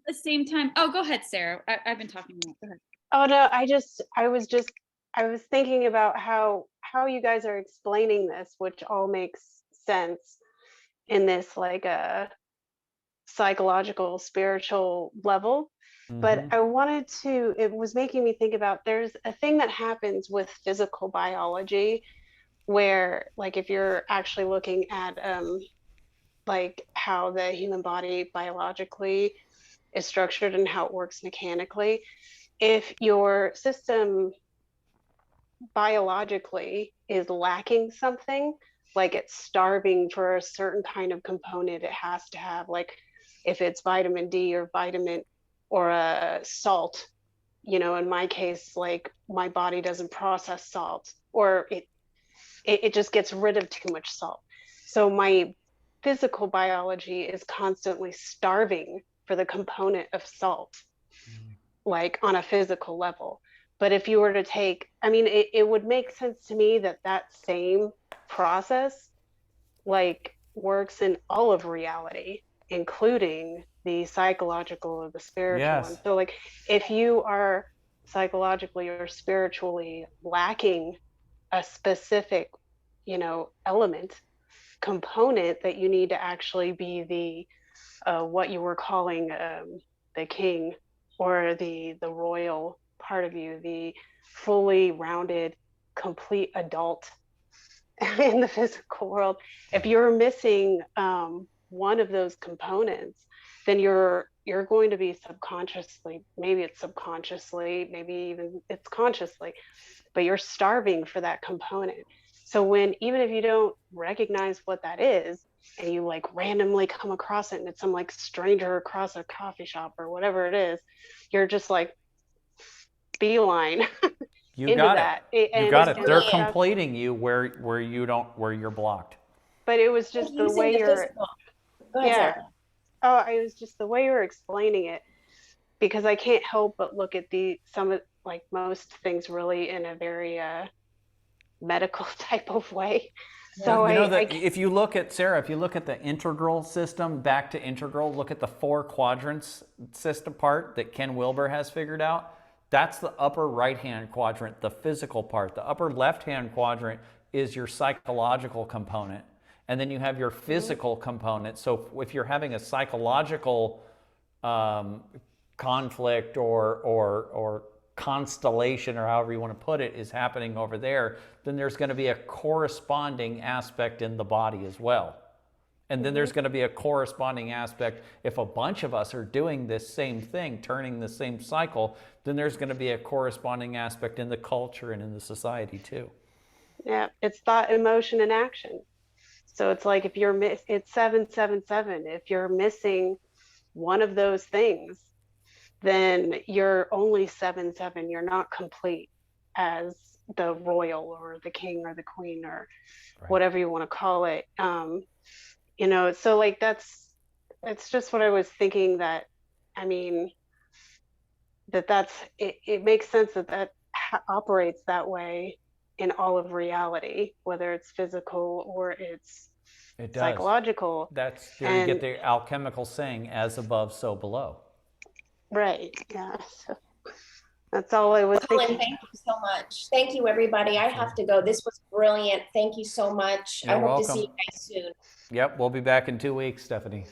the same time, oh, go ahead, Sarah. I've been talking about. Go ahead. Oh no, I was thinking about how you guys are explaining this, which all makes sense in this like a psychological, spiritual level. But it was making me think about, there's a thing that happens with physical biology where, like, if you're actually looking at like how the human body biologically is structured and how it works mechanically, if your system biologically is lacking something, like it's starving for a certain kind of component it has to have, like if it's vitamin D or vitamin or a salt, in my case, like my body doesn't process salt, or it just gets rid of too much salt. So my physical biology is constantly starving for the component of salt, like on a physical level. But if you were to take, it would make sense to me that same process like works in all of reality, including the psychological or the spiritual. Yes. And so like if you are psychologically or spiritually lacking a specific, element, component, that you need to actually be the what you were calling the king, or the royal part of you, the fully rounded, complete adult in the physical world. If you're missing one of those components, then you're going to be subconsciously, maybe it's subconsciously, maybe even it's consciously, but you're starving for that component. So even if you don't recognize what that is, and you like randomly come across it and it's some like stranger across a coffee shop or whatever it is, you're just like beeline You into got that. it. You got it. They're completing you where you're blocked. But it was just the way you're. Go ahead, Sarah. Oh, it was just the way you were explaining it, because I can't help but look at like most things really in a very medical type of way. So if you look at the integral system, back to integral, look at the 4 quadrants system part that Ken Wilber has figured out. That's the upper right-hand quadrant, the physical part. The upper left-hand quadrant is your psychological component. And then you have your physical component. So if you're having a psychological conflict or constellation, or however you want to put it, is happening over there, then there's going to be a corresponding aspect in the body as well. And then there's going to be a corresponding aspect. If a bunch of us are doing this same thing, turning the same cycle, then there's going to be a corresponding aspect in the culture and in the society too. Yeah, it's thought, emotion, and action. So it's like if it's 777. If you're missing one of those things, then you're only 7-7. You're not complete as the royal or the king or the queen or whatever you want to call it. So like it's just what I was thinking, that it makes sense that operates that way in all of reality, whether it's physical or it's It does. psychological. That's there you get the alchemical saying, as above, so below. Right. Yeah. So that's all I was Colin, thinking. thank you so much. Thank you, everybody. I have to go. This was brilliant. Thank you so much. You're I hope welcome. to see you guys soon. Yep, we'll be back in 2 weeks, Stephanie.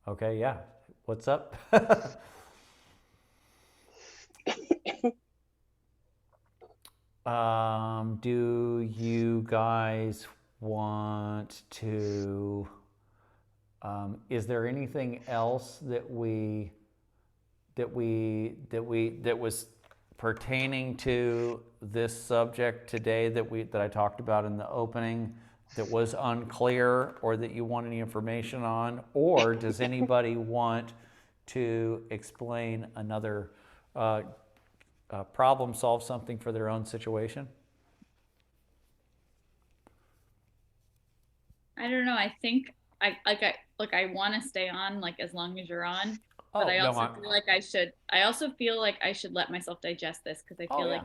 Okay, yeah. What's up? Do you guys want to, is there anything else that was pertaining to this subject today that I talked about in the opening that was unclear, or that you want any information on? Or does anybody want to explain another problem, solve something for their own situation? I don't know. I think I want to stay on like as long as you're on, but I no, also feel like I should. I also feel like I should let myself digest this, because I feel like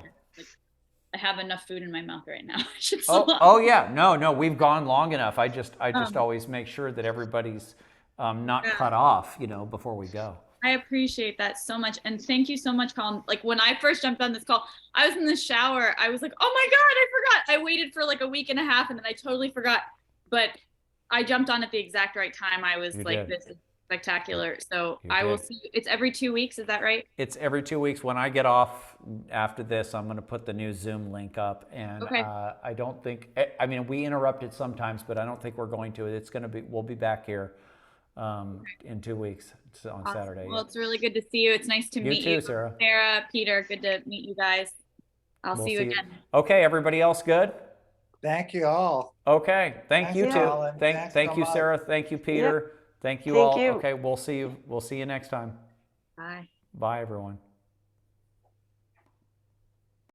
I have enough food in my mouth right now. I should slow down. Oh yeah, no, we've gone long enough. I just always make sure that everybody's not cut off, before we go. I appreciate that so much. And thank you so much, Colin. Like, when I first jumped on this call, I was in the shower. I was like, oh my God, I forgot. I waited for like a week and a half, and then I totally forgot. But I jumped on at the exact right time. I was this is spectacular. So I will see you. It's every 2 weeks. Is that right? It's every 2 weeks. When I get off after this, I'm going to put the new Zoom link up. And I don't think, I mean, we interrupt it sometimes, but I don't think we're going to. It's going to be, we'll be back here in 2 weeks on Saturday. Well, it's really good to see you. It's nice to meet you. Sarah. Sarah, Peter, good to meet you guys. We'll see you again. Okay, everybody else good? Thank you all. Okay, thank you too. Colin. Thank you, Sarah. Thank you, Peter. Yep. Thank you Thank all. you. Okay, we'll see you next time. Bye. Bye, everyone.